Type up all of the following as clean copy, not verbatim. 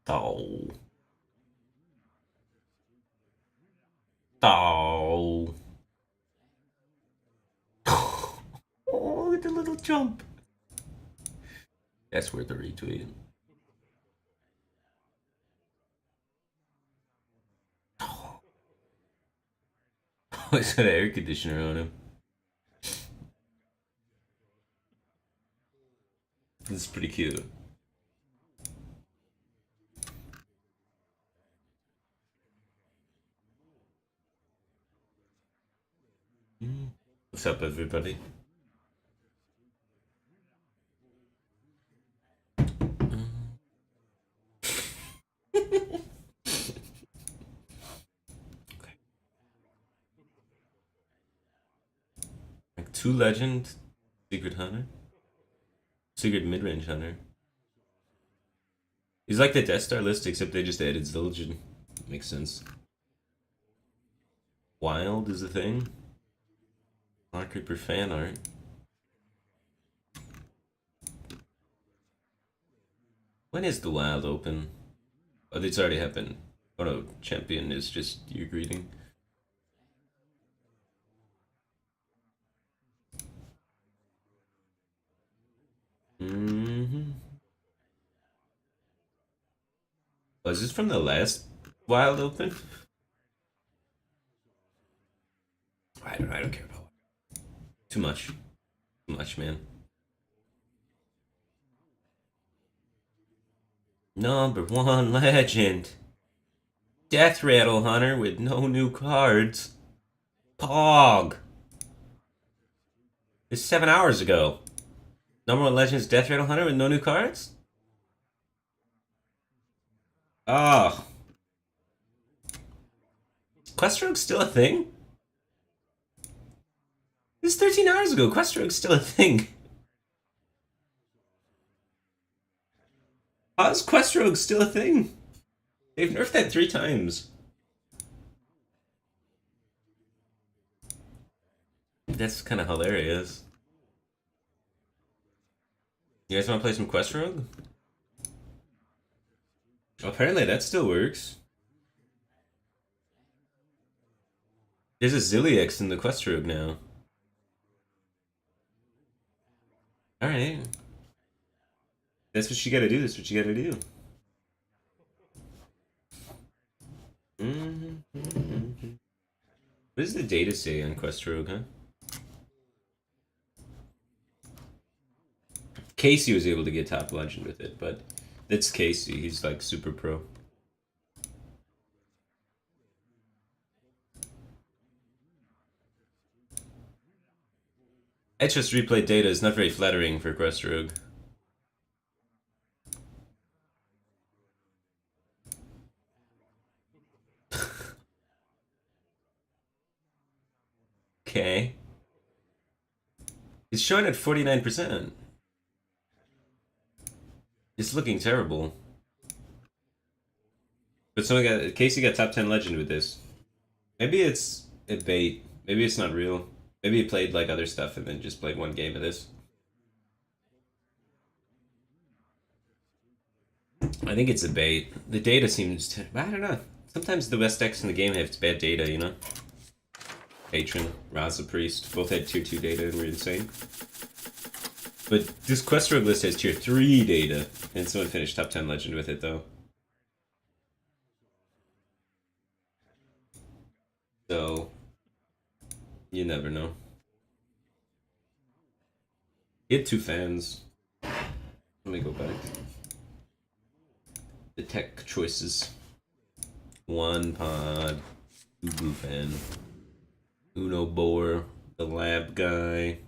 Oh. Oh. Oh, look at the little jump. That's worth a retweet. Oh, he's got an air conditioner on him. This is pretty cute. What's up, everybody? Like 2 legend, secret hunter, secret mid-range hunter. He's like the Death Star list, except they just added Zildjian. Makes sense. Wild is a thing. Mark Creeper fan art. When is the Wild open? Oh, it's already happened. Oh no, champion is just your greeting. Was this from the last Wild Open? I don't care about it. Too much. Too much, man. Number 1 legend. Death Rattle Hunter with no new cards. Pog. It's 7 hours ago. Number 1 Legends Death Rattle Hunter with no new cards? Oh. Quest Rogue's still a thing? This is 13 hours ago. Quest Rogue's still a thing. How is Quest Rogue still a thing? They've nerfed that 3 times. That's kind of hilarious. You guys want to play some Quest Rogue? Apparently that still works. There's a Zilliax in the Quest Rogue now. Alright. That's what you gotta do, that's what you gotta do. What does the data say on Quest Rogue, huh? Casey was able to get top legend with it, but it's Casey. He's like super pro. Etchus replay data is not very flattering for Quest Rogue. Okay. It's showing at 49%. It's looking terrible. But Casey got top 10 legend with this. Maybe it's a bait. Maybe it's not real. Maybe he played like other stuff and then just played 1 game of this. I think it's a bait. The data seems I don't know. Sometimes the best decks in the game have bad data, you know? Patron, Raza Priest, both had tier 2 data and were insane. But this Quest Rogue list has tier 3 data, and someone finished top 10 legend with it though. So, you never know. He had 2 fans. Let me go back. The tech choices. 1 pod. 2 blue fan. Uno Boar. The lab guy.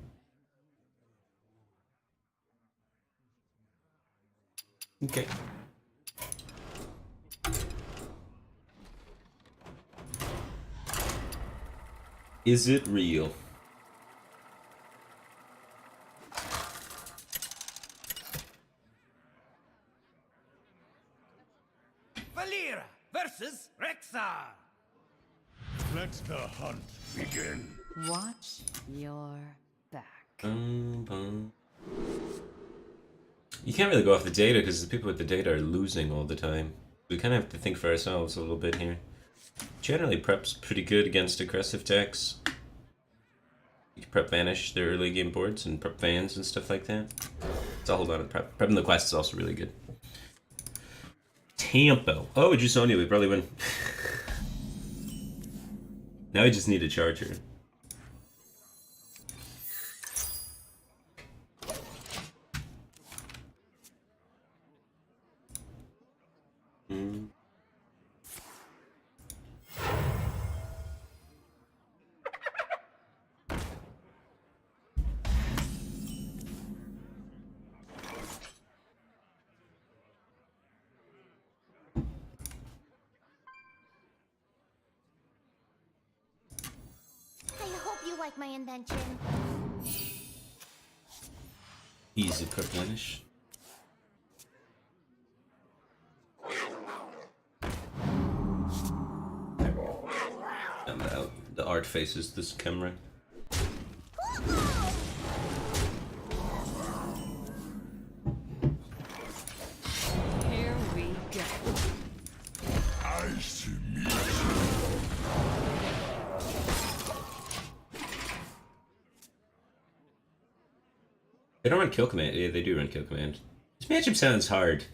Okay. Is it real? Valera versus Rexar. Let the hunt begin. Watch your back. You can't really go off the data because the people with the data are losing all the time. We kind of have to think for ourselves a little bit here. Generally, prep's pretty good against aggressive decks. You can prep Vanish their early game boards and prep Vans and stuff like that. It's a whole lot of prep. Prepping the quest is also really good. Tempo. Oh, Jusonia, we probably win. Now we just need a charger. Like my invention. Easy prep Vanish. There we go. And the art faces this camera. Here we go. I see me. They don't run kill command. Yeah, they do run kill command. This matchup sounds hard.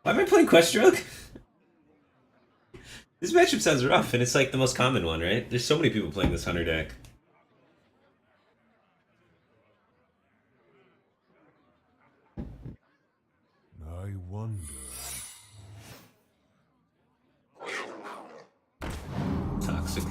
Why am I playing Quest Stroke? This matchup sounds rough, and it's like the most common one, right? There's so many people playing this Hunter deck. I wonder. Toxic.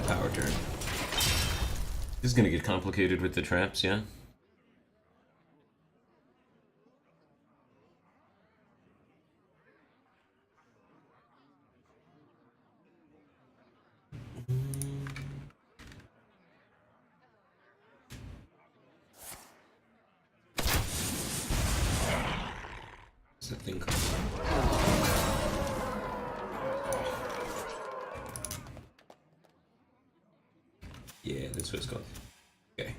Power turn. This is gonna get complicated with the traps, yeah? What's that thing called? Yeah, that's what it's called. Okay.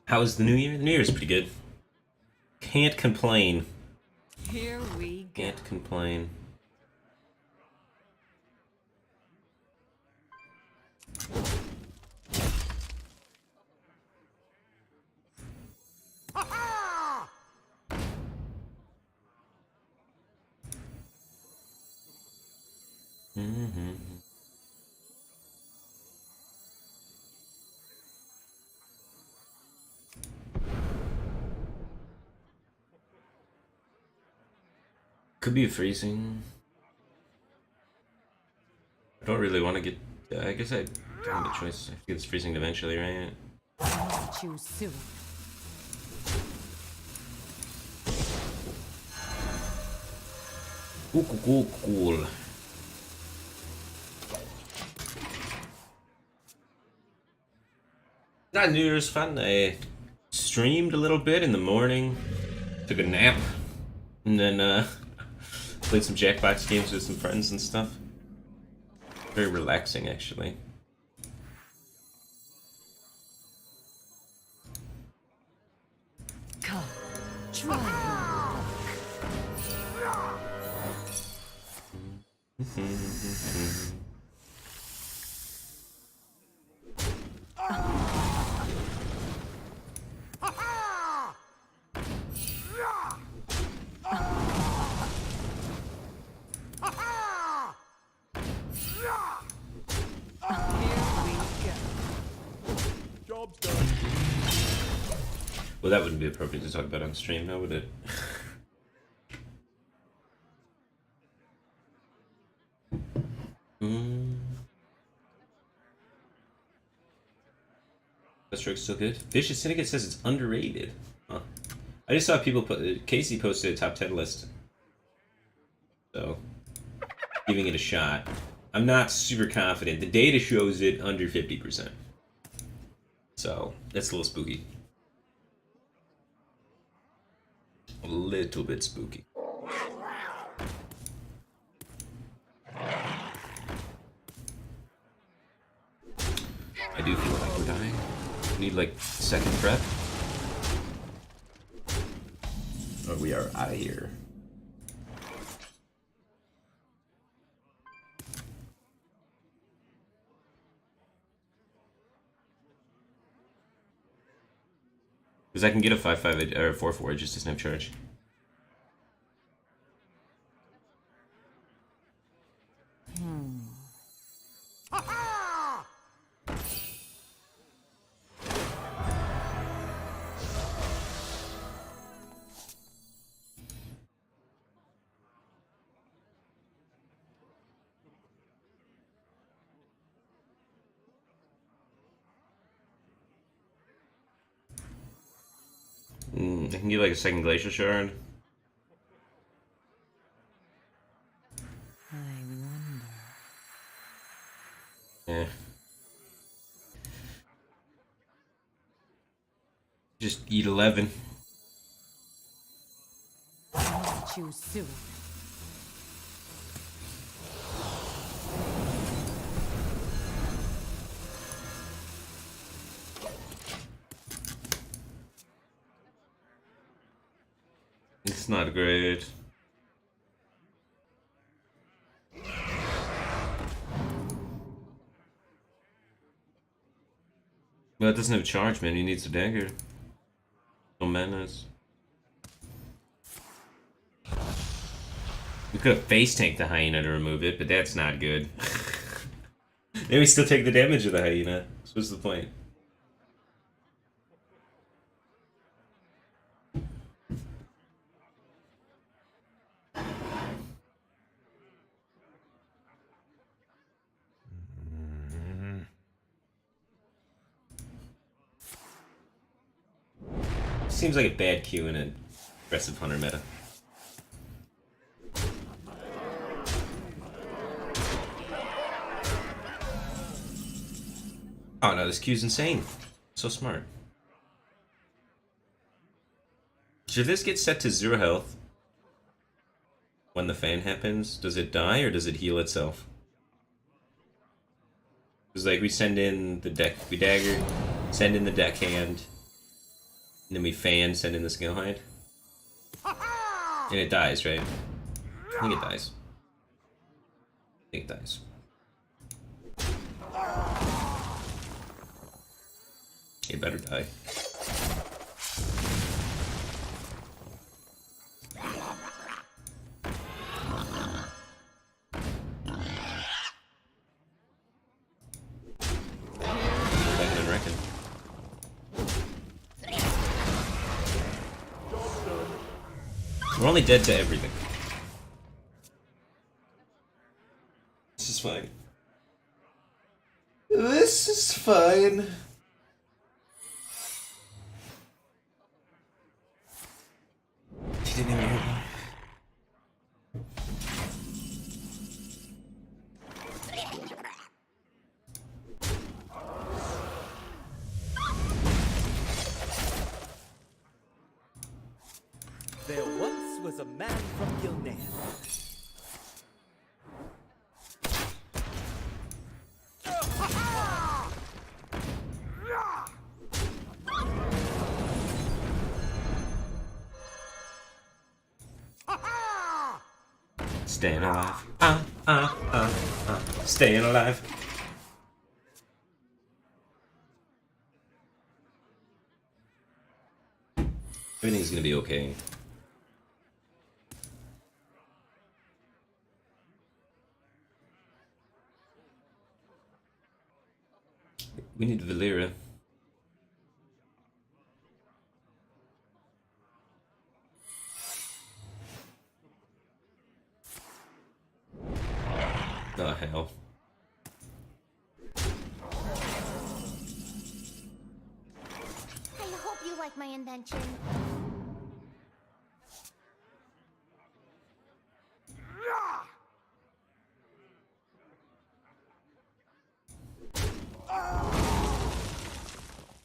How was the New Year? The New Year's pretty good. Can't complain. Here we go. Can't complain. Could be a freezing. I don't really want to get. I guess I don't have a choice. I have to get this freezing eventually, right? I'll choose soon. Cool. Not New Year's fun. I streamed a little bit in the morning, took a nap, and then played some Jackbox games with some friends and stuff. Very relaxing, actually. Come, try your luck. Job's done. Well, that wouldn't be appropriate to talk about on stream, now would it? Deathstroke's still good. Vicious Syndicate says it's underrated. Huh. I just saw people put. Casey posted a top 10 list. So, giving it a shot. I'm not super confident. The data shows it under 50%. So, that's a little spooky. A little bit spooky. I do feel like we're dying. Need like second prep. Or we are out of here. Because I can get a 5/5 or 4/4, it just doesn't have charge. I can get like a second Glacier Shard. I wonder. Yeah. Just eat 11. I must choose soon. It's not great. Well, it doesn't have charge, man. He needs a dagger. No menace. We could have face tanked the hyena to remove it, but that's not good. Then we still take the damage of the hyena. So what's the point? Seems like a bad Q in an aggressive hunter meta. Oh no, this Q's insane. So smart. Should this get set to 0 health when the fan happens? Does it die or does it heal itself? Because like we send in the deck, we dagger, send in the deckhand, and then we fan, send in the skill hide. And it dies, right? I think it dies. I think it dies. It better die. Reckon and reckon. We're only dead to everything. This is fine. This is fine. He didn't even know. There once was a man from Gilnean. Staying alive. Staying alive. Everything's gonna be okay. We need Valera. Oh, hell. I hope you like my invention.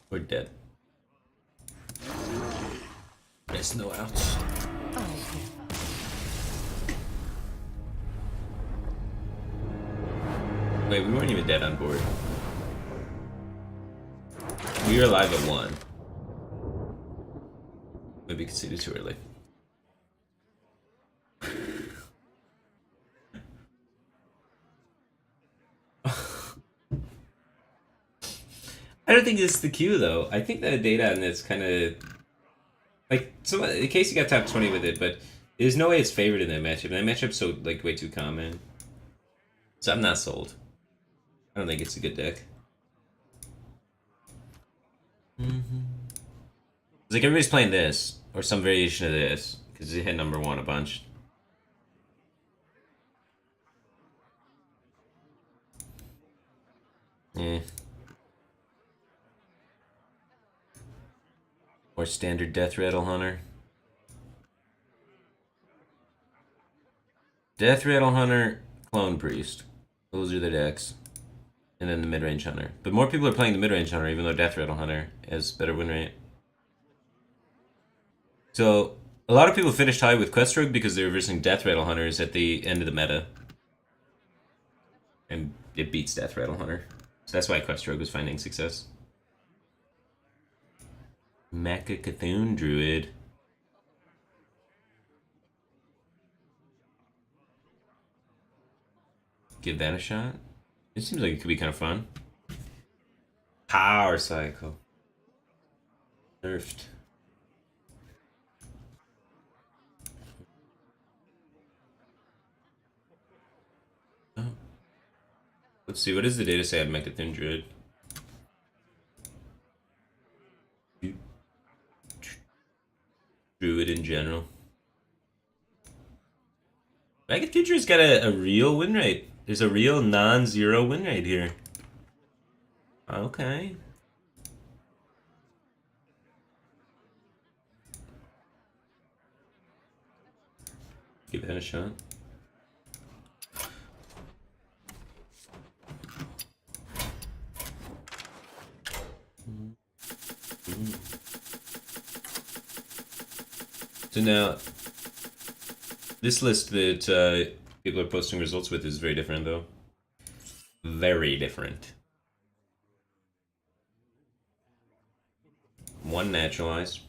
We're dead. There's no outs. Wait, we weren't even dead on board. We were alive at 1. Maybe conceded too early. I don't think it's the queue though. I think the data on this kind of like in case you got top 20 with it, but there's no way it's favored in that matchup. That matchup's so like way too common. So I'm not sold. I don't think it's a good deck. It's like everybody's playing this or some variation of this because they hit number 1 a bunch. Yeah. Or standard Death Rattle Hunter. Death Rattle Hunter, Clone Priest. Those are the decks. And then the mid-range Hunter. But more people are playing the mid-range Hunter, even though Death Rattle Hunter has better win rate. So, a lot of people finished high with Quest Rogue because they're versing Death Rattle Hunters at the end of the meta. And it beats Death Rattle Hunter. So that's why Quest Rogue was finding success. Mecha Cthulhu Druid. Give that a shot. It seems like it could be kind of fun. Power Cycle. Nerfed. Oh. Let's see, what does the data say of Mechathon Druid? Druid in general. Mechathon Druid's got a real win rate. There's a real non-zero win rate here. Okay. Give that a shot. So now, this list that people are posting results with is very different, though. Very different. 1 naturalized.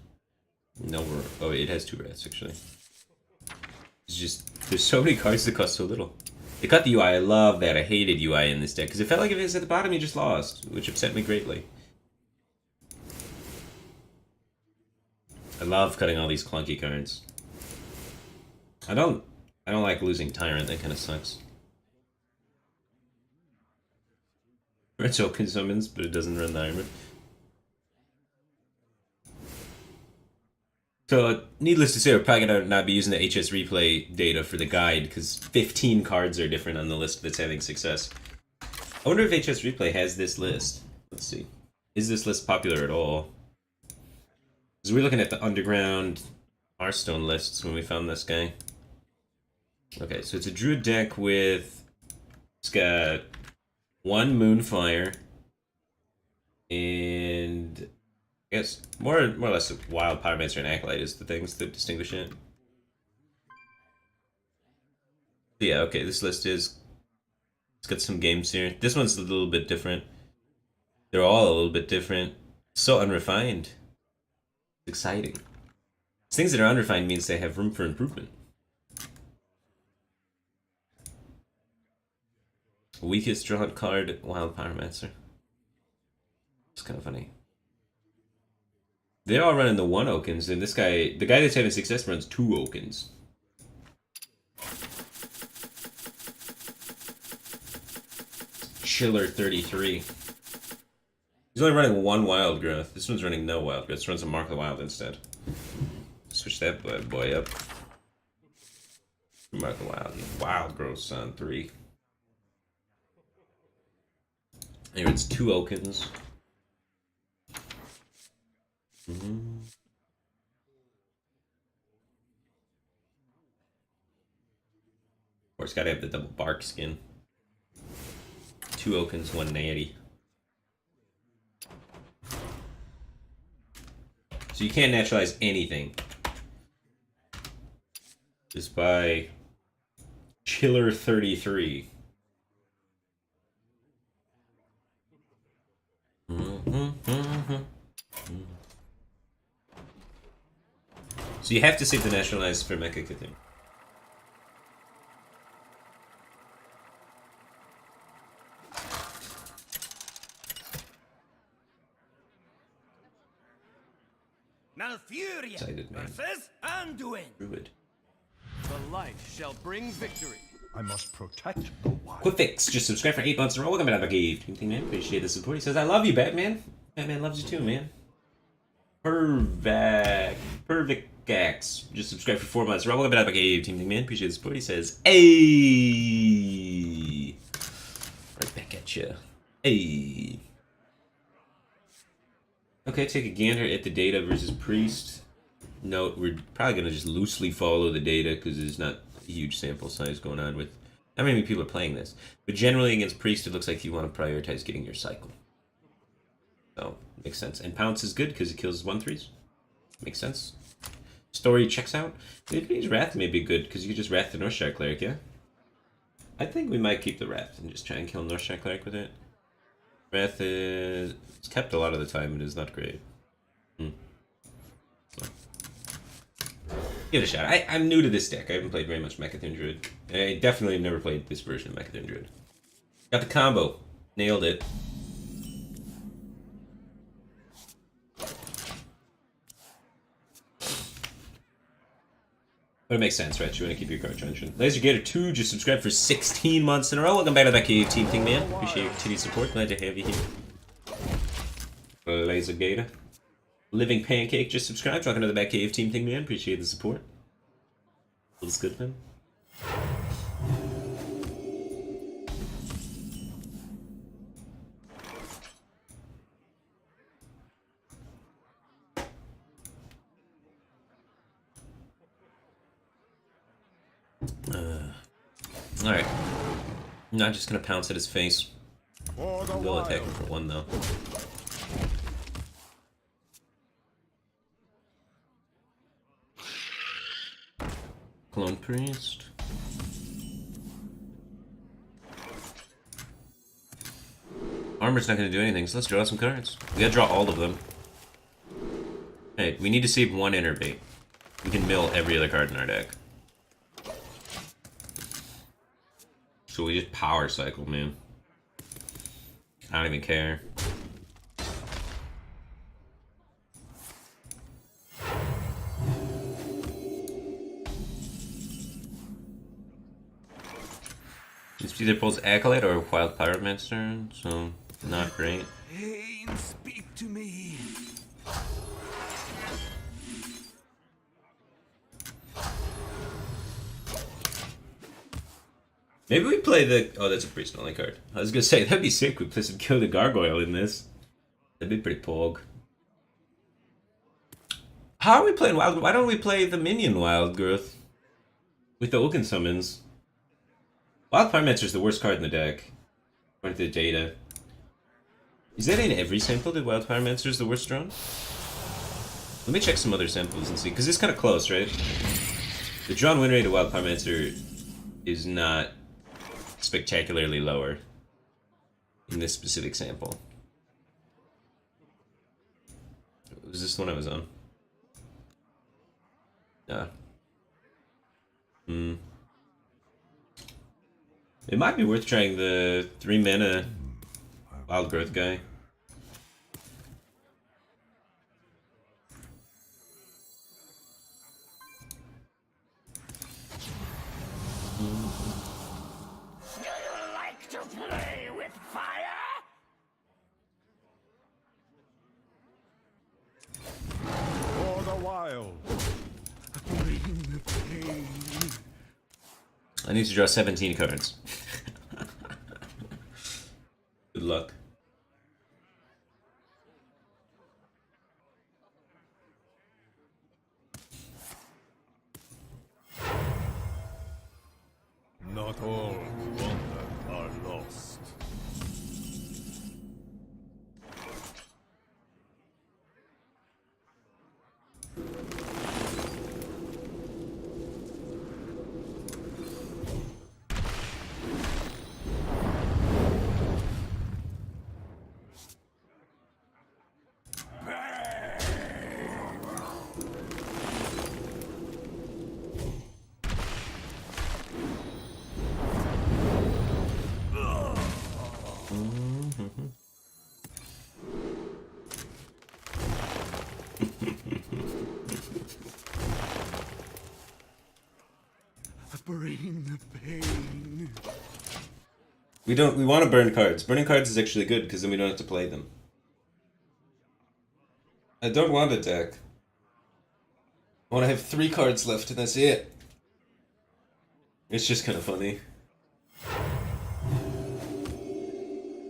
No, oh, it has 2 rats, actually. It's just, there's so many cards that cost so little. They cut the UI, I love that. I hated UI in this deck, because it felt like if it was at the bottom, you just lost, which upset me greatly. I love cutting all these clunky cards. I don't like losing Tyrant, that kind of sucks. Red Token summons, but it doesn't run the armor. So, needless to say, we're probably gonna not be using the HS replay data for the guide, because 15 cards are different on the list that's having success. I wonder if HS replay has this list. Let's see. Is this list popular at all? Because we're looking at the underground Hearthstone lists when we found this guy. Okay, so it's a Druid deck with... It's got 1 Moonfire. And... I guess more or less Wild Pyromancer and Acolyte is the things that distinguish it. Yeah, okay, this list is... It's got some games here. This one's a little bit different. They're all a little bit different. So unrefined. It's exciting. Things that are unrefined means they have room for improvement. Weakest drawn card, Wild Pyromancer. It's kind of funny. They're all running the 1 Okins, and this guy, the guy that's having success runs 2 Okins. Chiller 33. He's only running 1 Wild Growth. This one's running no Wild Growth. This runs a Mark the Wild instead. Switch that bad boy up. Mark the Wild. Wild Growth's on 3. Here it's 2 Okins. Of course, gotta have the double bark skin. 2 Okins, 1 natty. So you can't naturalize anything. Just by Chiller 33. So you have to save the nationalize for Mecha Cthulhu. Malfuria Excited, man. versus Anduin. Druid. The light shall bring victory. I must protect the wild. Quick fix, just subscribe for 8 months in a row. Welcome to Cave. Man, appreciate the support. He says, I love you, Batman. Batman loves you too, man. Perfect. Just subscribe for 4 months in a row. Welcome to Cave. Man, appreciate the support. He says, hey. Right back at you. Hey. Okay, take a gander at the data versus priest. Note, we're probably going to just loosely follow the data because there's not a huge sample size going on with how many people are playing this. But generally against priest, it looks like you want to prioritize getting your cycle. So, makes sense. And pounce is good because it kills 1/3s. Makes sense. Story checks out. Maybe Wrath may be good because you could just Wrath the Northshire Cleric, yeah? I think we might keep the Wrath and just try and kill Northshire Cleric with it. Wrath is it's kept a lot of the time. It is not great. So. Give it a shot. I'm new to this deck. I haven't played very much Mechathune Druid. I definitely have never played this version of Mechathune Druid. Got the combo. Nailed it. But it makes sense, right? You want to keep your card trenching. Laser Gator 2 just subscribed for 16 months in a row. Welcome back to the Cave Team Thing, man. Appreciate your continued support. Glad to have you here. Laser Gator. Living Pancake just subscribed. Welcome to the Back Cave Team Thing, man. Appreciate the support. Feels good, man. Alright. I'm not just gonna pounce at his face. We'll attack him for 1 though. Clone Priest. Armor's not gonna do anything, so let's draw some cards. We gotta draw all of them. Hey, we need to save 1 Innerbait. We can mill every other card in our deck. So we just power cycle, man. I don't even care. It's either pulls Acolyte or Wild Pyromancer, so not great. Pain, speak to me. Maybe we play the... Oh, that's a priest only card. I was gonna say, that'd be sick. We play some Kill the Gargoyle in this. That'd be pretty pog. How are we playing Wild... Why don't we play the Minion Wild Growth? With the Oaken Summons. Wild Pyromancer's the worst card in the deck. According to the data. Is that in every sample that Wild Pyromancer is the worst drawn? Let me check some other samples and see. Because it's kind of close, right? The drawn win rate of Wild Pyromancer is not spectacularly lower in this specific sample. Was this the one I was on? It might be worth trying the 3 mana wild growth guy. Do you like to play with fire? For the wild. Bring the pain. I need to draw 17 cards. Good luck. Not all who wander are lost. Bring the pain. We want to burn cards. Burning cards is actually good because then we don't have to play them. I don't want a deck. I want to have 3 cards left and that's it. It's just kind of funny.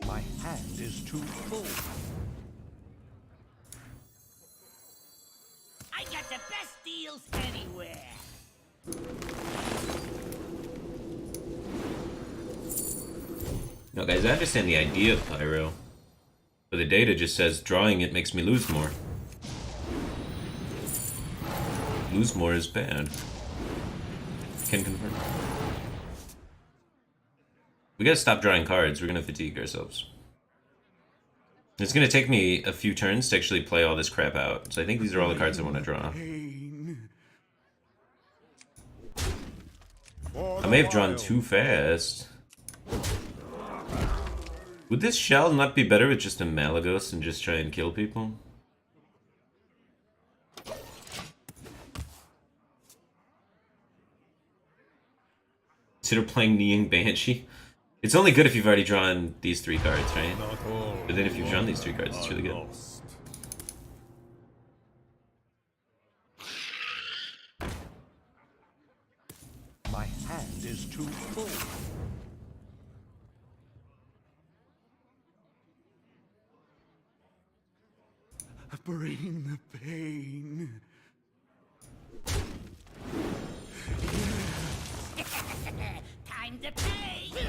My hand is too full. I got the best deals anywhere. No, guys, I understand the idea of Pyro. But the data just says drawing it makes me lose more. Lose more is bad. Can confirm. We gotta stop drawing cards, we're gonna fatigue ourselves. It's gonna take me a few turns to actually play all this crap out. So I think these are all the cards I want to draw. Pain. I may have drawn too fast. Would this shell not be better with just a Malagos and just try and kill people? Consider playing Neing Banshee. It's only good if you've already drawn these 3 cards, right? Not all But then if you've drawn these 3 cards, it's really good. lost. My hand is too full. Bring the pain. Time to pay. Do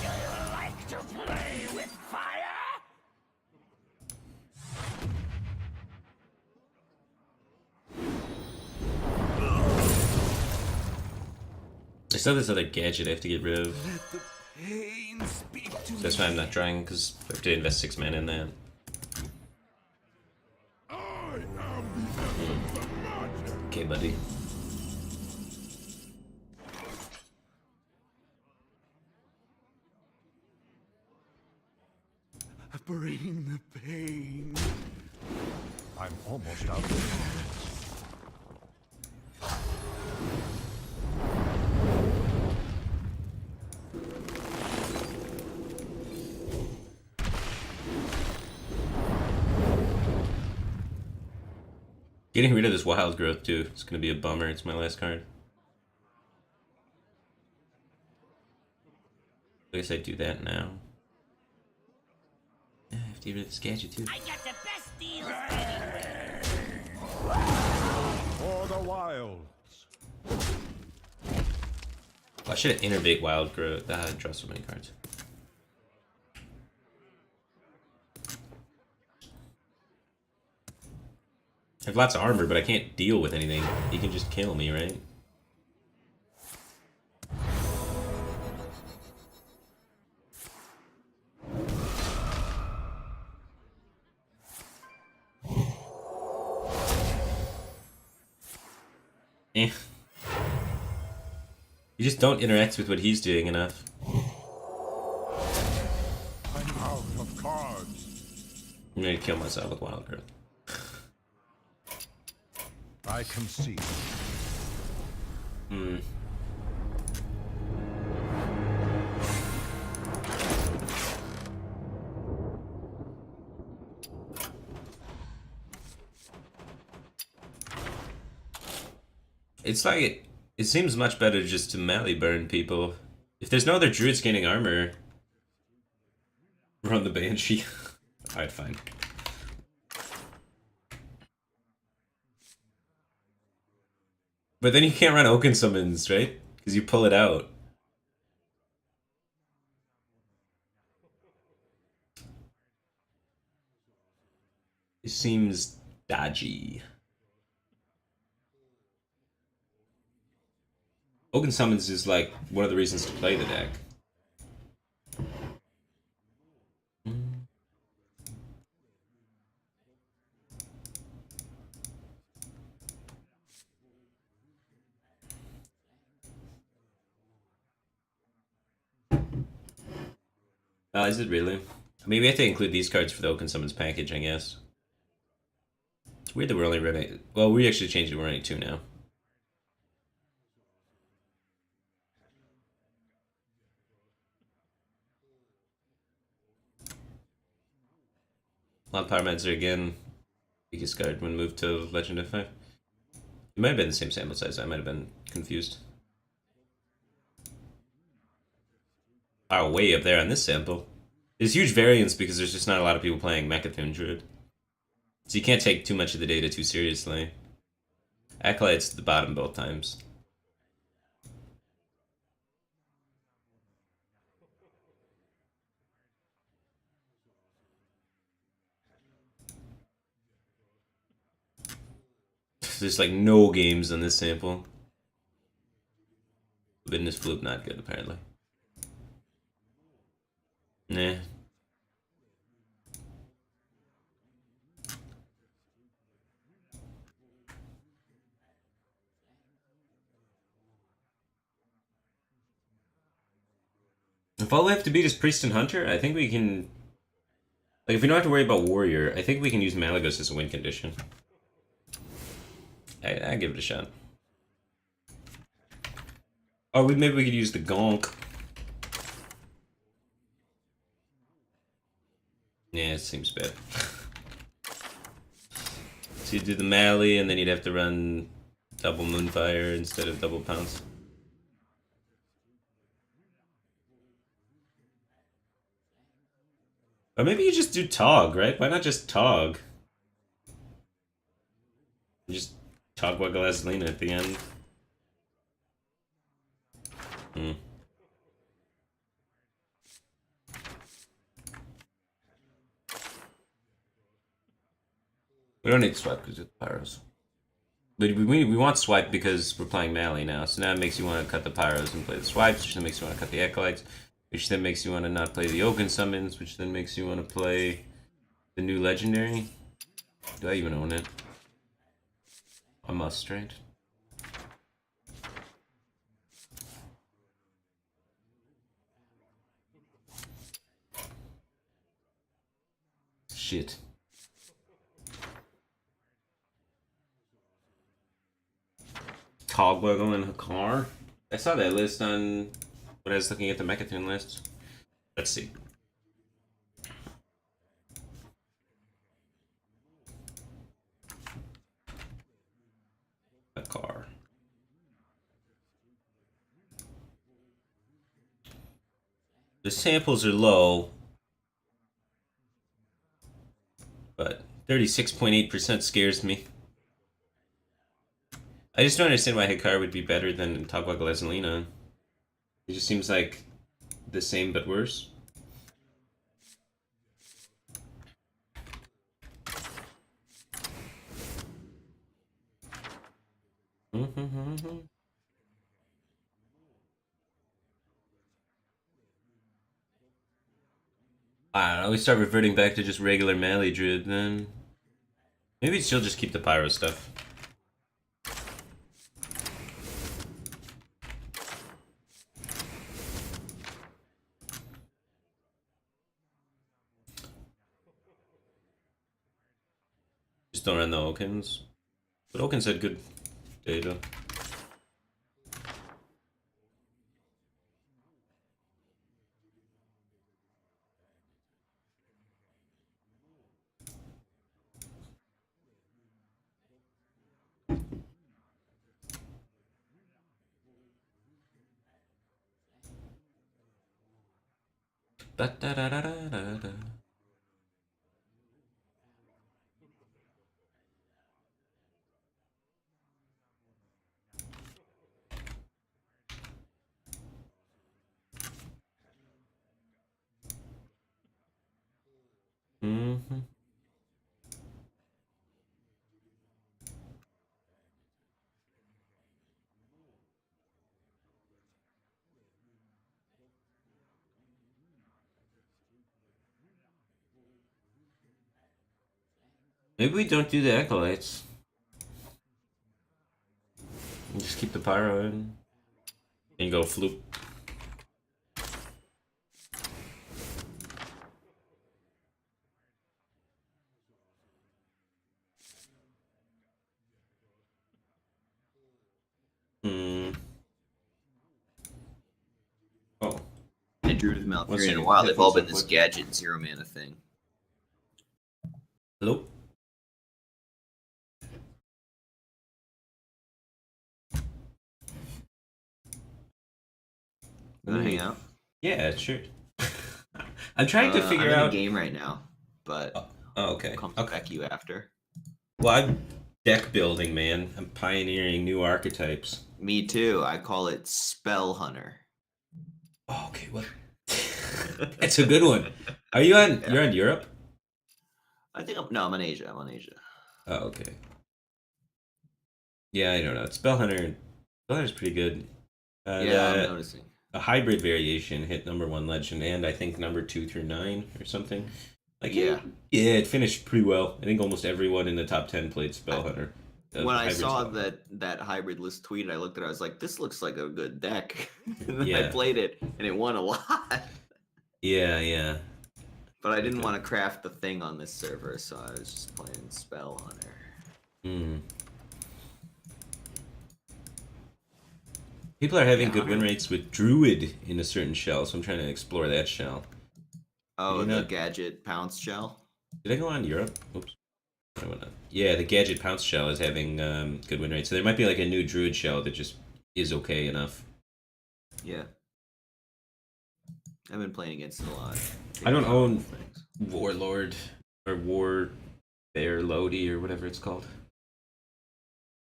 you like to play with fire? I still have this other gadget I have to get rid of. Let the pain speak to That's why I'm not drawing, because I have to invest 6 mana in that. Okay, buddy. Bring the pain. I'm almost out of hands. Getting rid of this wild growth too. It's gonna be a bummer. It's my last card. I guess I do that now. Yeah, I have to get rid of this gadget too. I got the best deals anywhere. For the wilds. Oh, I should have innervate wild growth. I draw so many cards. I have lots of armor, but I can't deal with anything. He can just kill me, right? Eh. You just don't interact with what he's doing enough. I'm out of cards. I'm gonna kill myself with Wild Growth. I concede. Hmm. It's like it seems much better just to melee burn people. If there's no other druids gaining armor, run the Banshee. Alright, fine. But then you can't run Oaken Summons, right? Because you pull it out. It seems dodgy. Oaken Summons is like one of the reasons to play the deck. Oh, is it really? Maybe I have to include these cards for the Oaken Summons package, I guess. It's weird that we're only running... Well, we actually changed it, we're running 2 now. Wild Power Meds are again biggest card when moved to Legend of 5. It might have been the same sample size, I might have been confused. Oh, way up there on this sample. There's huge variance because there's just not a lot of people playing Mechathune Druid. So you can't take too much of the data too seriously. Acolyte's at the bottom both times. There's like no games on this sample. Witness Flip not good apparently. Nah. If all we have to beat is Priest and Hunter, I think we can... Like, if we don't have to worry about Warrior, I think we can use Malagos as a win condition. I give it a shot. Oh, maybe we could use the Gonk. Yeah, it seems bad. So you do the Mally, and then you'd have to run double Moonfire instead of double Pounce. Or maybe you just do Tog, right? Why not just Tog? You just Tog Wagalaslina at the end. Hmm. We don't need swipe because it's Pyros. But we want swipe because we're playing Mally now. So now it makes you want to cut the Pyros and play the swipes, which then makes you want to cut the Acolytes, which then makes you want to not play the Oaken Summons, which then makes you want to play the new Legendary. Do I even own it? I must, right? Shit. Cogwaggle and Hakar? I saw that list on when I was looking at the Mechathune list. Let's see. Hakar. The samples are low, but 36.8% scares me. I just don't understand why Hikar would be better than Togwaggle Azalina. It just seems like the same but worse. I don't know, we start reverting back to just regular Mally Druid then. Maybe she'll just keep the Pyro stuff. Just don't run the Okins. But Okins had good data. Da-da-da-da-da-da. Mm-hmm. Maybe we don't do the acolytes. And just keep the pyro in. And go floop. Hmm. Oh. I drew to the Malfurion One in a second. while. They've all been Headphones this are gadget 0 mana thing. Hello? Wanna hang out? Yeah, sure. I'm trying to figure I'm in out. a game right now, but Oh, okay. I'll come Okay. back you after. Well, I'm deck building, man. I'm pioneering new archetypes. Me too. I call it Spell Hunter. Oh, okay. What? It's a good one. Are you on? Yeah. You're on Europe? I think I'm in Asia. I'm on Asia. Oh, okay. Yeah, I don't know. Spellhunter's pretty good. Yeah, I'm noticing. A hybrid variation hit #1 legend and I think number 2 through 9 or something. Like Yeah. yeah, it finished pretty well. I think almost everyone in the top 10 played Spellhunter. When I Hybrid saw Spellhunter. that hybrid list tweeted, I looked at it. I was like, "This looks like a good deck." And then Yeah. I played it, and it won a lot. Yeah. But I didn't Okay. want to craft the thing on this server, so I was just playing Spell Hunter. Hmm. People are having Yeah, good win rates with Druid in a certain shell, so I'm trying to explore that shell. Oh, You the know- gadget pounce shell. Did I go on Europe? Oops. I went on. Yeah, the Gadget Pounce shell is having good win rates. So there might be like a new Druid shell that just is okay enough. Yeah. I've been playing against it a lot. I don't own Things. Warlord or War Bear Lodi or whatever it's called.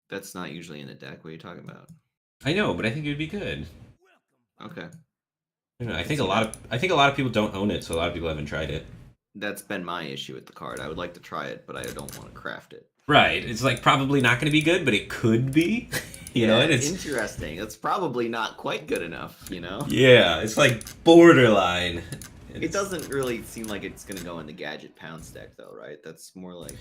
That's not usually in the deck. What are you talking about? I know, but I think it would be good. Okay. I don't know, I think a lot of people don't own it, so a lot of people haven't tried it. That's been my issue with the card. I would like to try it, but I don't want to craft it. Right. It's like probably not going to be good, but it could be. You know, and it's interesting. It's probably not quite good enough, you know? yeah, it's like borderline. It doesn't really seem like it's going to go in the Gadget Pounce deck, though, right? That's more like... It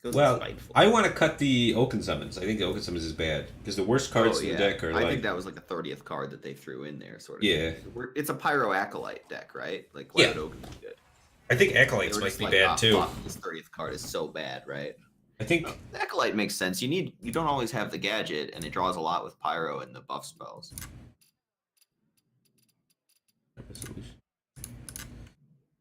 goes Well, spiteful. I want to cut the Oaken Summons. I think the Oaken Summons is bad because the worst cards in the deck are I like think that was like the 30th card that they threw in there, sort of. Yeah. Thing. It's a Pyro Acolyte deck, right? Like, why Yeah. would Oaken be good? I think They Acolytes were might just be like, bad "Ah, too. fuck, this 30th card is so bad, right? I think The Acolyte makes sense. You don't always have the gadget, and it draws a lot with Pyro and the buff spells.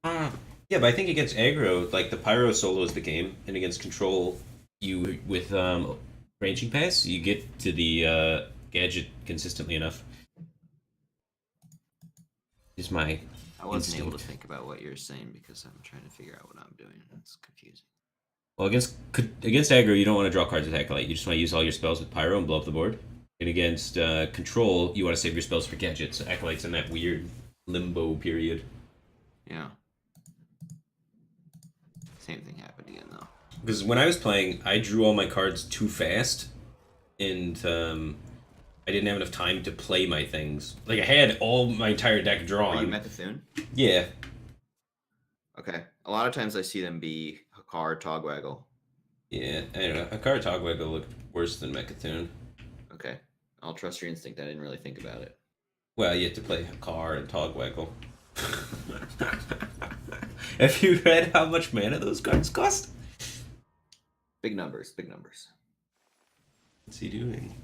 yeah, but I think against aggro, like the Pyro solos the game, and against control, you with ranging pass, you get to the gadget consistently enough. Is my I wasn't able to instinct. think about what you're saying because I'm trying to figure out what I'm doing. It's confusing. Well, against aggro, you don't want to draw cards with Acolyte. You just want to use all your spells with Pyro and blow up the board. And against control, you want to save your spells for gadgets. So Acolyte's in that weird limbo period. Yeah. Same thing happened again, though. Because when I was playing, I drew all my cards too fast, and I didn't have enough time to play my things. Like I had all my entire deck Are you drawn. Metathune? Yeah. Okay. A lot of times I see them be Hakar, Togwaggle. Yeah, I don't know. Akara Togwaggle looked worse than Mecha'thun. Okay. I'll trust your instinct. I didn't really think about it. Well, you have to play Hakar and Togwaggle. Have you read how much mana those cards cost? Big numbers, big numbers. What's he doing?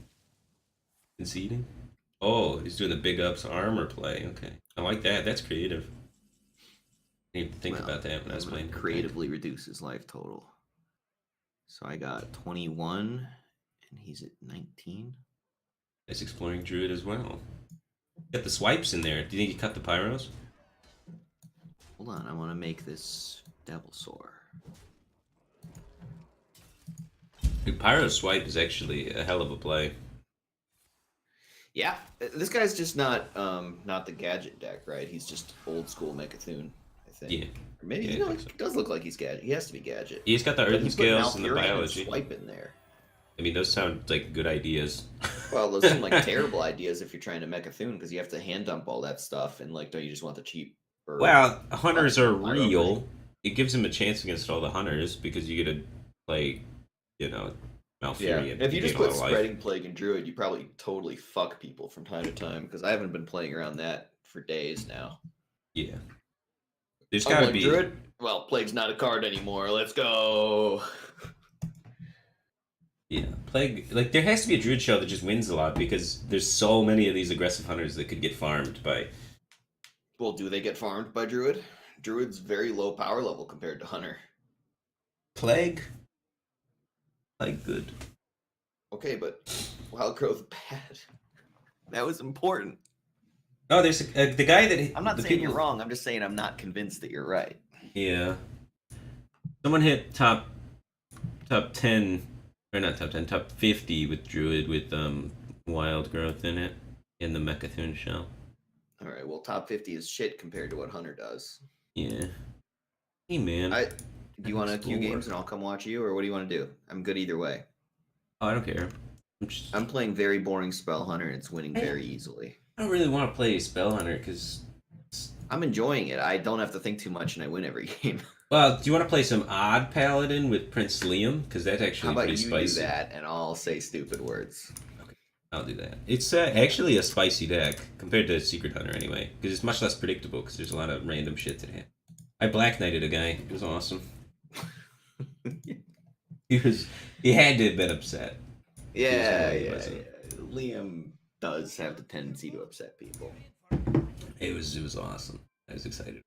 Conceding? Oh, he's doing the big ups armor play. Okay. I like that. That's creative. I didn't even think Well, about that when I was I'm gonna playing. creatively reduce his life total. So I got 21, and he's at 19. It's exploring druid as well. Got the swipes in there. Do you think he cut the pyros? Hold on, I want to make this Devil Sore. Dude, pyro swipe is actually a hell of a play. Yeah, this guy's just not the gadget deck, right? He's just old school Mechathune, I think. Yeah. Or maybe Yeah, I no, think he so. does look like he's gadget. He has to be gadget. He's got the But earthen he put scales and the Malfurion biology. Swipe in there. I mean, those sound like good ideas. Well, those seem like terrible ideas if you're trying to Mechathune because you have to hand dump all that stuff and like, don't you just want the cheap? Well, hunters are Pyro real. version? It gives him a chance against all the hunters because you get to play, Malfurion. If you just gain a lot put of life. Spreading Plague and Druid, you probably totally fuck people from time to time because I haven't been playing around that for days now. Yeah. There's Oh, got to like be. Druid? Well, Plague's not a card anymore. Let's go. Yeah, plague. Like there has to be a druid shell that just wins a lot because there's so many of these aggressive hunters that could get farmed by. Well, do they get farmed by Druid? Druid's very low power level compared to Hunter. Plague. Plague good. Okay, but Wild Growth bad. That was important. Oh, there's the guy that I'm not the saying you're people- wrong. I'm just saying I'm not convinced that you're right. Yeah. Someone hit top 10 or not top 10, top 50 with druid with wild growth in it in the Mechathune shell. All right. Well, top 50 is shit compared to what Hunter does. Yeah. Hey man. Do you want to queue Explore. games and I'll come watch you, or what do you want to do? I'm good either way. Oh, I don't care. I'm playing very boring Spell Hunter and it's winning very easily. I don't really want to play Spell Hunter because. I'm enjoying it. I don't have to think too much and I win every game. Well, do you want to play some odd paladin with Prince Liam? Because that's How actually about pretty you spicy. do that and I'll say stupid words. I'll do that. It's actually a spicy deck compared to Secret Hunter anyway, because it's much less predictable because there's a lot of random shit to hit. I Black Knighted a guy. It was awesome. He had to have been upset. Yeah, He yeah, wasn't. yeah. Liam does have the tendency to upset people. It was awesome. I was excited.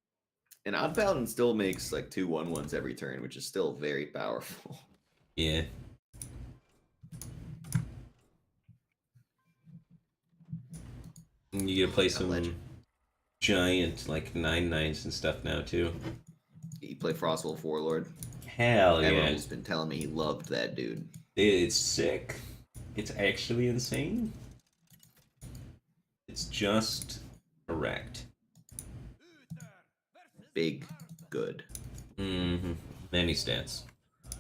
And Odd Paladin still makes like 2 1/1s every turn, which is still very powerful. Yeah. And you get to play some legend. giant like 9/9s and stuff now too. You play Frostwolf Warlord. Hell yeah. Everyone's been telling me he loved that dude. It's sick. It's actually insane. It's just correct. Big, good. Mm-hmm. Many stats.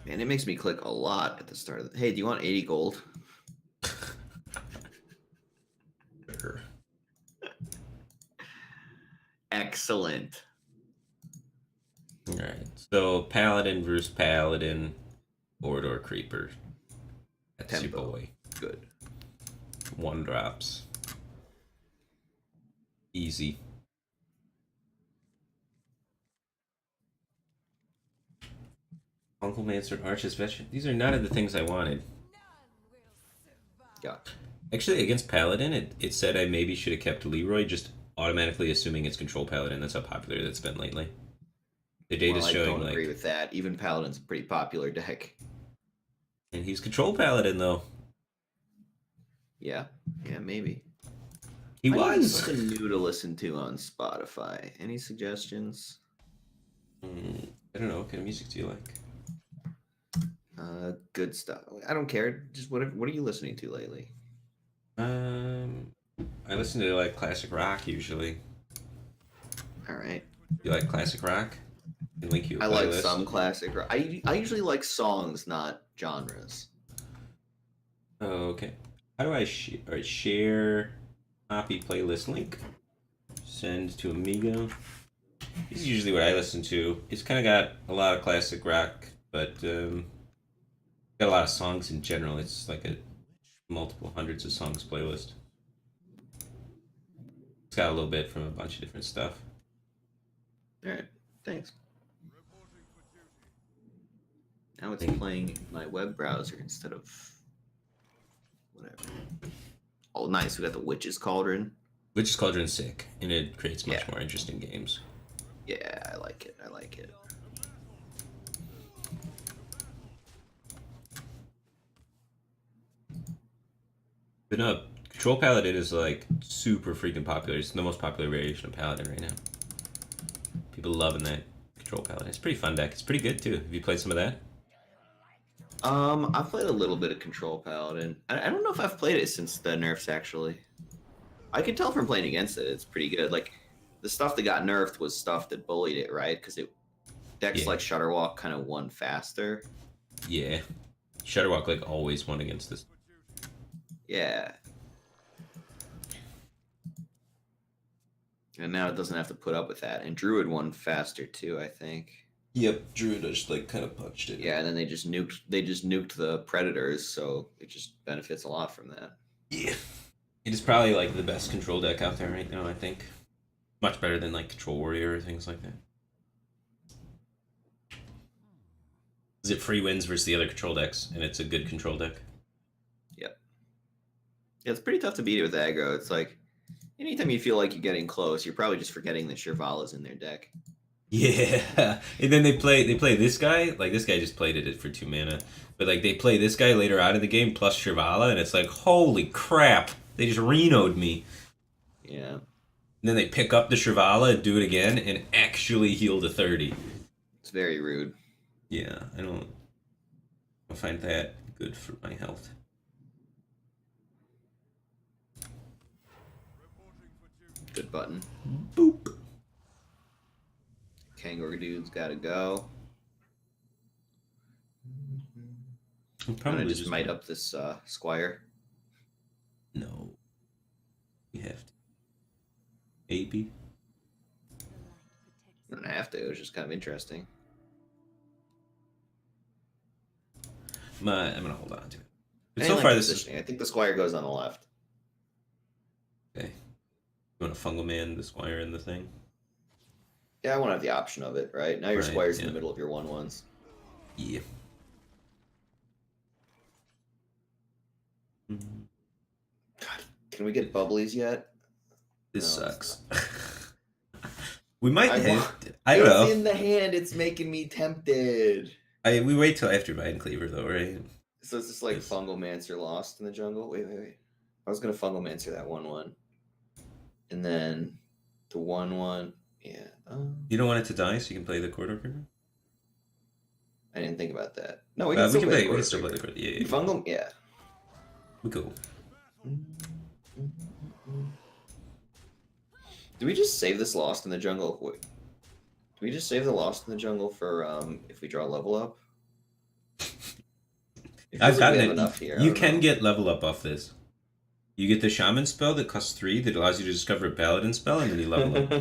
Man, it makes me click a lot at the start of the... Hey, do you want 80 gold? Sure. Excellent. Alright. So Paladin versus Paladin. Corridor Creeper. That's your Tempo. boy. Good. 1-drops. Easy. Uncle Mansard Arches Veteran. These are none of the things I wanted. Yeah. Actually, against Paladin, it said I maybe should have kept Leroy, just automatically assuming it's Control Paladin. That's how popular that's been lately. The data's Well, I showing don't agree like, with that. Even Paladin's a pretty popular deck. and he's Control Paladin though. Yeah. Yeah, maybe. He I need was. something new to listen to on Spotify. Any suggestions? I don't know. What kind of music do you like? Good stuff. I don't care. Just what are you listening to lately? I listen to like classic rock usually. All right. You like classic rock? I can link you. A I like playlist. some classic rock. I usually like songs, not genres. Oh, okay. How do I share copy playlist link? Send to Amigo. This is usually what I listen to. It's kind of got a lot of classic rock, but got a lot of songs in general. It's like a multiple hundreds of songs playlist. It's got a little bit from a bunch of different stuff. All right. Thanks. Now it's playing in my web browser instead of whatever. Oh, nice. We got the Witch's Cauldron. Witch's Cauldron's sick, and it creates much Yeah. more interesting games. Yeah, I like it. I like it. But no, Control Paladin is like super freaking popular. It's the most popular variation of Paladin right now. People loving that Control Paladin. It's a pretty fun deck. It's pretty good too. Have you played some of that? I've played a little bit of Control Paladin. I don't know if I've played it since the nerfs, actually. I could tell from playing against it, it's pretty good. Like, the stuff that got nerfed was stuff that bullied it, right? Because decks like Shutterwalk kind of won faster. Yeah. Shutterwalk like always won against this. Yeah. And now it doesn't have to put up with that. And Druid won faster too, I think. Yep, Druid just like kind of punched it. Yeah, and then they just nuked the Predators, so it just benefits a lot from that. Yeah. It is probably like the best control deck out there right now, I think. Much better than like Control Warrior or things like that. Is it free wins versus the other control decks, and it's a good control deck? Yep. Yeah, it's pretty tough to beat it with aggro. It's like anytime you feel like you're getting close, you're probably just forgetting that Shirvala's in their deck. Yeah, and then they play this guy. Like this guy just played it for 2 mana, but like they play this guy later on in the game plus Shirvala, and it's like holy crap! They just Reno'd me. Yeah. And then they pick up the Shirvala and do it again, and actually heal to 30. It's very rude. Yeah, I don't find that good for my health. Good button. Boop. Kangaroo dude's gotta go. I'm I'm probably gonna just might up this Squire. No. We have to. Maybe. You don't have to. It's just kind of interesting. I'm gonna hold on to it. But I so like far, this is positioning. I think the Squire goes on the left. okay. You want to fungal man the Squire in the thing? Yeah, I want to have the option of it, right? Now your Right, Squire's in yeah. the middle of your 1/1s. Yeah. God, can we get bubblies yet? This No, sucks. We might I have. want- I don't It's know. in the hand. It's making me tempted. We wait till after Mind Cleaver though, right? So it's just like Yes. Fungal Mancer lost in the jungle. Wait. I was gonna Fungal Mancer that 1/1, and then the 1/1. Yeah. You don't want it to die, so you can play the Corridor Creeper. I didn't think about that. No, we We can still can play. play. We Quarter can still play the Creeper. Corridor. Yeah, Fungal. Yeah. we go. Do we just save this lost in the jungle? Wait, do we just save the lost in the jungle for if we draw level up? It feels I've like gotten we have it. enough here. I You don't can know. get level up off this. You get the Shaman spell that costs 3 that allows you to discover a Paladin spell, and then you level up.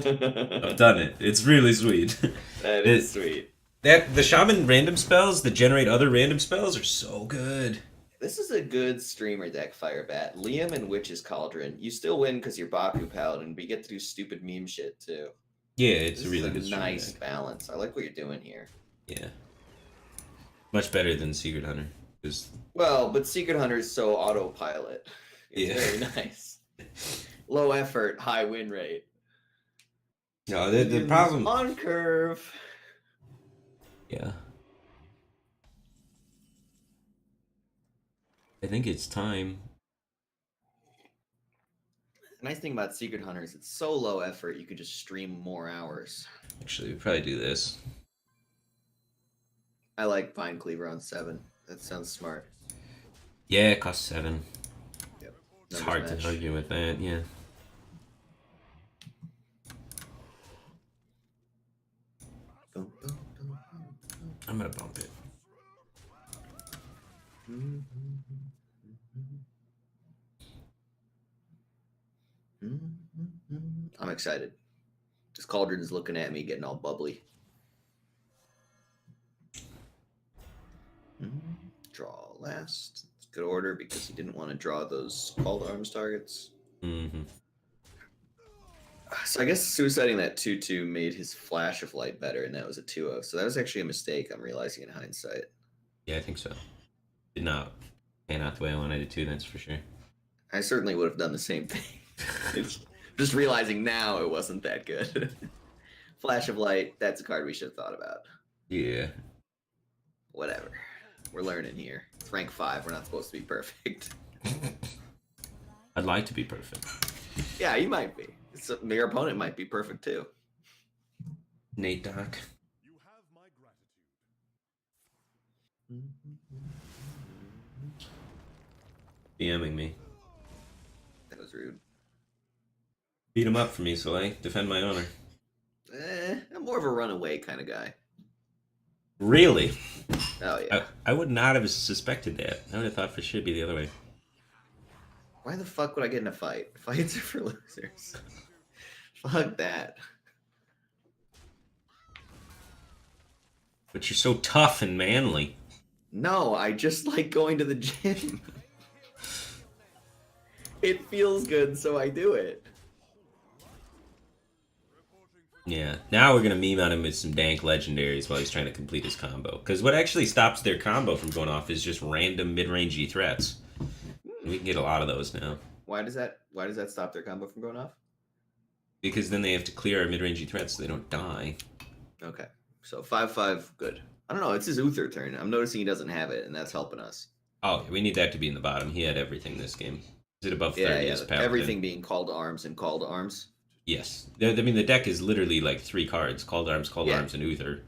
I've done it. It's really sweet. That is sweet. That the Shaman random spells that generate other random spells are so good. This is a good streamer deck, Firebat. Liam and Witch's Cauldron. You still win because you're Baku Paladin, but you get to do stupid meme shit too. Yeah, it's This a really is good a stream nice deck. balance. I like what you're doing here. Yeah. Much better than Secret Hunter. 'Cause Well, but Secret Hunter is so autopilot. It's Yeah. very nice. Low effort, high win rate. no, the Minions problem. on curve. Yeah. I think it's time. The nice thing about Secret Hunter is it's so low effort you could just stream more hours. Actually, we probably do this. I like Vine Cleaver on 7. That sounds smart. Yeah, it costs 7. Yep. It's Numbers hard match. to argue with that, yeah. Boom, boom, boom, I'm gonna bump it. boom. I'm excited. This cauldron is looking at me, getting all bubbly. Draw last. It's good order because he didn't want to draw those called arms targets. Mm-hmm. So I guess suiciding that 2/2 made his flash of light better, and that was a 2/0. So that was actually a mistake. I'm realizing in hindsight. Yeah, I think so. Did not pan out the way I wanted it to, that's for sure. I certainly would have done the same thing. It's just realizing now it wasn't that good. Flash of Light, that's a card we should have thought about. Yeah. Whatever. We're learning here. It's rank 5. We're not supposed to be perfect. I'd like to be perfect. Yeah, you might be. Your opponent might be perfect too. Nate Doc. You have my gratitude. DMing me. That was rude. Beat him up for me, Soleil. Defend my honor. I'm more of a runaway kind of guy. Really? Oh yeah. I would not have suspected that. I would have thought for sure it'd be the other way. Why the fuck would I get in a fight? Fights are for losers. Fuck that. But you're so tough and manly. No, I just like going to the gym. It feels good, so I do it. Yeah. Now we're gonna meme on him with some dank legendaries while he's trying to complete his combo. Because what actually stops their combo from going off is just random mid-rangey threats. We can get a lot of those now. Why does that stop their combo from going off? Because then they have to clear our mid-rangey threats so they don't die. Okay. So 5/5, good. I don't know, it's his Uther turn. I'm noticing he doesn't have it, and that's helping us. Oh, we need that to be in the bottom. He had everything this game. Is it above 30 Yeah, as yeah. Paladin? Everything being call to arms and call to arms. Yes. I mean, the deck is literally like 3 cards. Called Arms, and Uther.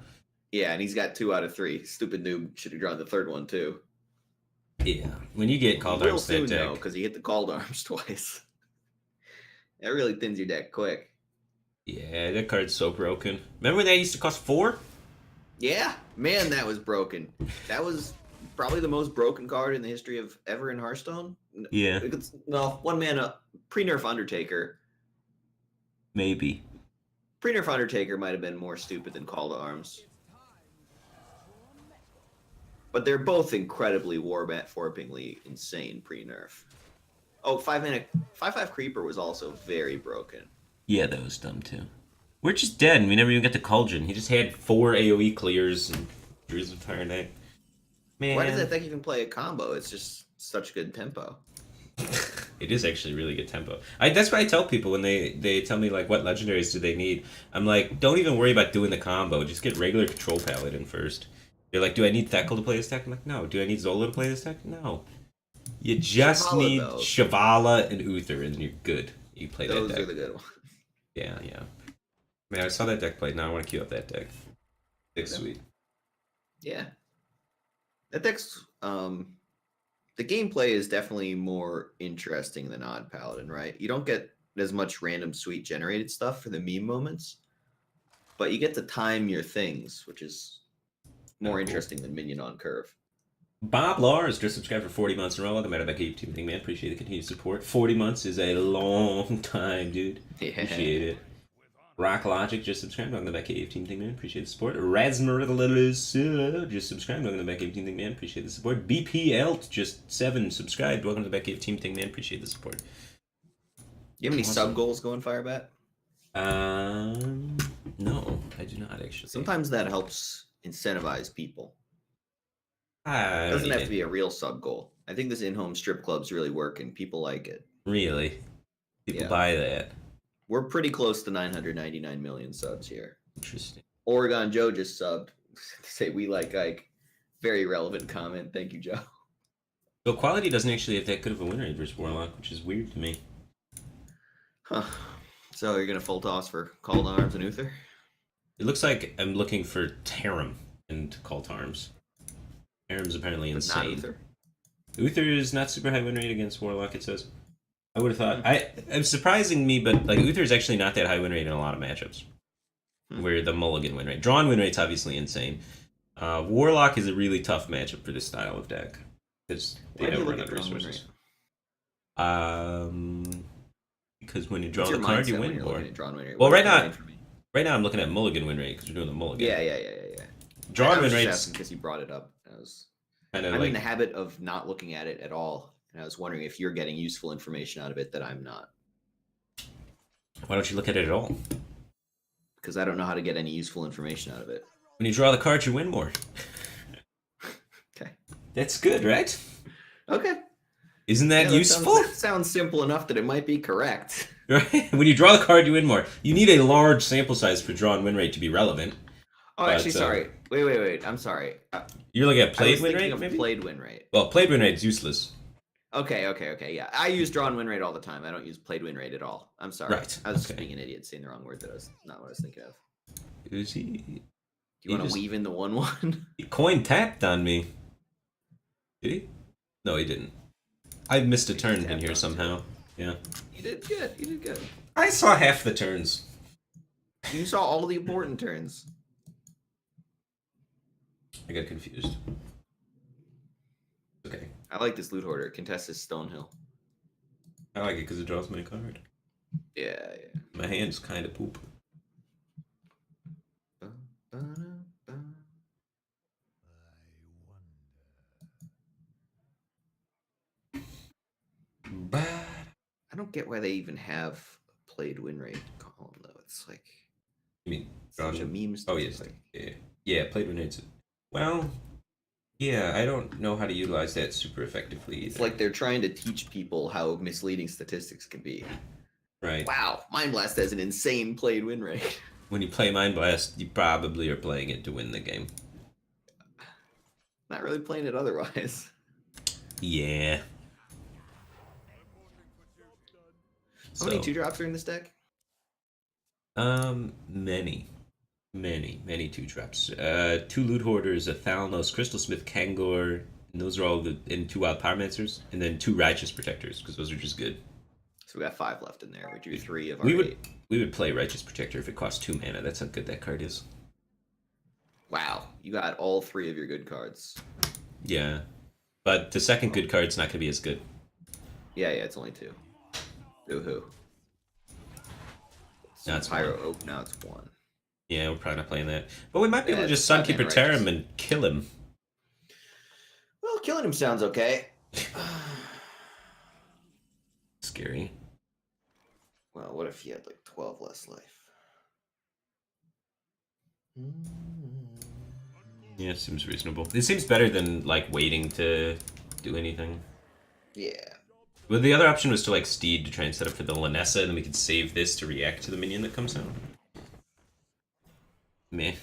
Yeah, and he's got 2 out of 3. Stupid noob should have drawn the third one, too. Yeah. When you get Called Real Arms soon, that deck... though, because he hit the called arms twice. That really thins your deck quick. Yeah, that card's so broken. Remember when that used to cost 4? Yeah, man, that was broken. That was probably the most broken card in the history of ever in Hearthstone. Yeah. No, 1 mana, pre-nerf Undertaker. Maybe. Pre-nerf Undertaker might have been more stupid than Call to Arms. But they're both incredibly warpingly insane pre-nerf. Oh, 5/5 Creeper was also very broken. Yeah, that was dumb too. We're just dead and we never even got the Cauldron. He just had 4 AoE clears and drew his entire deck. Man. Why does that deck even play a combo? It's just such good tempo. It is actually really good tempo. That's what I tell people when they tell me like what legendaries do they need. I'm like, don't even worry about doing the combo. Just get regular Control Paladin first. They're like, do I need Thekkel to play this deck? I'm like, no. Do I need Zola to play this deck? No. You just Shavala, need though. Shavala and Uther and you're good. You play Those that deck. are the good ones. Yeah, yeah. Man, I saw that deck played. Now I want to queue up that deck. It's sweet. Yeah. That deck's the gameplay is definitely more interesting than Odd Paladin, right? You don't get as much random sweet generated stuff for the meme moments, but you get to time your things, which is more interesting than Minion on Curve. Bob Lars just subscribed for 40 months in a row. Welcome back to the Team Thing, man. Appreciate the continued support. 40 months is a long time, dude. Yeah. Appreciate it. Rock Logic just subscribed. Welcome to the Team Thing, man. Appreciate the support. Rasmarillis just subscribed. Welcome to the Team Thing, man. Appreciate the support. BPL just 7 subscribed. Welcome to the Team Thing, man. Appreciate the support. You have any Awesome. sub goals going, Firebat? No, I do not actually. Sometimes that helps incentivize people. I It don't doesn't need have it. to be a real sub goal. I think this in-home strip club's really working. People like it. Really. People Yeah. buy that. We're pretty close to 999 million subs here. Interesting. Oregon Joe just subbed. Say we like Ike. Very relevant comment. Thank you, Joe. So quality doesn't actually have that good of a win rate versus Warlock, which is weird to me. Huh. So you're gonna full toss for Called Arms and Uther? It looks like I'm looking for Tarim and Call to Arms. Tarim's apparently But not insane. Uther. Uther is not super high win rate against Warlock, it says. I would have thought. It's surprising me, but like Uther is actually not that high win rate in a lot of matchups. Where the Mulligan win rate. Drawn win rate's obviously insane. Warlock is a really tough matchup for this style of deck. Because they Why do you don't look run at out of drawn win resources. rate? Because when you draw What's the your card, you mindset when win you're more. looking at drawn win rate? Well, What's right the now, range for me? right now I'm looking at Mulligan win rate because we're doing the Mulligan. Yeah. Drawn I win was just rate's asking because you brought it up. kind of I'm like. in the habit of not looking at it at all, and I was wondering if you're getting useful information out of it that I'm not, Why don't you look at it at all? because I don't know how to get any useful information out of it. When you draw the cards, you win more. Okay. That's good, right? Okay. Isn't that Yeah, useful? That sounds simple enough that it might be correct. Right? When you draw the card, you win more. You need a large sample size for draw and win rate to be relevant. Oh, But, actually, sorry. Wait. I'm sorry. You're looking at I played was win thinking rate, of maybe? played win rate. Well, played win rate's useless. Okay. Yeah, I use draw and win rate all the time. I don't use played win rate at all. I'm sorry. Right, I was just okay. being an idiot, saying the wrong word. That was not what I was thinking of. Is he? Do you want to just- weave in the 1/1? He coin tapped on me. Did he? No, he didn't. I missed a turn in tapped here on somehow. Yeah. You did good. You did good. I saw half the turns. You saw all the important turns. I got confused. Okay. I like this loot hoarder. Contest is Stonehill. I like it because it draws my card. Yeah. My hand's kind of poop. But I don't get why they even have played win rate column though. It's like you mean such a drawn? meme. Oh It's yes, like, yeah. Played win rates. Well, yeah. I don't know how to utilize that super effectively either. it's like they're trying to teach people how misleading statistics can be. Right. Wow, Mind Blast has an insane played win rate. When you play Mind Blast, you probably are playing it to win the game. Not really playing it otherwise. Yeah. How many 2-drops are in this deck? Many 2-drops. 2 Loot Hoarders, a Thalnos, Crystalsmith, Kangor, and those are all and 2 Wild Pyromancers, and then 2 Righteous Protectors, because those are just good. So we got 5 left in there. We drew 3 of our We 8. would play Righteous Protector if it cost 2 mana. That's how good that card is. Wow, you got all 3 of your good cards. Yeah. But the second good card's not going to be as good. Yeah, it's only 2. Ooh-hoo. Now it's Pyro Oak, now it's 1. Yeah, we're probably not playing that. But we might be able to Yeah, just it's 5 Sunkeeper mana Terra Righteous. him and kill him. Well, killing him sounds okay. Scary. Well, what if he had like 12 less life? Yeah, seems reasonable. It seems better than, like, waiting to do anything. Yeah. Well, the other option was to, like, Steed to try and set up for the Lanessa, and then we could save this to react to the minion that comes out. Meh.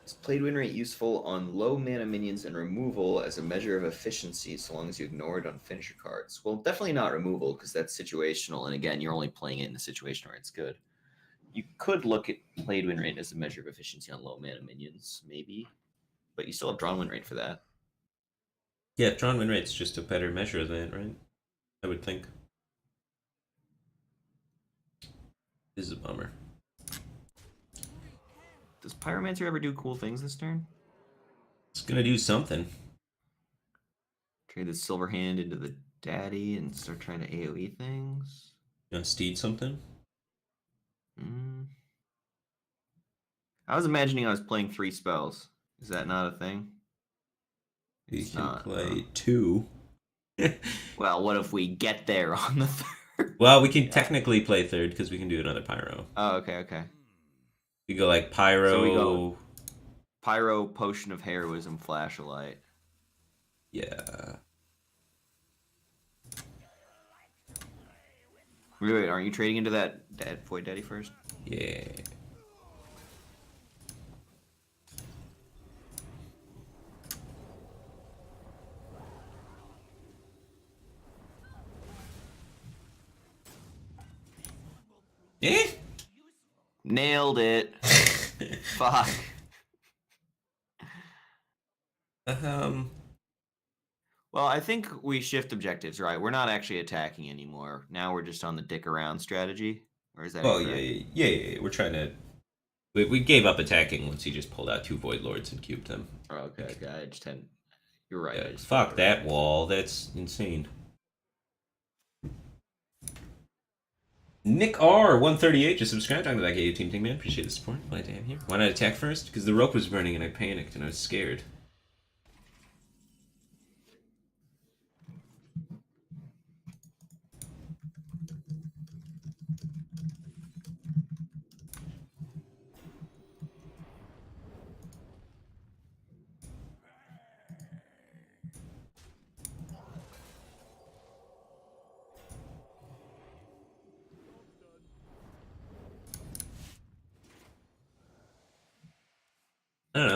Is played win rate useful on low mana minions and removal as a measure of efficiency so long as you ignore it on finisher cards? Well, definitely not removal because that's situational, and again, you're only playing it in a situation where it's good. You could look at played win rate as a measure of efficiency on low mana minions, maybe, but you still have drawn win rate for that. Yeah, drawn win rate's just a better measure of that, right? I would think. This is a bummer. Does Pyromancer ever do cool things this turn? It's gonna do something. Trade the Silver Hand into the Daddy and start trying to AoE things? You want Steed something? I was imagining I was playing 3 spells. Is that not a thing? You It's can not, play 2. Well, what if we get there on the 3rd? Well, we can technically play 3rd because we can do another Pyro. Oh, okay. We go like Pyro. So we go Pyro, Potion of Heroism, Flashlight. Yeah. Wait, aren't you trading into that Void Daddy first? Yeah. Eh? Nailed it. Fuck. Well, I think we shift objectives, right? We're not actually attacking anymore. Now we're just on the dick around strategy. Or is that Well, incorrect? yeah. We're trying to. We gave up attacking once he just pulled out 2 Void Lords and cubed them. Oh, okay. I just hadn't. You're right. I just Fuck forgot. that wall. That's insane. Nick R 138 just subscribed. I'm like, hey, Team Ting Man. Appreciate the support. Glad to have you here. Why not attack first? Because the rope was burning and I panicked and I was scared.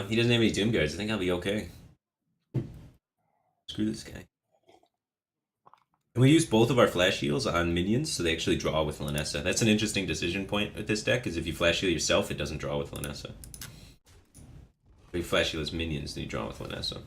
he doesn't have any Doom Guards. I think I'll be okay. Screw this guy. And we use both of our flash heals on minions, so they actually draw with Lanessa. That's an interesting decision point with this deck, is if you flash heal yourself, it doesn't draw with Lanessa. If you flash heal as minions, then you draw with Lanessa.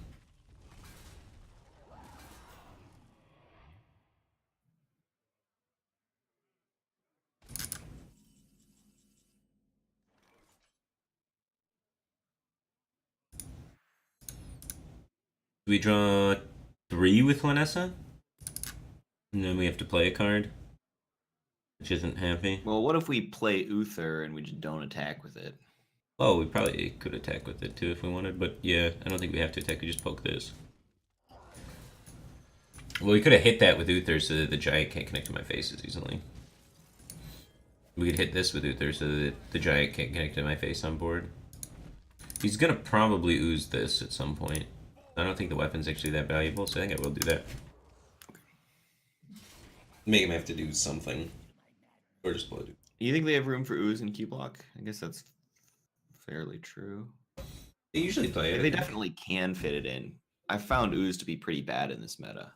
We draw 3 with Lanessa, and then we have to play a card, which isn't happy. Well, what if we play Uther and we just don't attack with it? Oh, we probably could attack with it too if we wanted, but yeah, I don't think we have to attack. We just poke this. Well, we could have hit that with Uther so that the giant can't connect to my face as easily. We could hit this with Uther so that the giant can't connect to my face on board. He's gonna probably ooze this at some point. I don't think the weapon's actually that valuable, so I think I will do that. Make him have to do something. Or just blow it. You think they have room for ooze and key block? I guess that's fairly true. They usually play it. They definitely can fit it in. I found ooze to be pretty bad in this meta.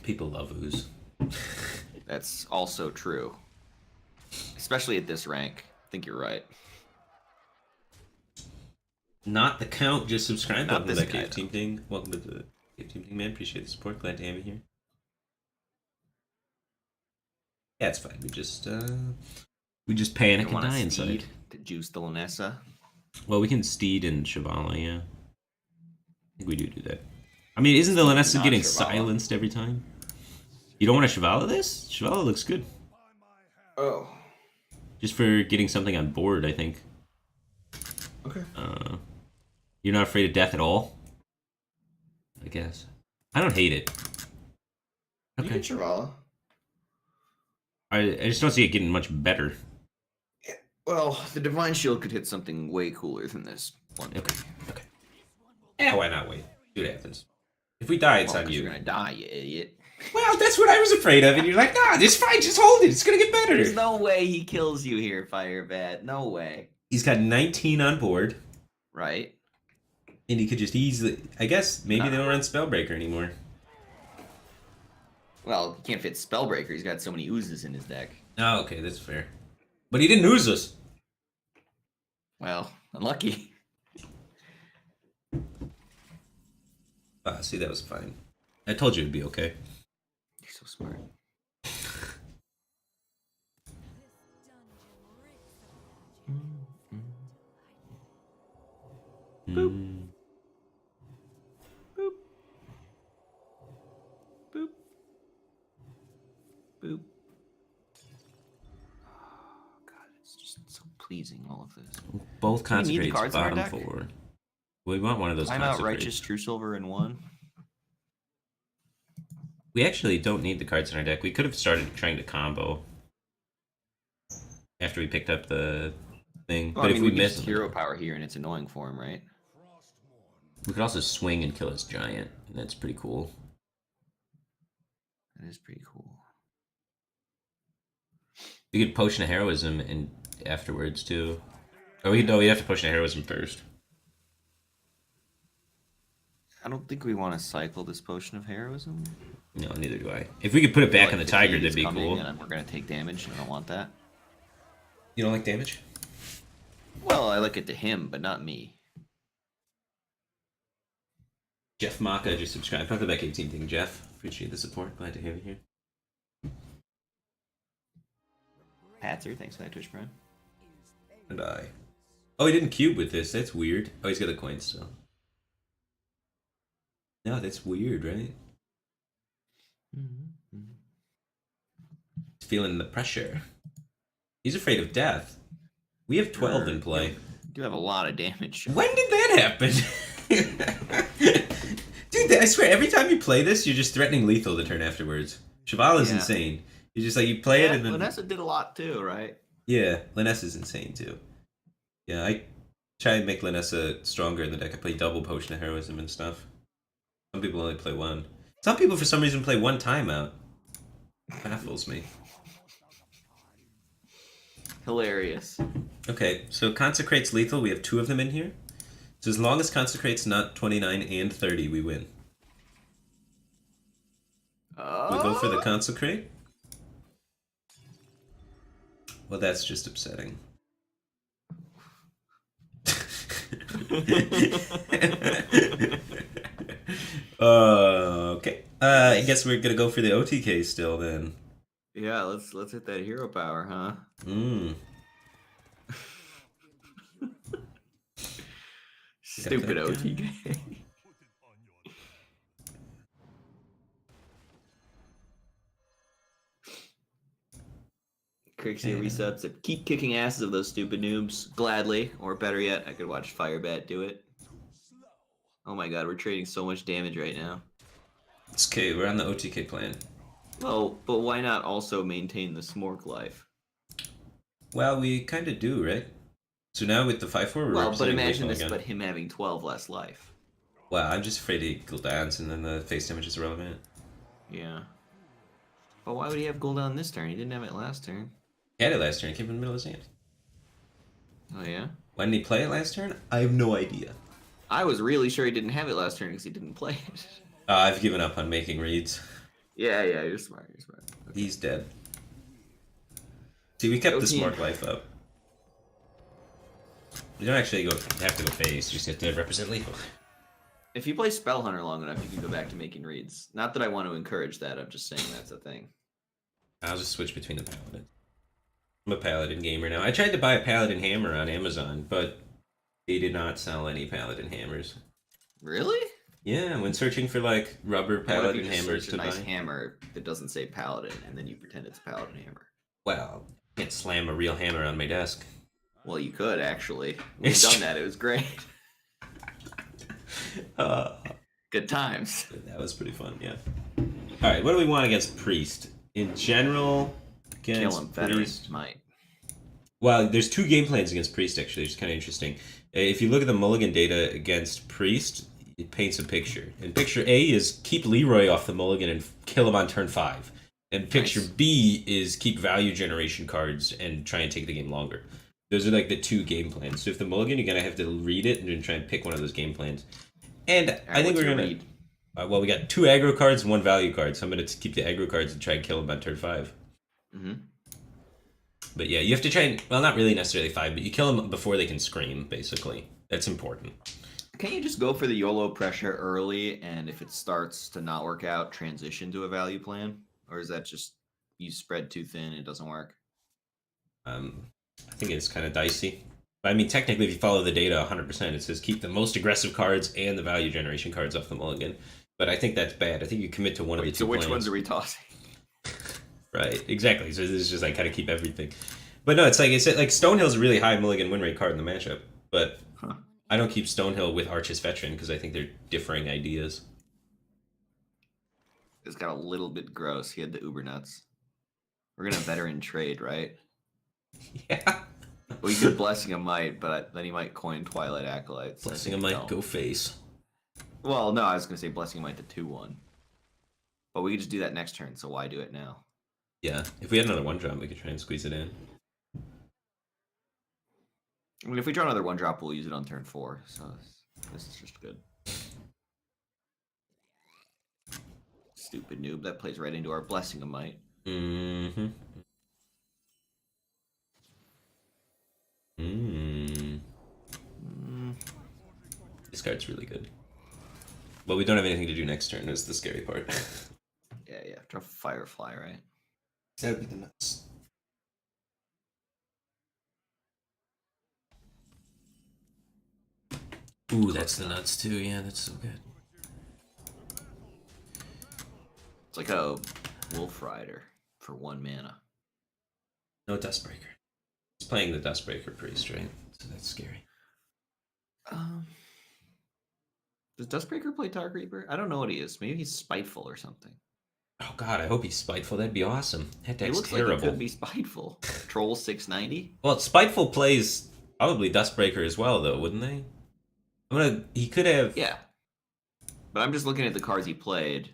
People love ooze. That's also true. Especially at this rank. I think you're right. Not the count, just subscribe. Not Welcome to this that guy, Cave Team thing. Welcome to the Cave Team thing, man. Appreciate the support. Glad to have you here. Yeah, it's fine. We just panic and die inside. To juice the Lanessa. Well, we can Steed and Shivala, yeah. I think we do that. I mean, isn't the Lanessa Not getting Shivala. silenced every time? You don't want to Shivala this? Shivala looks good. Oh. Just for getting something on board, I think. Okay. You're not afraid of death at all? I guess. I don't hate it. You Okay. can Shivala. I just don't see it getting much better. Well, the Divine Shield could hit something way cooler than this one. Okay. Okay. Yeah, why not wait? See what happens. If we die, it's on you. You're gonna die, you idiot. Well, that's what I was afraid of, and you're like, nah, it's fine, just hold it. It's gonna get better. There's no way he kills you here, Firebat. No way. He's got 19 on board, Right? and he could just easily. I guess maybe they don't run Spellbreaker anymore. Well, he can't fit Spellbreaker. He's got so many oozes in his deck. Oh, okay, that's fair. But he didn't ooze us. Well, unlucky. Ah, see, that was fine. I told you it'd be okay. You're so smart. Boop. Boop. Boop. Boop. Oh, God, it's just so pleasing, all of this. Both Do we need the concentrates, cards in our bottom deck? 4. We want one of those I'm out concentrates. Righteous True Silver in 1. We actually don't need the cards in our deck. We could have started trying to combo after we picked up the thing. Well, But I if mean, we just missed, hero power here, and it's annoying for him, right? we could also swing and kill his giant, and that's pretty cool. That is pretty cool. We could Potion of Heroism and afterwards too. Oh, we have to Potion of Heroism first. I don't think we want to cycle this Potion of Heroism. No, neither do I. If we could put it back Like on the the Tiger, Fleet that'd is be coming, cool. And we're gonna take damage. And I don't want that. You don't like damage? Well, I like it to him, but not me. Jeff Maka just subscribed. Welcome back 18 thing, Jeff. Appreciate the support. Glad to have you here. Patzer, thanks for that Twitch Prime. And I. Oh, he didn't cube with this. That's weird. Oh, he's got the coin still. No, that's weird, right? He's feeling the pressure. He's afraid of death. We have 12 in play. You do have a lot of damage. When did that happen? Dude, I swear, every time you play this, you're just threatening lethal the turn afterwards. Shavala's Yeah. insane. You're just like, you play it and then... Vanessa did a lot too, right? Yeah, Linessa's insane too. Yeah, I try and make Linessa stronger in the deck. I play double Potion of Heroism and stuff. Some people only play one. Some people, for some reason, play one timeout. Baffles me. Hilarious. Okay, so Consecrate's lethal. We have 2 of them in here. So as long as Consecrate's not 29 and 30, we win. We go for the Consecrate. Well, that's just upsetting. Okay. I guess we're gonna go for the OTK still then. Yeah, let's hit that hero power, huh? Mm. Stupid Got that OTK. Crixia resubs it. Keep kicking asses of those stupid noobs. Gladly. Or better yet, I could watch Firebat do it. Oh my god, we're trading so much damage right now. It's okay, we're on the OTK plan. Well, but why not also maintain the Smork life? Well, we kind of do, right? So now with the 5-4, we're Well, but representing imagine lethal this, again. but him having 12 less life. Well, I'm just afraid he'll dance and then the face damage is irrelevant. Yeah. But why would he have Gul'dan this turn? He didn't have it last turn. He had it last turn, he came in the middle of his hand. Oh, yeah? Why didn't he play it last turn? I have no idea. I was really sure he didn't have it last turn because he didn't play it. I've given up on making reads. Yeah, you're smart, Okay. He's dead. See, we kept the team. Smart life up. You don't actually have to go face, you just have to represent lethal. If you play Spell Hunter long enough, you can go back to making reads. Not that I want to encourage that, I'm just saying that's a thing. I'll just switch between the Paladin. I'm a Paladin gamer now. I tried to buy a Paladin hammer on Amazon, but they did not sell any Paladin hammers. Really? Yeah, when searching for like rubber What if you Paladin just hammers search to a nice buy. hammer that doesn't say Paladin, and then you pretend it's a Paladin hammer? Well, I can't slam a real hammer on my desk. Well, you could, actually. We've done that, it was great. Good times. That was pretty fun, yeah. Alright, what do we want against Priest? In general, Kill against him, veteran Priest. might. Well, there's 2 game plans against Priest, actually, which is kind of interesting. If you look at the mulligan data against Priest, it paints a picture. And picture A is keep Leroy off the mulligan and kill him on turn 5. And picture Nice. B is keep value generation cards and try and take the game longer. Those are like the 2 game plans. So if the mulligan, you're going to have to read it and then try and pick one of those game plans. And I think what's we're your going to... read? well, we got 2 aggro cards and 1 value card, so I'm going to keep the aggro cards and try and kill him on turn 5. Mm-hmm. But yeah, you have to try and... Well, not really necessarily 5, but you kill them before they can scream, basically. That's important. Can't you just go for the YOLO pressure early, and if it starts to not work out, transition to a value plan? Or is that just you spread too thin, it doesn't work? I think it's kind of dicey. But I mean, technically, if you follow the data 100%, it says keep the most aggressive cards and the value generation cards off the mulligan. But I think that's bad. I think you commit to one of the 2 So which plans. ones are we tossing? Right, exactly. So this is just like kind of keep everything. But no, it's like Stonehill's a really high mulligan win rate card in the matchup. But I don't keep Stonehill with Arch's Veteran because I think they're differing ideas. It's got a little bit gross. He had the uber nuts. We're gonna veteran trade, right? Yeah. Well, you could Blessing a Might, but then he might coin Twilight Acolytes. Blessing might go face. Well, no, I was gonna say Blessing Might the 2/1. But we could just do that next turn, so why do it now? Yeah, if we had another 1-drop, we could try and squeeze it in. I mean, if we draw another 1-drop, we'll use it on turn 4, so this is just good. Stupid noob, that plays right into our Blessing of Might. Mm-hmm. This card's really good. But we don't have anything to do next turn, is the scary part. Yeah, draw Firefly, right? That would be the nuts. Ooh, that's the nuts too. Yeah, that's so good. It's like a Wolf Rider for 1 mana. No Dustbreaker. He's playing the Dustbreaker Priest, right? So that's scary. Does Dustbreaker play Dark Reaper? I don't know what he is. Maybe he's spiteful or something. Oh god, I hope he's spiteful. That'd be awesome. That He deck's looks terrible. like he could be spiteful. Troll 690. Well, spiteful plays probably Dustbreaker as well, though, wouldn't they? He could have. Yeah. But I'm just looking at the cards he played.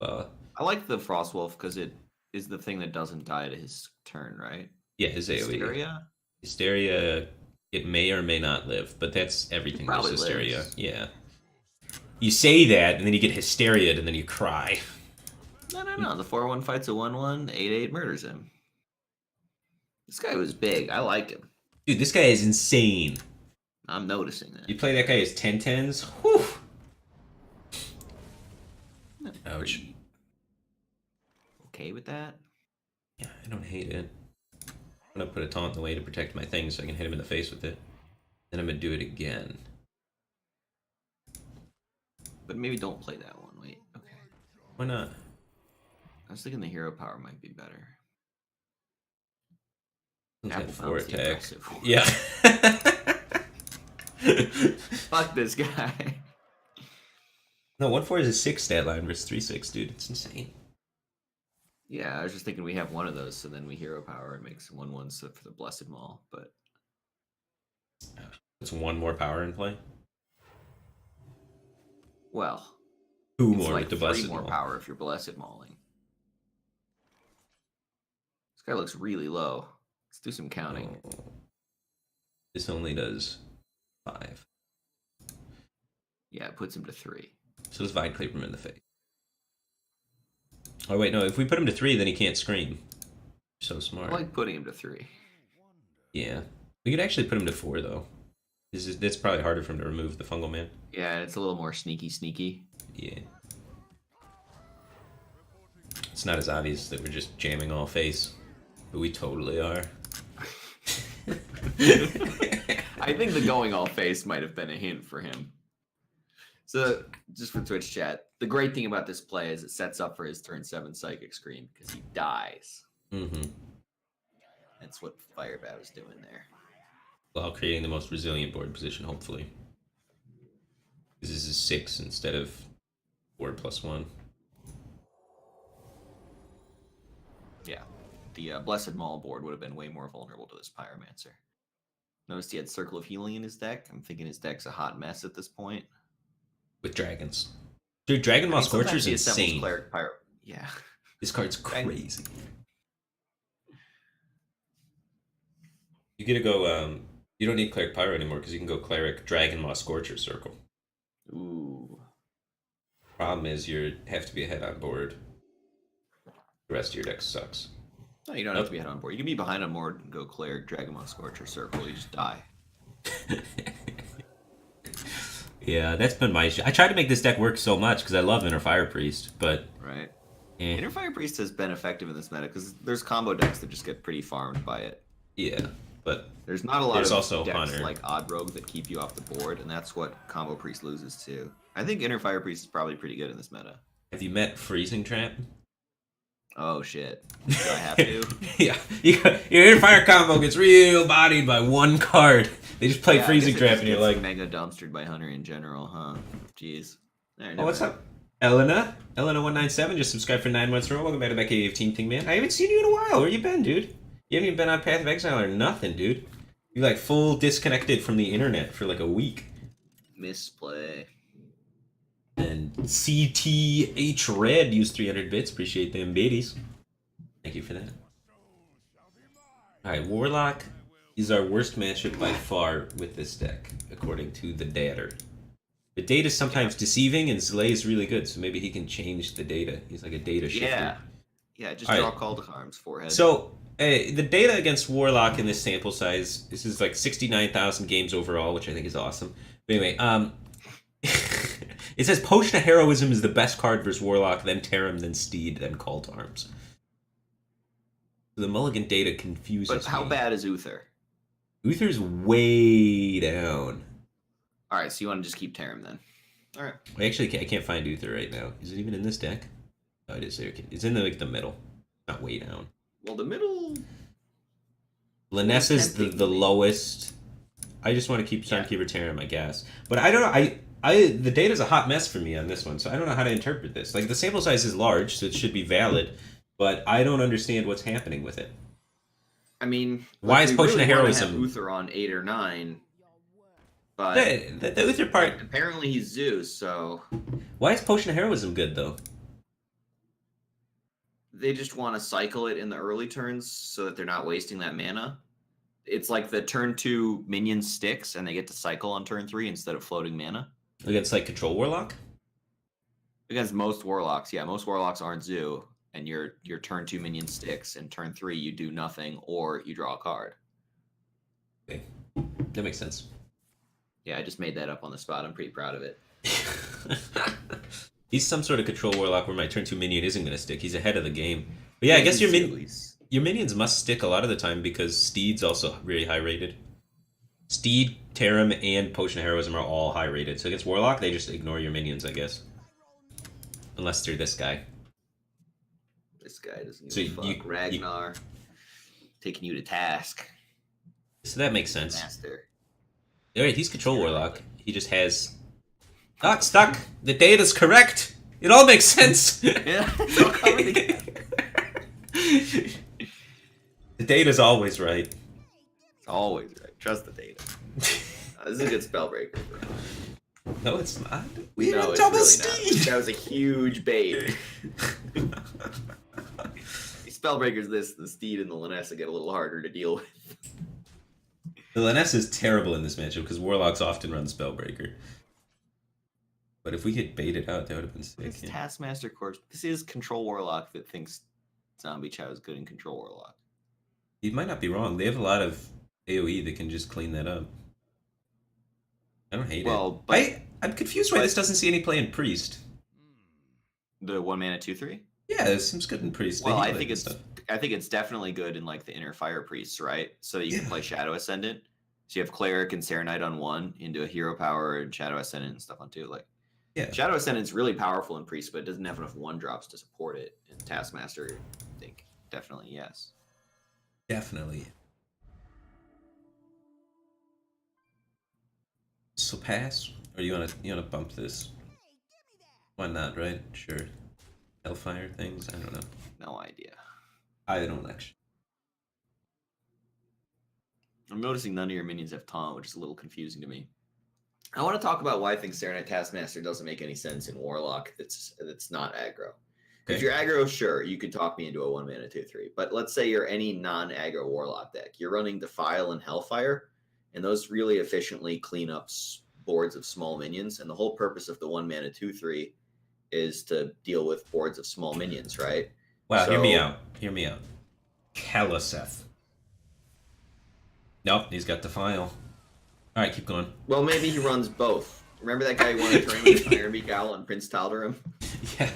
I like the Frostwolf because it is the thing that doesn't die to his turn, right? Yeah, his AoE. Hysteria? Hysteria, it may or may not live, but that's everything. There's probably hysteria. lives. Yeah. You say that, and then you get hysteria'd, and then you cry. No. The 4-1 fights a 1-1, 8-8 murders him. This guy was big. I liked him. Dude, this guy is insane. I'm noticing that. You play that guy as 10-10s? Whew! Ouch. Okay with that? Yeah, I don't hate it. I'm gonna put a taunt in the way to protect my thing so I can hit him in the face with it. Then I'm gonna do it again. But maybe don't play that one. Wait. Okay. Why not? I was thinking the hero power might be better. He's got Apple 4 Found's the attack. aggressive one. Yeah. Fuck this guy. No, 1-4 is a 6 stat line versus 3-6, dude. It's insane. Yeah, I was just thinking we have one of those, so then we hero power and makes 1-1 so for the Blessed Maul, but It's 1 more power in play. well, 2 it's more like with the 3 blessed more Maul. power if you're Blessed Mauling. This guy looks really low. Let's do some counting. Oh. This only does 5. Yeah, it puts him to 3. So let's Vine Clap him in the face. Oh wait, no, if we put him to 3, then he can't scream. So smart. I like putting him to 3. Yeah. We could actually put him to 4, though. That's probably harder for him to remove the Fungal Man. Yeah, and it's a little more sneaky. Yeah. It's not as obvious that we're just jamming all face, but we totally are. I think the going all face might have been a hint for him. So, just for Twitch chat, the great thing about this play is it sets up for his turn 7 Psychic Scream, because he dies. Mm-hmm. That's what Firebat was doing there. While creating the most resilient board position, hopefully. Because this is 6 instead of 4+1. Yeah. The Blessed Maul board would have been way more vulnerable to this Pyromancer. Noticed he had Circle of Healing in his deck. I'm thinking his deck's a hot mess at this point. With dragons. Dude, Dragon Maw Scorcher is insane. Yeah. This card's crazy. You get to go, you don't need Cleric Pyro anymore because you can go Cleric Dragon Maw Scorcher Circle. Ooh. Problem is you have to be ahead on board. The rest of your deck sucks. No, you don't have to be ahead on board. You can be behind on board and go Cleric, Dragon Maw Scorcher, Circle. You just die. Yeah, that's been my issue. I tried to make this deck work so much because I love Inner Fire Priest, but... Right. Eh. Inner Fire Priest has been effective in this meta because there's combo decks that just get pretty farmed by it. Yeah, but... There's not a lot There's of also decks Hunter. like Odd Rogue that keep you off the board, and that's what Combo Priest loses to. I think Inner Fire Priest is probably pretty good in this meta. Have you met Freezing Trap? Oh shit. Do I have to? Yeah, your Inner Fire combo gets real bodied by 1 card. They just play Yeah, I Freezing guess it Trap just and you're gets like... mega dumpstered by Hunter in general, huh? Jeez. Oh, what's up? Elena? Elena197 just subscribed for 9 months in a row. Welcome back to Back Cave Team Thing, man. I haven't seen you in a while. Where you been, dude? You haven't even been on Path of Exile or nothing, dude. You like full disconnected from the internet for like a week. Misplay. And CTH Red used 300 bits. Appreciate them babies. Thank you for that. Alright, Warlock is our worst matchup by far with this deck, according to the data. The data is sometimes deceiving, and Zlay is really good, so maybe he can change the data. He's like a data shifter. Yeah. Yeah, just All draw right. Call to Harm's forehead. So, the data against Warlock in this sample size, this is like 69,000 games overall, which I think is awesome. But anyway, it says Potion of Heroism is the best card versus Warlock, then Tarim, then Steed, then Call to Arms. So the Mulligan data confuses But how me. bad is Uther? Uther's way down. Alright, so you want to just keep Tarim then. Alright. I can't find Uther right now. Is it even in this deck? Oh, it is. Okay. It's in the middle. Not way down. Well, the middle... Lanessa's tempting the me. lowest. I just want to keep Sunkeeper Tarim, I guess. But I don't know. The data's a hot mess for me on this one, so I don't know how to interpret this. Like, the sample size is large, so it should be valid, but I don't understand what's happening with it. I mean... Why is we Potion of really wanna Heroism- have Uther on 8 or 9, but... The Uther part... Apparently he's Zeus, so... Why is Potion of Heroism good, though? they just want to cycle it in the early turns so that they're not wasting that mana. It's like the turn 2 minion sticks, and they get to cycle on turn 3 instead of floating mana. Against like Control Warlock? Against most warlocks, yeah, most warlocks aren't zoo, and your turn 2 minion sticks, and turn 3 you do nothing or you draw a card. Okay. That makes sense. Yeah, I just made that up on the spot. I'm pretty proud of it. He's some sort of Control Warlock where my turn 2 minion isn't going to stick. He's ahead of the game. But yeah, I guess your minions must stick a lot of the time because Steed's also really high rated. Steed, Tarim, and Potion of Heroism are all high rated. So against Warlock, they just ignore your minions, I guess. Unless they're this guy. This guy doesn't give a fuck. Ragnar taking you to task. So that makes sense. Master. Alright, he's Control Warlock. He just has... Not stuck! The data's correct! It all makes sense! Yeah, it's all coming together. The data's always right. It's always right. Trust the data. This is a good Spellbreaker. No, it's not. We No, have it's double really Steed! not. That was a huge bait. Spellbreakers this, the Steed and the Lanessa get a little harder to deal with. The Lanessa is terrible in this matchup because Warlocks often run Spellbreaker. But if we could bait it out, that would have been sick. It's Yeah. Taskmaster Corpse. This is Control Warlock that thinks Zombie Chow is good in Control Warlock. You might not be wrong. They have a lot of AoE that can just clean that up. I don't hate it. But I'm confused why this doesn't see any play in Priest. the 1 mana 2/3. Yeah, it seems good in Priest. Well, They I heal think it and it's definitely good in like the Inner Fire Priests, right? So you can Yeah. play Shadow Ascendant. So you have Cleric and Serenite on 1 into a Hero Power and Shadow Ascendant and stuff on 2. Like Yeah. Shadow Ascendant's really powerful in Priest, but it doesn't have enough 1-drops to support it. In Taskmaster, I think definitely yes. Definitely. So pass, or you wanna bump this? Why not? Right? Sure. Hellfire things. I don't know. No idea. I don't actually. I'm noticing none of your minions have taunt, which is a little confusing to me. I want to talk about why I think Serenite Taskmaster doesn't make any sense in Warlock that's not aggro. Okay. If you're aggro, sure, you could talk me into a 1 mana 2/3. But let's say you're any non-aggro Warlock deck. You're running Defile and Hellfire, and those really efficiently clean up boards of small minions. And the whole purpose of the 1 mana 2/3 is to deal with boards of small minions, right? Wow, hear me out. Hear me out. Kalaseth. Nope, he's got Defile. Alright, keep going. Well, maybe he runs both. Remember that guy who wanted to tournament with Iron Beak Owl and Prince Tal'Darim? Yeah.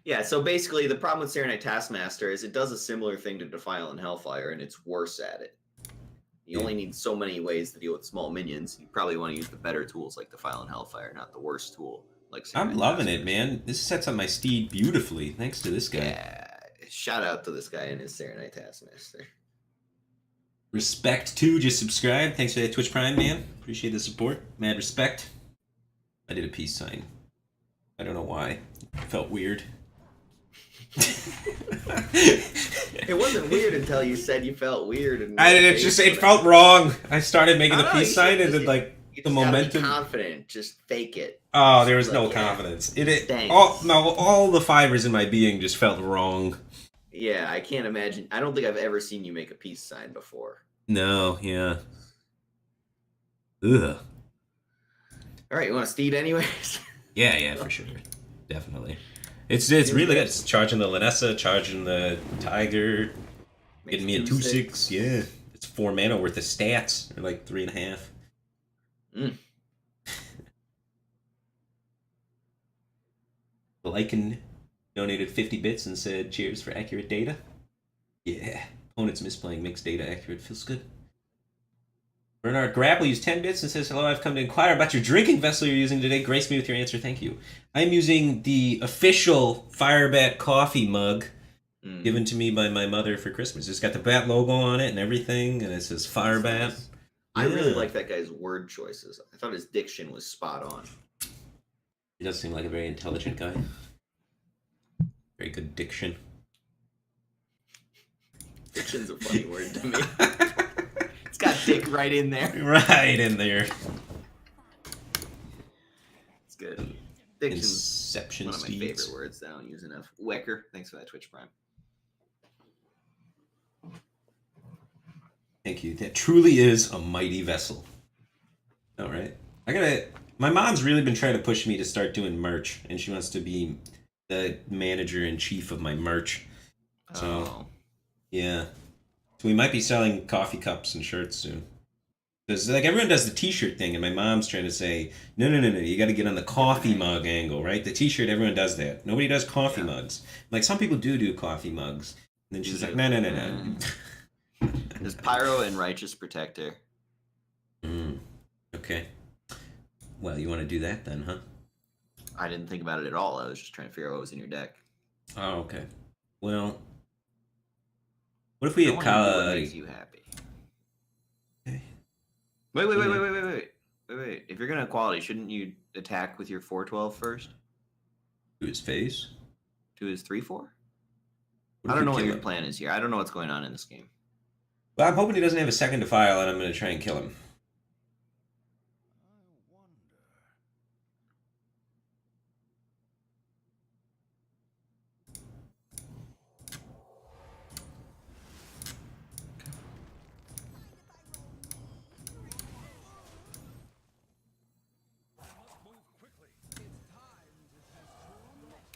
Yeah, so basically the problem with Serenite Taskmaster is it does a similar thing to Defile and Hellfire, and it's worse at it. You only need so many ways to deal with small minions. You probably want to use the better tools like Defile and Hellfire, not the worst tool like Serenite I'm loving Taskmaster. it, man. This sets up my Steed beautifully, thanks to this guy. Yeah, shout out to this guy and his Serenite Taskmaster. Respect too, just subscribe. Thanks for that Twitch Prime, man. Appreciate the support. Mad respect. I did a peace sign. I don't know why. It felt weird. It wasn't weird until you said you felt weird. And It felt wrong. I started making the peace sign and then like you the just gotta be momentum. confident, just fake it. Oh, there was Like, no yeah. confidence. Thanks. All the fibers in my being just felt wrong. Yeah, I can't imagine. I don't think I've ever seen you make a peace sign before. No, yeah. Ugh. All right, you want to Steed anyways? Yeah, for sure. Definitely. It's really good. It's charging the Lanessa, charging the Tiger, getting me a 2/6. Yeah. It's 4 mana worth of stats. Or like 3.5. Lycan donated 50 bits and said, cheers for accurate data. Yeah. Opponents misplaying makes data accurate. Feels good. Bernard Grapple used 10 bits and says, hello, I've come to inquire about your drinking vessel you're using today. Grace me with your answer. Thank you. I'm using the official Firebat coffee mug given to me by my mother for Christmas. It's got the bat logo on it and everything, and it says Firebat. Nice. I really like that guy's word choices. I thought his diction was spot on. He does seem like a very intelligent guy. Very good diction. Diction's a funny word to me. It's got dick right in there. Right in there. It's good. Diction's Deception One of my steeds. favorite words that I don't use enough. Wecker, thanks for that Twitch Prime. Thank you. That truly is a mighty vessel. All right. My mom's really been trying to push me to start doing merch, and she wants to be the manager in chief of my merch. So, yeah. So we might be selling coffee cups and shirts soon. Because like everyone does the T-shirt thing, and my mom's trying to say, no, you got to get on the coffee mug angle, right? The T-shirt, everyone does that. Nobody does coffee mugs. Like some people do coffee mugs. And then she's like, no. There's Pyro and Righteous Protector. Okay. Well, you want to do that then, huh? I didn't think about it at all. I was just trying to figure out what was in your deck. Oh, okay. Well, what if we had what makes you happy? Okay. Wait. If you're gonna equality, shouldn't you attack with your 4/12 first? To his face? To his 3/4? What I if don't we know what kill your him? plan is here. I don't know what's going on in this game. Well, I'm hoping he doesn't have a second to file, and I'm going to try and kill him.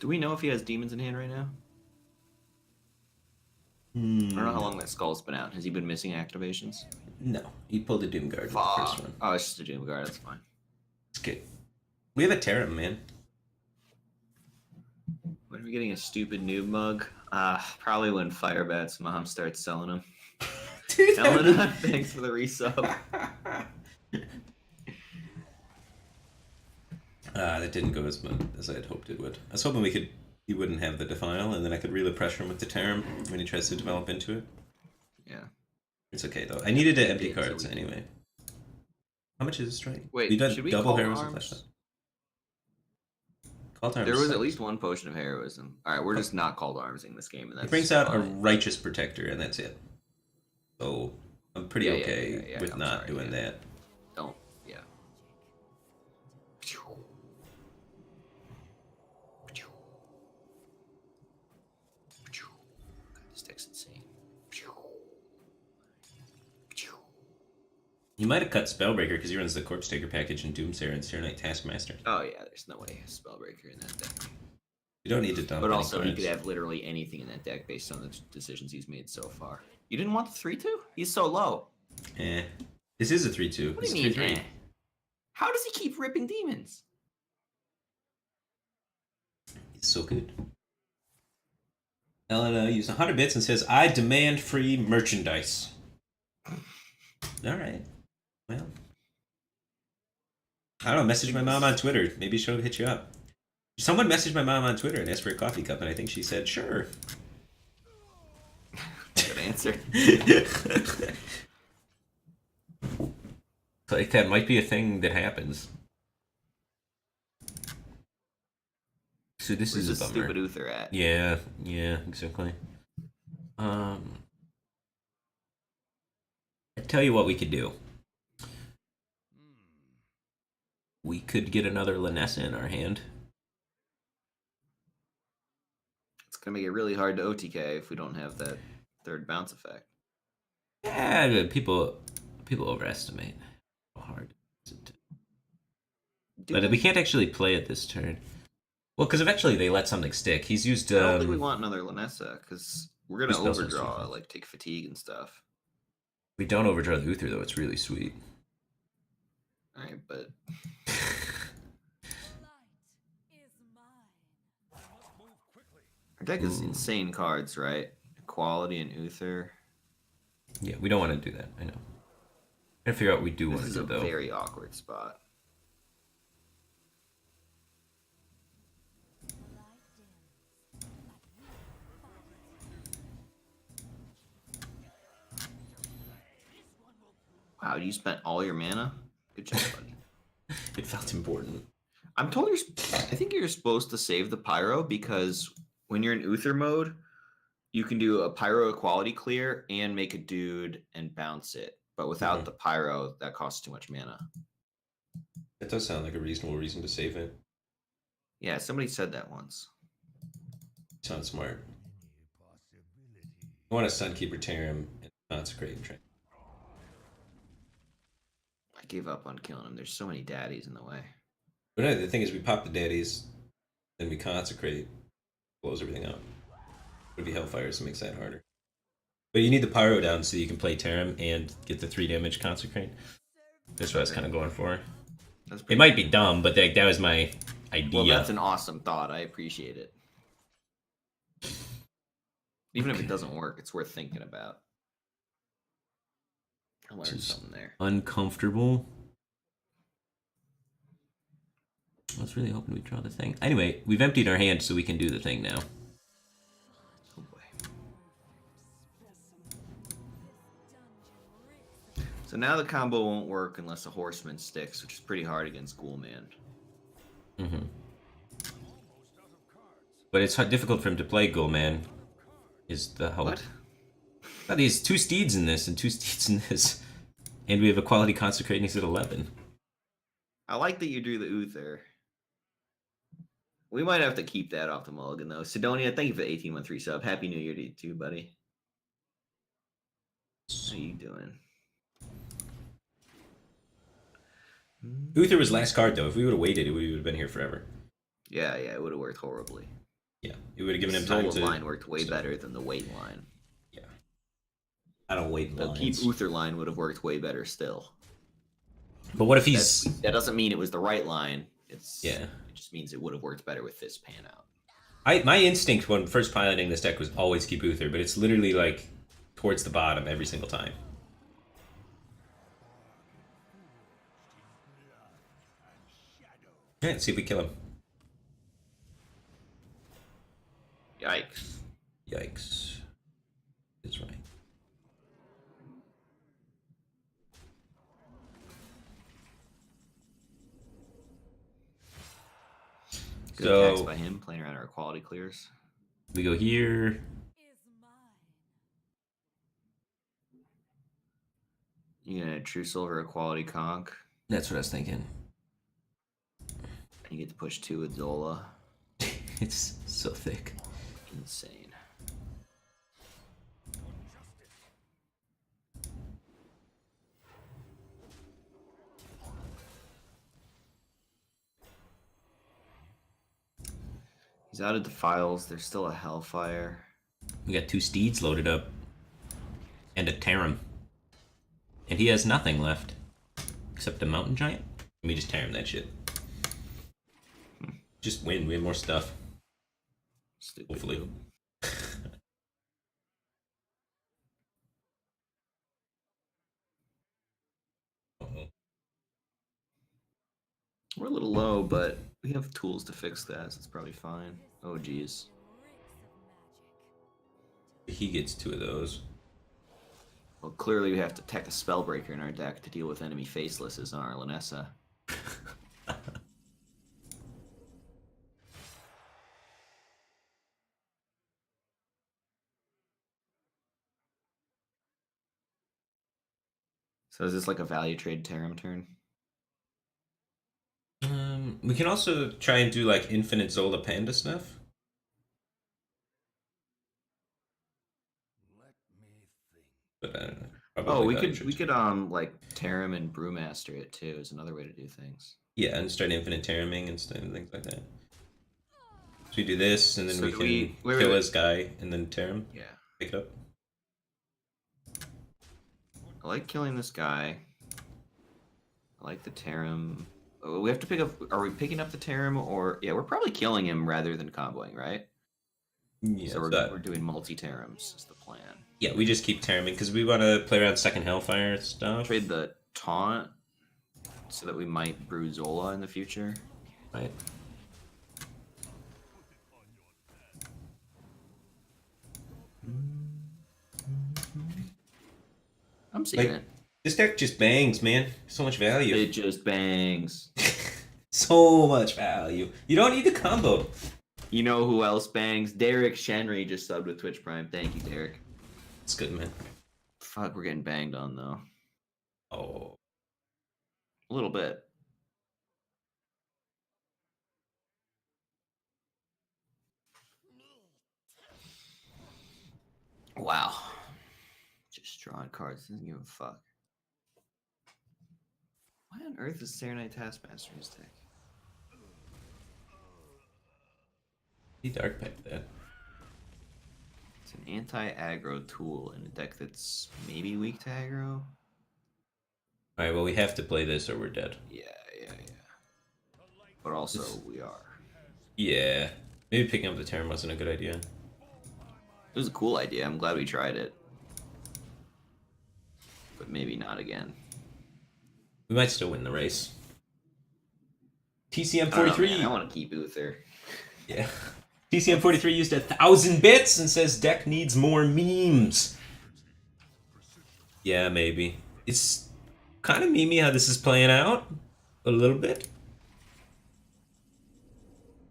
Do we know if he has demons in hand right now? I don't know how long that skull's been out. Has he been missing activations? No, he pulled a Doom Guard with the first one. Oh, it's just a Doom Guard. That's fine. It's good. We have a Terran, man. When are we getting a stupid noob mug? Probably when Firebat's mom starts selling them. Dude, Elena, thanks for the resub. That didn't go as much as I had hoped it would. I was hoping he wouldn't have the Defile, and then I could really pressure him with the Terran when he tries to develop into it. Yeah. It's okay, though. I needed to empty Yeah, so cards anyway. How much is this strike? Wait, we done should we double call heroism arms? flashlight. Call to arms There was sucks. at least one potion of heroism. Alright, we're just not called armsing this game. And that's It brings out a fine. Righteous Protector, and that's it. So I'm pretty Yeah, okay yeah, with I'm not sorry, doing yeah. that. Don't. Yeah. God, this deck's insane. You might have cut Spellbreaker because he runs the Corpse Taker package in Doomsayer and Serenite Taskmaster. Oh yeah, there's no way Spellbreaker in that deck. You don't need to dump But any also, he cards. could have literally anything in that deck based on the decisions he's made so far. You didn't want the 3/2? He's so low. Eh. This is a 3/2. What do This you is mean? 3/3. Eh? How does he keep ripping demons? It's so good. Elena used 100 bits and says, I demand free merchandise. Alright. Well. I don't know, message my mom on Twitter. Maybe she'll hit you up. Someone messaged my mom on Twitter and asked for a coffee cup, and I think she said, sure. Good answer. Like, that might be a thing that happens. So this Where's is this a bummer. stupid Uther at? Yeah, exactly. I tell you what we could do. We could get another Lanessa in our hand. It's gonna make it really hard to OTK if we don't have that third bounce effect. Yeah, people overestimate how hard it is. But we can't actually play it this turn. Well, because eventually they let something stick. He's used. I don't think we want another Lanessa because we're gonna Spells are overdraw, stupid. like take fatigue and stuff. We don't overdraw the Uther though. It's really sweet. All right, but our deck is insane cards, right? Equality and Uther. Yeah, we don't want to do that. I know. Gotta figure out what we do want This to is do a though. very awkward spot. Wow, you spent all your mana? Good job, buddy. It felt important. I'm told I think you're supposed to save the Pyro because when you're in Uther mode, you can do a Pyro equality clear and make a dude and bounce it. But without the Pyro, that costs too much mana. It does sound like a reasonable reason to save it. Yeah, somebody said that once. Sounds smart. I want a Sunkeeper Tarim and Consecrate and train. I gave up on killing him. There's so many daddies in the way. But no, the thing is, we pop the daddies, then we Consecrate, blows everything up. Would be Hellfire, so it makes that harder. But you need the Pyro down so you can play Tarim and get the 3 damage Consecrate. That's what I was kind of going for. It might be dumb, but that was my idea. Well, that's an awesome thought. I appreciate it. Even if it doesn't work, it's worth thinking about. I learned something there. Uncomfortable. I was really hoping we'd draw the thing. Anyway, we've emptied our hand, so we can do the thing now. Oh boy. So now the combo won't work unless a horseman sticks, which is pretty hard against Ghoulman. Mm-hmm. But it's difficult for him to play Ghoulman. Is the hope. What? Oh, there's 2 steeds in this and 2 steeds in this. And we have a quality Consecrate and he's at 11. I like that you drew the Uther. We might have to keep that off the mulligan, though. Sidonia, thank you for the 18-month resub. Happy New Year to you too, buddy. How you doing? Uther was last card, though. If we would have waited, we would have been here forever. Yeah, it would have worked horribly. Yeah, it would have given him time Zola to... line worked way better than the wait line. Yeah. I don't wait The lines. keep Uther line would have worked way better still. But what if he's... That doesn't mean it was the right line. Yeah. It just means it would have worked better with this pan out. My instinct when first piloting this deck was always keep Uther, but it's literally like towards the bottom every single time. Okay, let's see if we kill him. Yikes. Yikes. Is right. Good So attacks by him, playing around our quality clears. we go here. You gonna True Silver a quality conch. That's what I was thinking. You get to push 2 with Zola. It's so thick. Insane. He's out of the files. There's still a Hellfire. We got 2 steeds loaded up. And a Tarim. And he has nothing left. Except a Mountain Giant. Let me just Tarim that shit. Just win. We have more stuff. Stupid. Hopefully. We're a little low, but we have tools to fix that, so it's probably fine. Oh, geez. He gets 2 of those. Well, clearly we have to tech a Spellbreaker in our deck to deal with enemy facelesses on our Lanessa. So is this like a value trade Tarim turn? We can also try and do like infinite Zola Panda stuff. But I don't know. Probably Oh, we value could trades. like Tarim and Brewmaster it too is another way to do things. Yeah, and start infinite Tariming and stuff and things like that. So we do this, and then So we do can we- wait, kill wait. his guy, and then Tarim. Yeah. Pick it up. I like killing this guy. I like the Tarim. Oh, we have to pick up. Are we picking up the Tarim or yeah? We're probably killing him rather than comboing, right? Yeah, So we're doing multi Tarims is the plan. yeah, we just keep Tariming because we want to play around second Hellfire stuff. Trade the taunt so that we might brew Zola in the future. Right. I'm seeing Like, it. this deck just bangs, man. So much value. It just bangs. So much value. You don't need the combo. You know who else bangs? Derek Shenry just subbed with Twitch Prime. Thank you, Derek. It's good, man. Fuck, we're getting banged on though. Oh. A little bit. Wow. Just drawing cards. Doesn't give a fuck. Why on earth is Serenite Taskmaster in his deck? He dark picked that. It's an anti-aggro tool in a deck that's maybe weak to aggro. Alright, well, we have to play this or we're dead. Yeah. But also, we are. Yeah. Maybe picking up the Terran wasn't a good idea. It was a cool idea. I'm glad we tried it. But maybe not again. We might still win the race. TCM I don't know, 43. man. I want to keep Uther. Yeah. TCM 43 used 1,000 bits and says deck needs more memes. Yeah, maybe. It's kind of memey how this is playing out. A little bit.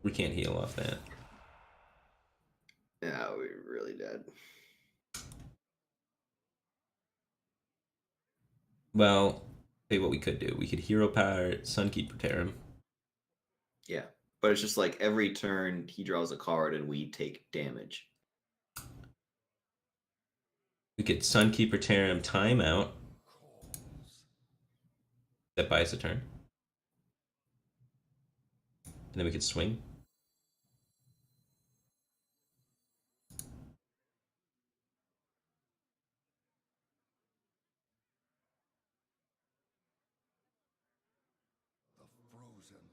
We can't heal off that. Yeah, we're really dead. Well, tell you what we could do. We could hero power Sunkeeper Terran. Yeah. But it's just like every turn he draws a card and we take damage. We could Sunkeeper Terran timeout. That buys a turn. And then we could swing.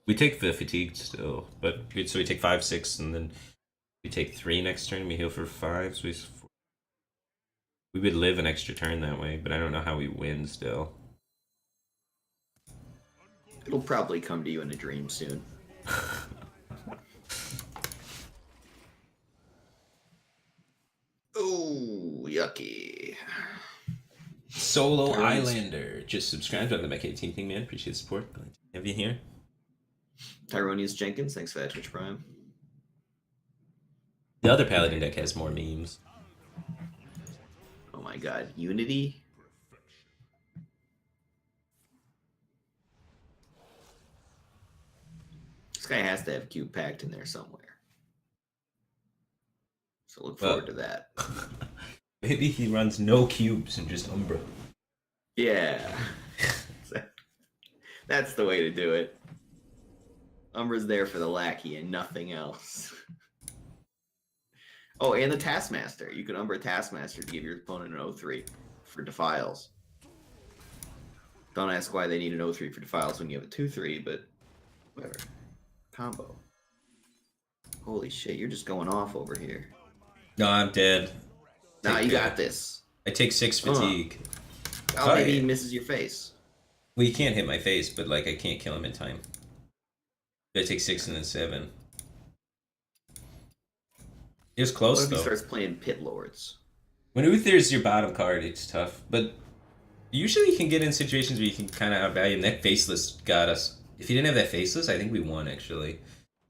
We take the fatigued still, but so we take 5, 6, and then we take 3 next turn. And we heal for 5, so we would live an extra turn that way. But I don't know how we win still. It'll probably come to you in a dream soon. Oh, yucky. Solo Turns. Islander just subscribed on the Mech 18 thing, man. Appreciate the support. Glad to have you here. Tyronius Jenkins, thanks for that Twitch Prime. The other Paladin deck has more memes. Oh my god, Unity? This guy has to have Cube Pact in there somewhere. So look forward to that. Maybe he runs no cubes and just Umbra. Yeah. That's the way to do it. Umbra's there for the lackey and nothing else. Oh, and the Taskmaster. You can Umbra Taskmaster to give your opponent an 0-3 for Defiles. Don't ask why they need an 0-3 for Defiles when you have a 2-3, but whatever. Combo. Holy shit, you're just going off over here. No, I'm dead. Nah, you that. got this. I take 6 fatigue. Oh, maybe he misses your face. Well, you can't hit my face, but like I can't kill him in time. I take 6 and then 7. It was What close if he though. starts playing Pit Lords? When Uther's your bottom card, it's tough. But usually you can get in situations where you can kind of outvalue him. That Faceless got us. If he didn't have that Faceless, I think we won actually.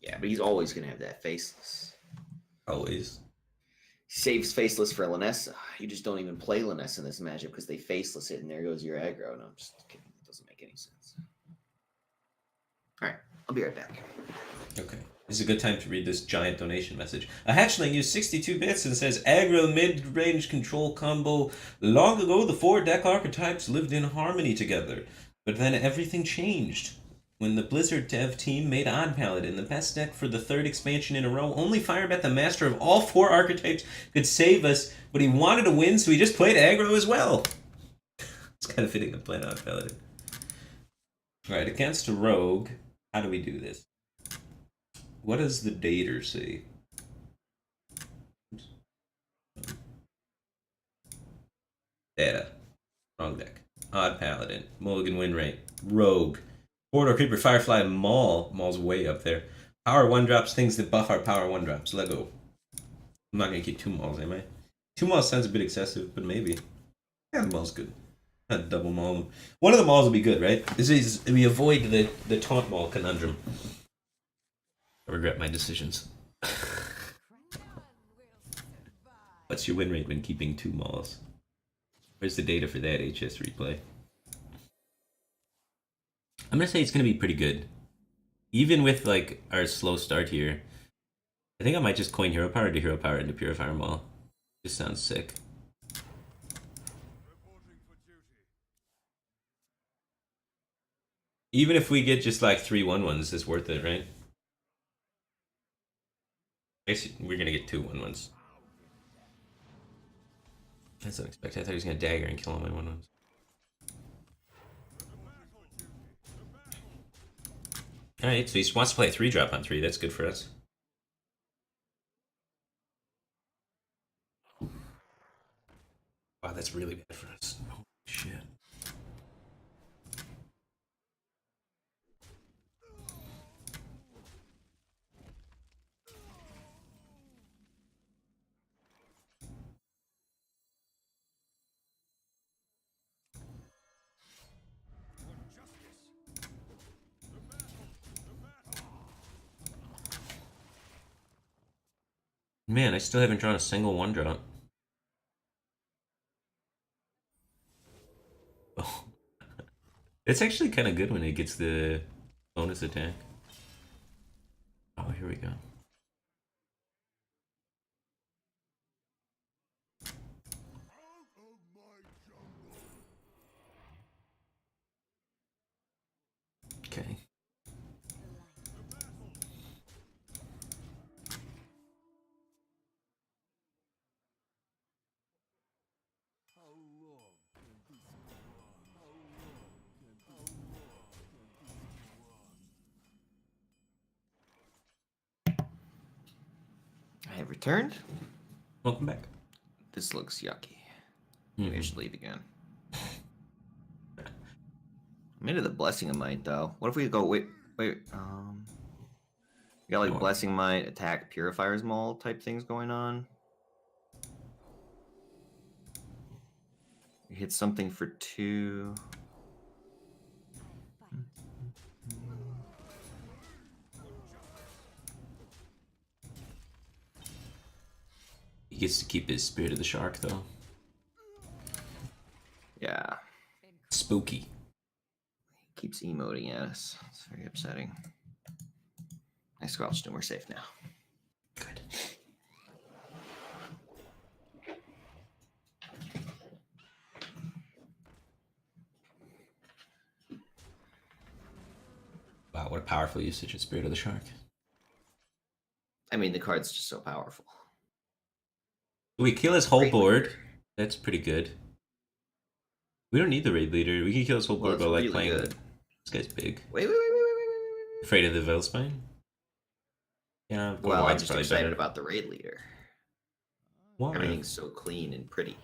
Yeah, but he's always going to have that Faceless. Always. He saves Faceless for Lanessa. You just don't even play Lanessa in this matchup because they Faceless it and there goes your aggro. No, I'm just kidding. It doesn't make any sense. Alright, I'll be right back. Okay. This is a good time to read this giant donation message. A hatchling used 62 bits and says, aggro mid-range control combo. Long ago, the 4 deck archetypes lived in harmony together. But then everything changed. When the Blizzard dev team made Odd Paladin the best deck for the 3rd expansion in a row, only Firebat, the master of all 4 archetypes, could save us, but he wanted to win, so he just played aggro as well. It's kind of fitting to play Odd Paladin. Alright, against a rogue, how do we do this? What does the dater say? Data. Wrong deck. Odd Paladin. Mulligan win rate. Rogue. Corridor Creeper, Firefly, Maul. Maul's way up there. Power 1-drops, things that buff our power 1-drops. Lego. I'm not going to keep 2 Mauls, am I? 2 Mauls sounds a bit excessive, but maybe. Yeah, the Maul's good. Not double Maul. One of the Mauls will be good, right? This is, we avoid the taunt Maul conundrum. I regret my decisions. What's your win rate when keeping 2 Mauls? Where's the data for that HS replay? I'm gonna say it's gonna be pretty good. Even with like our slow start here. I think I might just coin Hero Power to Hero Power into Purifier Maul. Just sounds sick. Even if we get just like 3/1/1s, it's worth it, right? I guess we're gonna get 2/1/1s. That's unexpected. I thought he was gonna dagger and kill all my 1/1s. Alright, so he wants to play a 3-drop on 3. That's good for us. Wow, that's really bad for us. Holy shit. Man, I still haven't drawn a single 1-drop. Oh. It's actually kind of good when it gets the bonus attack. Oh, here we go. Okay. I have returned. Welcome back. This looks yucky. Maybe I should leave again. I'm into the Blessing of Might, though. What if we go, wait. You got like Blessing Might, attack, Purifier's Maul type things going on. You hit something for 2. He gets to keep his Spirit of the Shark, though. Yeah. Spooky. He keeps emoting at us. It's very upsetting. I squelched him. We're safe now. Good. Wow, what a powerful usage of Spirit of the Shark. I mean, the card's just so powerful. We kill his whole Raid board. leader. That's pretty good. We don't need the raid leader. We can kill his whole board Well, by it's like really playing. good. This guy's big. Wait. Afraid of the Veilspine? Yeah, Well, I'm White's just probably excited better. about the raid leader. Why? Everything's so clean and pretty.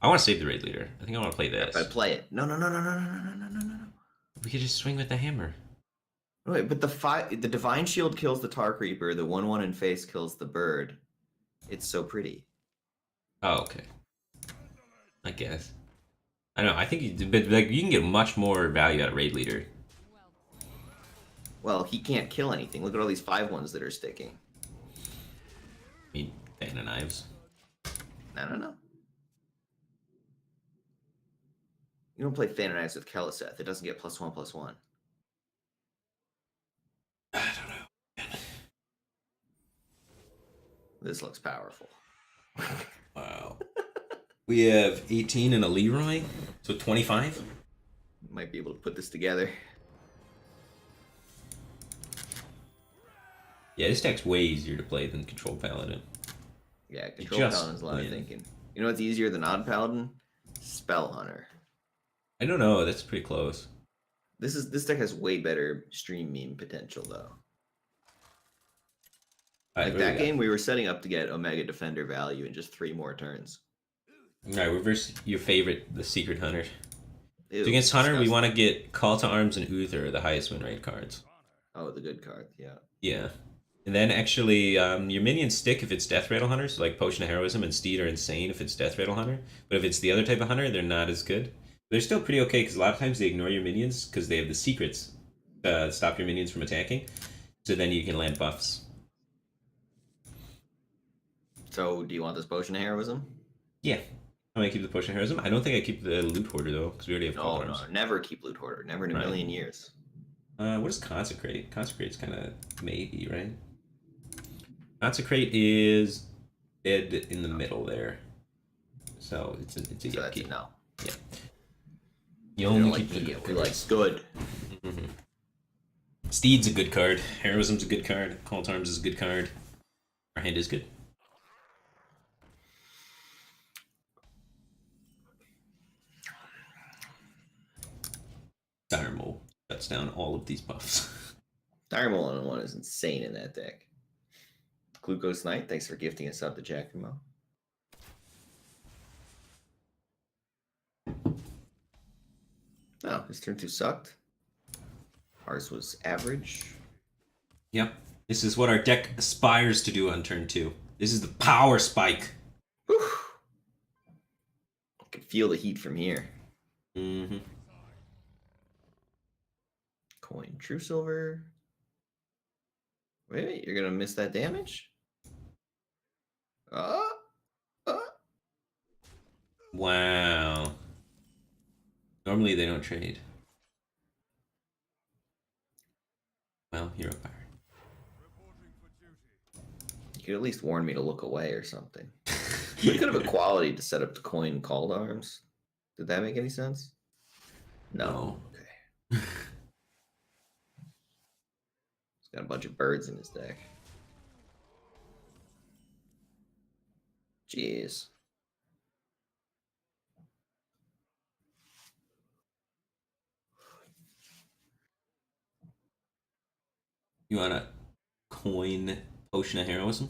I want to save the raid leader. I think I want to play this. If I play it, no. We could just swing with the hammer. Wait, but the Divine Shield kills the Tar Creeper. The 1/1 in face kills the bird. It's so pretty. Oh, okay. I guess. I don't know. I think but like you can get much more value out of raid leader. Well, he can't kill anything. Look at all these 5/1s that are sticking. I mean, Fan of Knives. No. You don't play Fan of Knives with Keliseth. It doesn't get +1/+1. I don't know. This looks powerful. Wow. We have 18 and a Leroy, so 25. Might be able to put this together. Yeah, this deck's way easier to play than Control Paladin. Yeah, Control just Paladin's a lot of win. thinking. You know what's easier than Odd Paladin? Spell Hunter. I don't know. That's pretty close. This deck has way better stream meme potential though. All right, Like what do that we got? game, we were setting up to get Omega Defender value in just 3 more turns. All right, we're versus your favorite, the Secret Hunter. Ew, So against Hunter, we disgusting. want to get Call to Arms and Uther, the highest win rate cards. Oh, the good card, yeah. Yeah. And then actually, your minions stick if it's Death Rattle Hunter, so like Potion of Heroism and Steed are insane if it's Death Rattle Hunter. But if it's the other type of Hunter, they're not as good. They're still pretty okay because a lot of times they ignore your minions because they have the secrets to stop your minions from attacking. So then you can land buffs. So, do you want this Potion of Heroism? Yeah. I'm going to keep the Potion of Heroism. I don't think I keep the Loot Hoarder though because we already have Call No, to Arms. never keep Loot Hoarder. Never in a Right. million years. What is Consecrate? Consecrate's kind of maybe, right? Consecrate is dead in the middle there. So it's a So that's yucky. a no. Yeah. You We only don't like keep the medium. good We like cards. good. Steed's a good card. Heroism's a good card. Call to Arms is a good card. Our hand is good. Dire Mole shuts down all of these buffs. Dire Mole on 1 is insane in that deck. Glucose Knight, thanks for gifting us up to Giacomo. Oh, his turn 2 sucked. Ours was average. Yep. This is what our deck aspires to do on turn 2. This is the power spike. Whew. I can feel the heat from here. Mm-hmm. Coin, true silver. Wait, you're gonna miss that damage? Wow. Normally they don't trade. Well, hero power. You could at least warn me to look away or something. We could have equality to set up the coin called arms. Did that make any sense? No. Okay. He's got a bunch of birds in his deck. Jeez. You want a coin Potion of Heroism?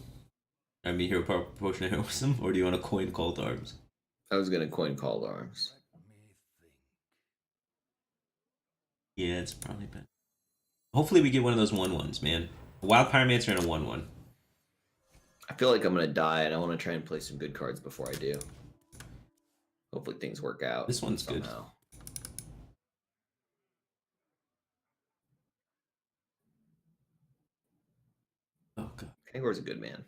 I mean, Hero Power Potion of Heroism? Or do you want a coin Call to Arms? I was gonna coin called arms. Yeah, it's probably better. Hopefully we get one of those 1/1s, man. A Wild Pyromancer and a 1/1. I feel like I'm gonna die, and I want to try and play some good cards before I do. Hopefully things work out. This one's good. somehow. Oh, God. Kangor's a good man.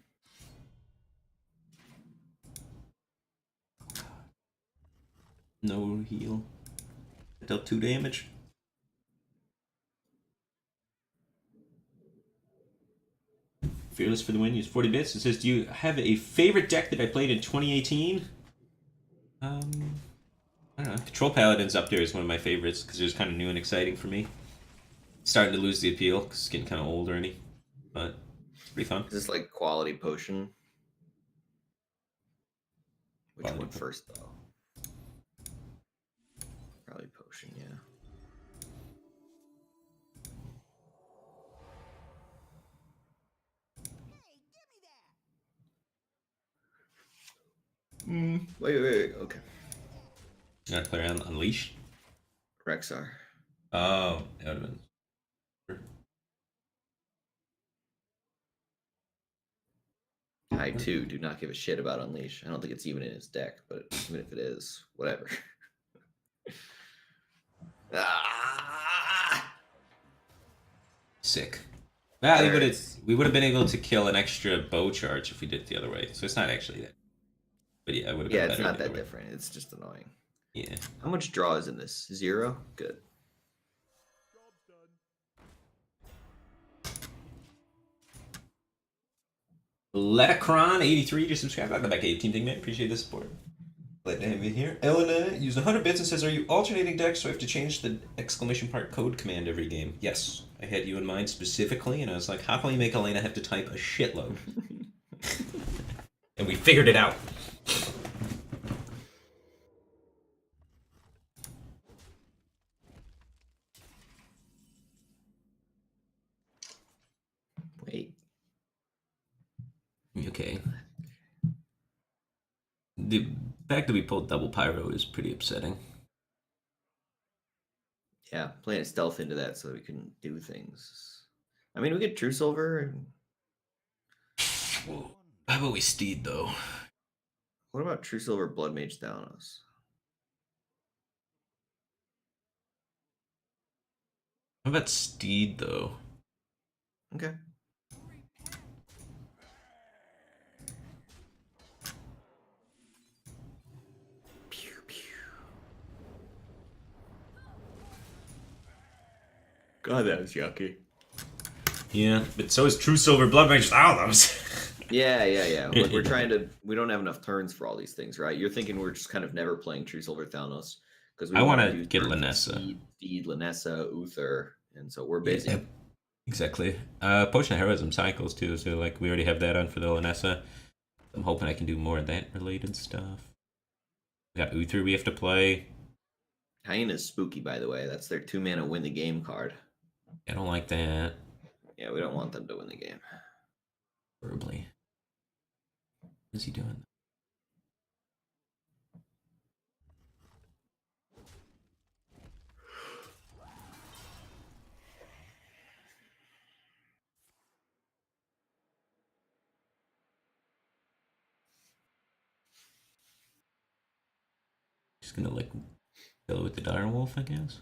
No heal. Dealt 2 damage. Fearless for the win. Use 40 bits. It says, do you have a favorite deck that I played in 2018? I don't know. Control Paladin's up there is one of my favorites because it was kind of new and exciting for me. Starting to lose the appeal because it's getting kind of old already. But it's pretty fun. Is this like quality potion? Which Quality one po- first, though? Probably potion, yeah. Wait. Okay. You gotta play around Unleash? Rexar. Oh, that would have been. I too do not give a shit about Unleash. I don't think it's even in his deck, but even if it is, whatever. Sick. Well, we would have been able to kill an extra bow charge if we did it the other way. So it's not actually that. But yeah, it would have been Yeah, better. it's not the that other way. different. It's just annoying. Yeah. How much draw is in this? 0? Good. Letacron 83 just subscribed. Welcome back, 18 thing, man. Appreciate the support. Glad to have you here. Elena used 100 bits and says, are you alternating decks so I have to change the exclamation part code command every game? Yes. I had you in mind specifically, and I was like, how can we make Elena have to type a shitload? And we figured it out. Wait. Okay. The fact that we pulled double pyro is pretty upsetting. Yeah, playing stealth into that so we can do things. I mean, we get True Silver. And... Well, how about we Steed, though? What about True Silver Blood Mage Thanos? How about Steed, though? Okay. Pew, pew. God, that was yucky. Yeah, but so is True Silver Blood Mage Thanos. Yeah. Like we're trying to. We don't have enough turns for all these things, right? You're thinking we're just kind of never playing True Silver Thanos because I want to get Lanessa. Steed, Lanessa, Uther. and so we're busy. Yeah, exactly. Potion of Heroism cycles too, so like we already have that on for the Lanessa. I'm hoping I can do more of that related stuff. We got Uther we have to play. Hyena's spooky, by the way. That's their 2-mana win the game card. I don't like that. Yeah, we don't want them to win the game. Horribly. What is he doing? Just gonna like go with the dire wolf, I guess.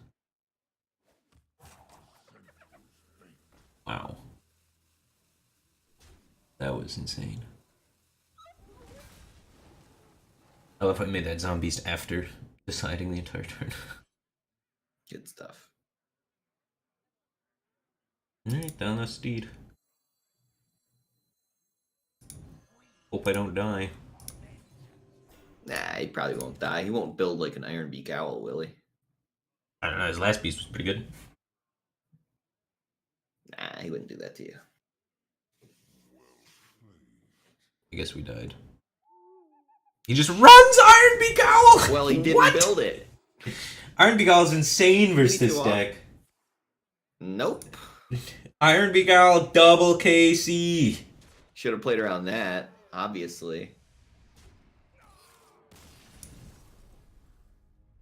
Wow. That was insane. I love how I made that zombies after deciding the entire turn. Good stuff. Alright, down that steed. Hope I don't die. Nah, he probably won't die. He won't build like an Iron Beak Owl, will he? I don't know, his last beast was pretty good. Nah, he wouldn't do that to you. I guess we died. He just runs Iron Beak Owl! Well, he didn't What? build it. Iron Beak Owl is insane versus Pretty this too deck. Nope. Iron Beak Owl double KC. Should have played around that, obviously.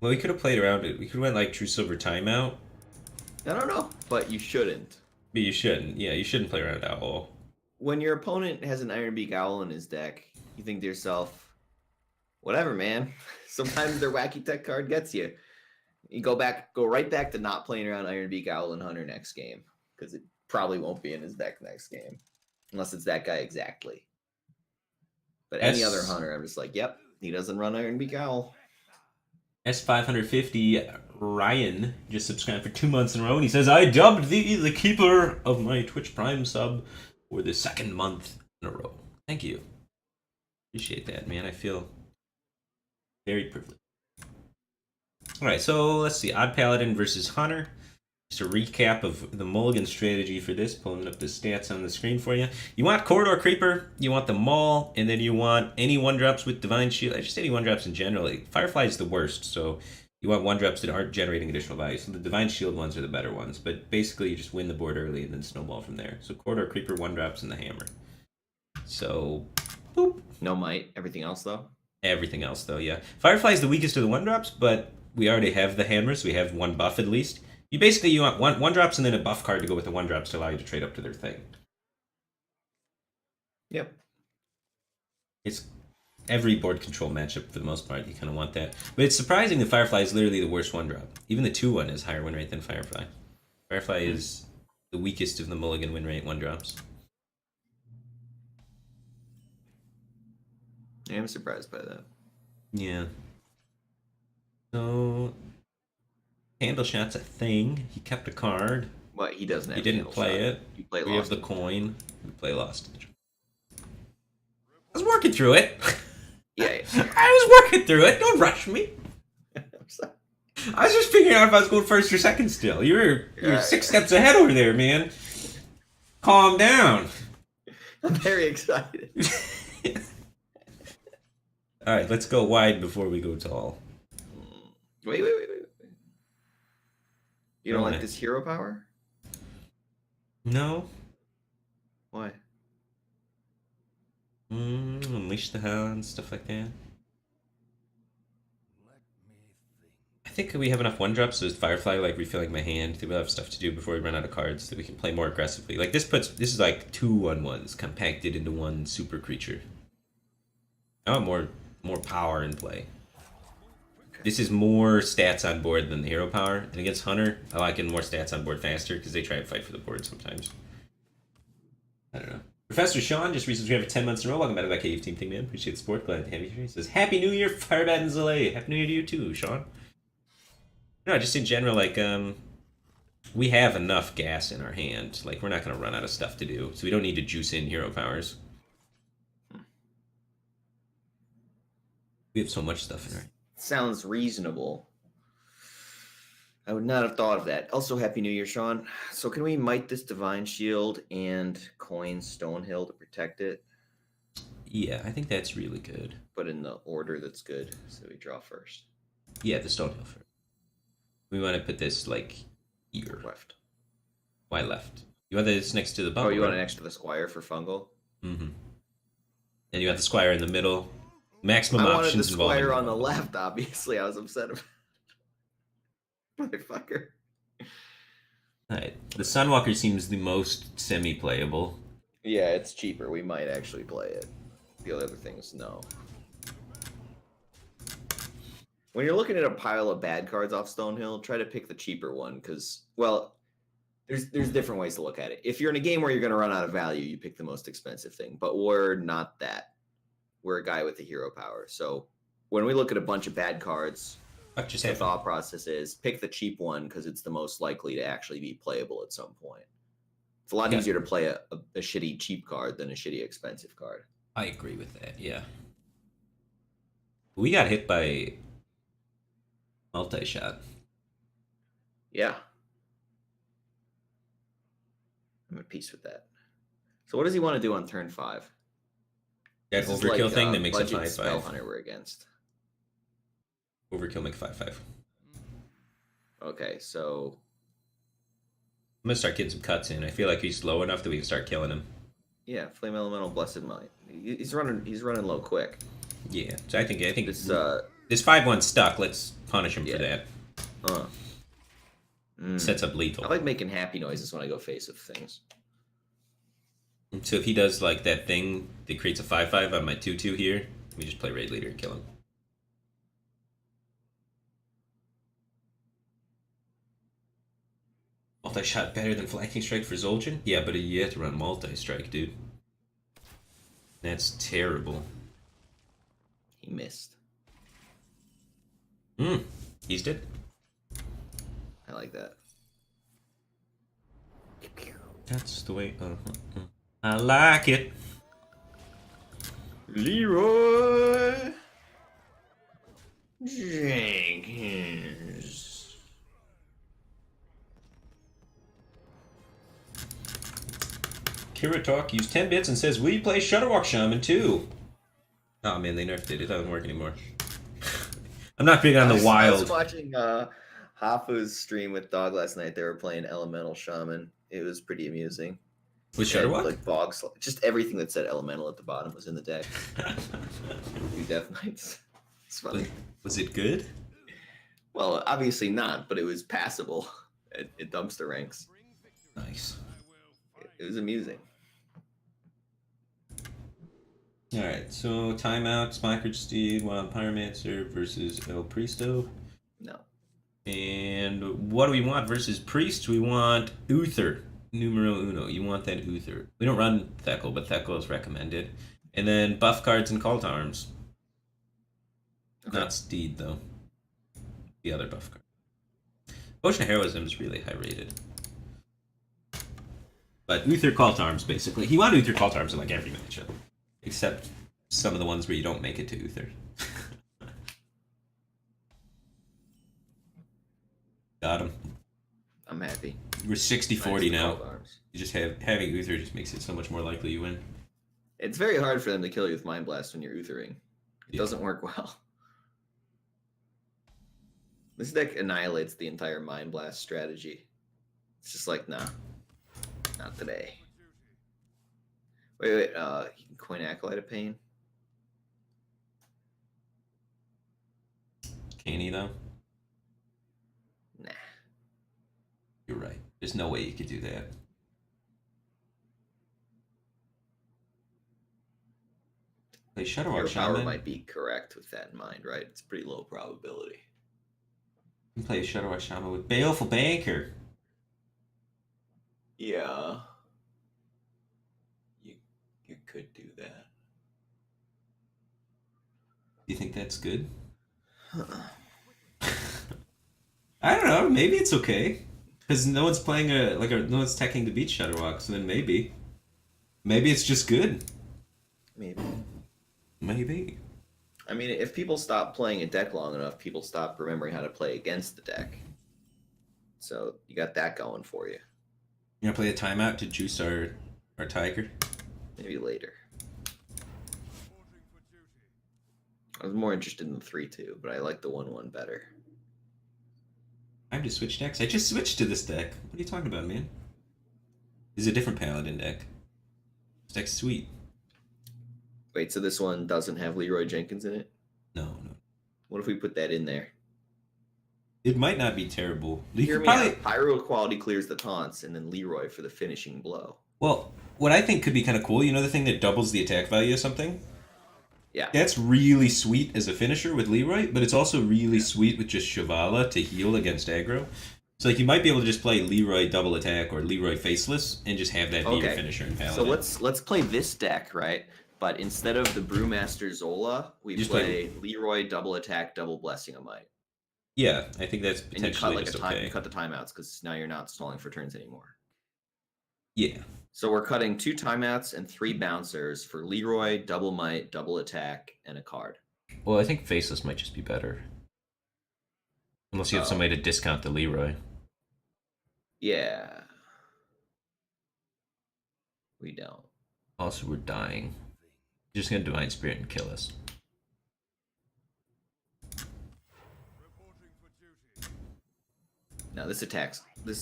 Well, we could have played around it. We could have went like True Silver Timeout. I don't know, but you shouldn't. But you shouldn't. Yeah, you shouldn't play around Owl. When your opponent has an Iron Beak Owl in his deck, you think to yourself, whatever, man. Sometimes their wacky tech card gets you. You go right back to not playing around Iron Beak Owl and Hunter next game, because it probably won't be in his deck next game, unless it's that guy exactly. But any other Hunter, I'm just like, yep, he doesn't run Iron Beak Owl. S550 Ryan just subscribed for 2 months in a row, and he says, I dubbed thee the keeper of my Twitch Prime sub for the 2nd month in a row. Thank you. Appreciate that, man. I feel very privileged. Alright, so let's see. Odd Paladin versus Hunter. Just a recap of the mulligan strategy for this. Pulling up the stats on the screen for you. You want Corridor Creeper, you want the Maul, and then you want any 1-drops with Divine Shield. Just any 1-drops in general. Firefly is the worst, so you want 1-drops that aren't generating additional value. So the Divine Shield ones are the better ones, but basically you just win the board early and then snowball from there. So Corridor Creeper, 1-drops, and the Hammer. So, boop. No might. Everything else, though? Everything else, though, yeah. Firefly is the weakest of the 1-drops, but we already have the Hammer, so we have 1 buff at least. You want 1-drops and then a buff card to go with the 1-drops to allow you to trade up to their thing. Yep. It's every board control matchup for the most part. You kind of want that. But it's surprising that Firefly is literally the worst 1-drop. Even the 2-1 is higher win rate than Firefly. Firefly is the weakest of the mulligan win rate 1-drops. Yeah, I'm surprised by that. Yeah. So, Candle Shot's a thing. He kept a card. But he doesn't have He didn't Candle play Shot. it. You play We Lost have the in- coin. We play Lost. I was working through it. Yeah. I was working through it. Don't rush me. I'm sorry. I was just figuring out if I was going first or second still. You're 6 steps ahead over there, man. Calm down. I'm very excited. Alright, let's go wide before we go tall. Wait. You don't Why? like this hero power? No. Why? Unleash the Hound, stuff like that. I think we have enough 1-drops with Firefly, like refilling my hand. We'll have stuff to do before we run out of cards so we can play more aggressively. Like this is like 2 1/1s compacted into one super creature. I want more power in play. This is more stats on board than the hero power. And against Hunter, I like getting more stats on board faster because they try to fight for the board sometimes. I don't know. Professor Sean just recently have 10 months in a row. Welcome back to that Cave Team thing, man. Appreciate the support. Glad to have you here. He says, Happy New Year, Firebat and Zalay. Happy New Year to you too, Sean. No, just in general, like, we have enough gas in our hand. Like, we're not going to run out of stuff to do. So we don't need to juice in hero powers. We have so much stuff in our hand. Sounds reasonable. I would not have thought of that. Also, Happy New Year, Sean. So, can we might this Divine Shield and coin Stonehill to protect it, Yeah, I think that's really good. but in the order that's good? So we draw first. Yeah, the Stonehill first. We want to put this like here. Left. Why left? You want this next to the bump? Oh, you want it next to the Squire for fungal? Mm-hmm. And you want the Squire in the middle. Maximum I wanted the options involving. Squire on the left, obviously. I was upset about motherfucker. Alright. The Sunwalker seems the most semi-playable. Yeah, it's cheaper. We might actually play it. The other things, no. When you're looking at a pile of bad cards off Stonehill, try to pick the cheaper one, because, well, there's different ways to look at it. If you're in a game where you're going to run out of value, you pick the most expensive thing. But we're not that. We're a guy with the hero power. So when we look at a bunch of bad cards, Fuck, just the have thought process is pick the cheap one because it's the most likely to actually be playable at some point. It's a lot Yeah. easier to play a shitty cheap card than a shitty expensive card. I agree with that, yeah. We got hit by multi-shot. Yeah. I'm at peace with that. So what does he want to do on turn 5? That This is overkill like, thing that makes a budget 5/5. Spell Hunter we're against. Overkill make 5/5. Okay, so I'm gonna start getting some cuts in. I feel like he's low enough that we can start killing him. yeah, Flame Elemental, Blessed Might. He's running low quick. Yeah, so I think This this 5/1 stuck. Let's punish him Yeah. for that. Sets up lethal. I like making happy noises when I go face of things. So if he does like that thing that creates a 5/5 on my 2/2 here, we just play Raid Leader and kill him. Multi-shot better than Flanking Strike for Zul'jin? Yeah, but you have to run multi-strike, dude. That's terrible. He missed. He's dead. I like that. That's the way. I like it. Leroy Jenkins. Kira Talk used 10 bits and says, "Will you play Shutterwalk Shaman too?" Oh man, they nerfed it. It doesn't work anymore. I'm not big on the I wild. was watching Hafu's stream with Dog last night. They were playing Elemental Shaman. It was pretty amusing. With They had, Shutterwalk? like bogs, just everything that said Elemental at the bottom was in the deck. 2 Death Knights. It's funny. Was it good? Well, obviously not, but it was passable at dumpster ranks. Nice. It was amusing. Alright, so timeouts, Microsteed, Wild Pyromancer versus El Pristo. No. And what do we want versus Priest? We want Uther. Numero uno. You want that Uther. We don't run Thekel, but Thekel is recommended. And then buff cards and call to arms. Okay. Not Steed, though. The other buff card. Potion of Heroism is really high rated. But Uther call to arms, basically. He wanted Uther call to arms in like every matchup. Except some of the ones where you don't make it to Uther. Got him. I'm happy. We're 60-40 now. Called Arms. You just having Uther just makes it so much more likely you win. It's very hard for them to kill you with Mind Blast when you're Uthering. It Yeah. doesn't work well. This deck annihilates the entire Mind Blast strategy. It's just like, nah. Not today. Wait, you can coin Acolyte of Pain? Can he though? Nah. You're right. There's no way you could do that. Play Your Shutterwalk power Shaman. might be correct with that in mind, right? It's pretty low probability. You can play Shutterwalk Shaman with Baleful Banker. Yeah. You could do that. Do you think that's good? I don't know. Maybe it's okay. Because no one's playing no one's teching to beat Shutterwalk, so then maybe it's just good. Maybe. Maybe. I mean, if people stop playing a deck long enough, people stop remembering how to play against the deck. So you got that going for you. You gonna play a timeout to juice our tiger? Maybe later. I was more interested in the 3-2, but I like the 1-1 better. Time to switch decks. I just switched to this deck. What are you talking about, man? This is a different paladin deck. This deck's sweet. Wait, so this one doesn't have Leroy Jenkins in it? No. What if we put that in there? It might not be terrible. You Hear could me probably... out. Pyro quality clears the taunts, and then Leroy for the finishing blow. Well, what I think could be kind of cool, you know the thing that doubles the attack value of something? Yeah. That's really sweet as a finisher with Leroy, but it's also really sweet with just Shivala to heal against aggro. So like you might be able to just play Leroy double attack or Leroy faceless and just have that be your finisher in Paladin. So let's play this deck, right? But instead of the Brewmaster Zola, we Just play Leroy double attack, double Blessing of Might. Yeah, I think that's And potentially you cut just you cut the timeouts because now you're not stalling for turns anymore. Yeah. So we're cutting 2 timeouts and 3 bouncers for Leroy, double might, double attack, and a card. Well, I think faceless might just be better. Unless you have somebody to discount the Leroy. Yeah. We don't. Also, we're dying. You're just gonna Divine Spirit and kill us. No, this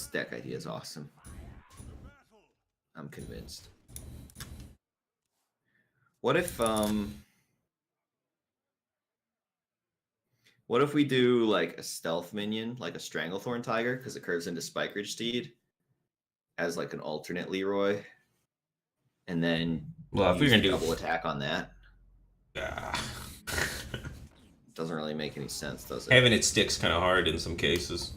deck idea is awesome. I'm convinced. What if we do like a stealth minion, like a Stranglethorn Tiger, because it curves into Spike Ridge Steed as like an alternate Leroy, and then Well, if we're gonna do double attack on that, Ah. doesn't really make any sense, does it? Having it sticks kind of hard in some cases.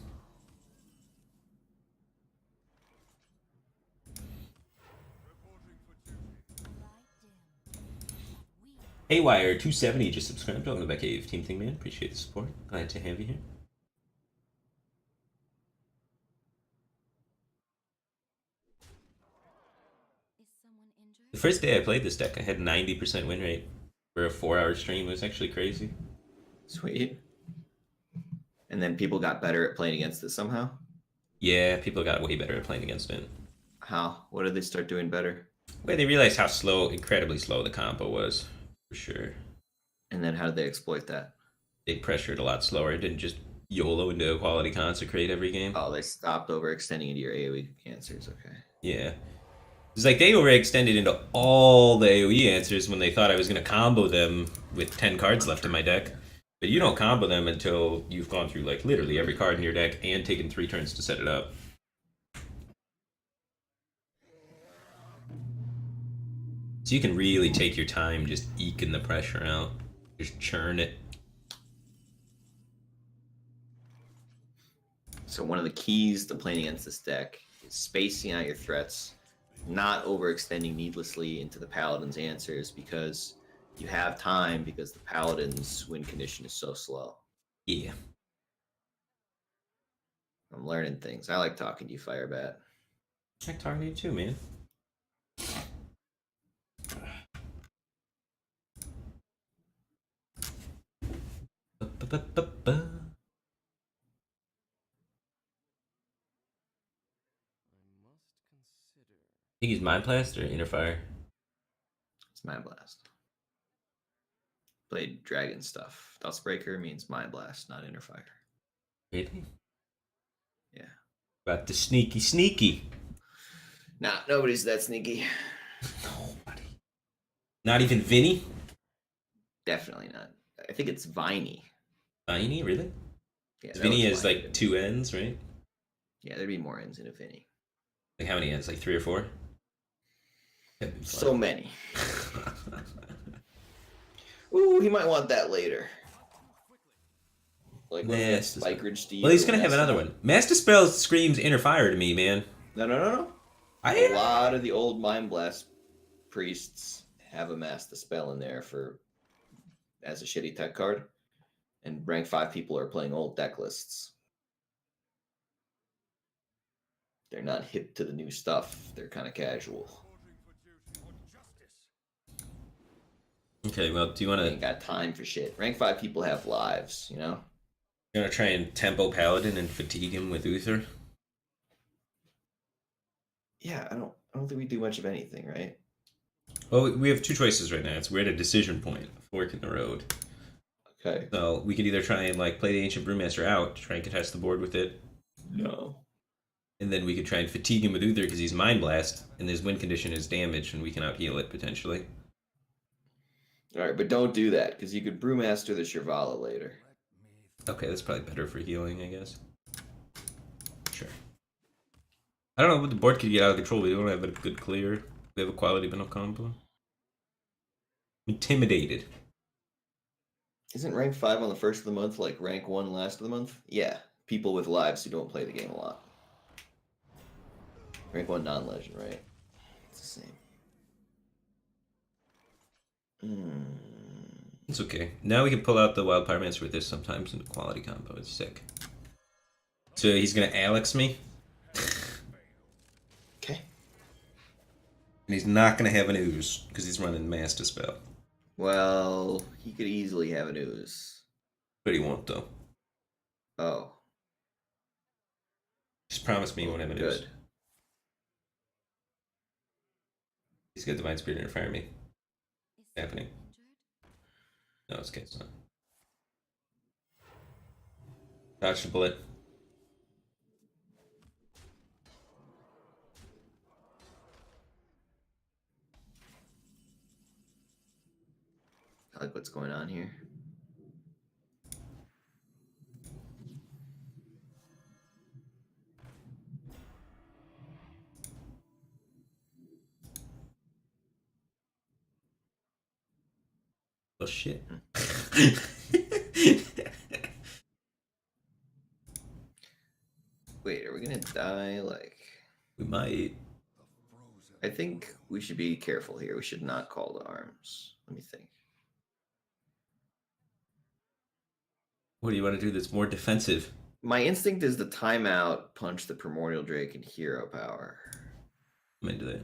Haywire 270 just subscribed. Welcome back, Cave Team Thing Man. Appreciate the support. Glad to have you here. The first day I played this deck, I had 90% win rate for a 4-hour stream. It was actually crazy. Sweet. And then people got better at playing against it somehow? Yeah, people got way better at playing against it. How? What did they start doing better? Well, they realized how incredibly slow the combo was, for sure. And then how did they exploit that? They pressured a lot slower. It didn't just YOLO into a quality consecrate every game. Oh, they stopped overextending into your AoE answers, okay. Yeah. It's like they overextended into all the AoE answers when they thought I was going to combo them with 10 cards left in my deck. But you don't combo them until you've gone through like literally every card in your deck and taken 3 turns to set it up. So you can really take your time just eking the pressure out. Just churn it. So one of the keys to playing against this deck is spacing out your threats, not overextending needlessly into the Paladin's answers because you have time because the Paladin's win condition is so slow. Yeah. I'm learning things. I like talking to you, Firebat. I like talking to you too, man. Ba-ba-ba-ba. I think he's Mind Blast or Inner Fire. It's Mind Blast. Played dragon stuff. Dustbreaker means Mind Blast, not Inner Fire. Really? Yeah. About the sneaky. Nah, nobody's that sneaky. Nobody. Not even Vinny? Definitely not. I think it's Viney. Vinny, really? Yeah, that Vinny looks has Viney like to me. 2 ends, right? Yeah, there'd be more ends in a Vinny. Like how many ends? Like 3 or 4? That'd be fun. So many. Ooh, he might want that later. Like when Nah, Spike Ridge Steve. well, he's gonna have another one. Master Spell screams Inner Fire to me, man. No. A lot of the old Mind Blast priests have amassed the spell in there for as a shitty tech card, and rank 5 people are playing old deck lists. They're not hip to the new stuff. They're kind of casual. Okay, well, do you want They ain't to got time for shit. Rank 5 people have lives, you know? try and tempo Paladin and fatigue him with Uther? Yeah, I don't think we do much of anything, right? Well, we have two choices right now. It's we're at a decision point, a fork in the road. Okay. So we could either try and like play the Ancient Brewmaster out, try and contest the board with it, No. and then we could try and fatigue him with Uther because he's Mind Blast, and his win condition is damage, and we can out heal it potentially. All right, but don't do that because you could Brewmaster the Shirvala later. Okay, that's probably better for healing, I guess. Sure. I don't know, but the board could get out of control. We don't have a good clear. We have a quality but no combo. Intimidated. Isn't rank 5 on the first of the month like rank 1 last of the month? Yeah, people with lives who don't play the game a lot. Rank 1 non-legend, right? It's the same. It's okay. Now we can pull out the Wild Pyromancer with this sometimes in the quality combo. It's sick. So he's gonna Alex me. Okay. And he's not gonna have an ooze because he's running Master Spell. Well, he could easily have an ooze. But he won't though. Oh. Just promise me he won't have an ooze. Good. He's got Divine Spirit and Fire me. What's happening? No, it's okay, it's not. Dodge the bullet. I like what's going on here. Oh shit. Wait, are we gonna die? Like, We might. I think we should be careful here. We should not call to arms. Let me think. What do you want to do that's more defensive? My instinct is the timeout, punch the Primordial Drake, and hero power. I'm into that.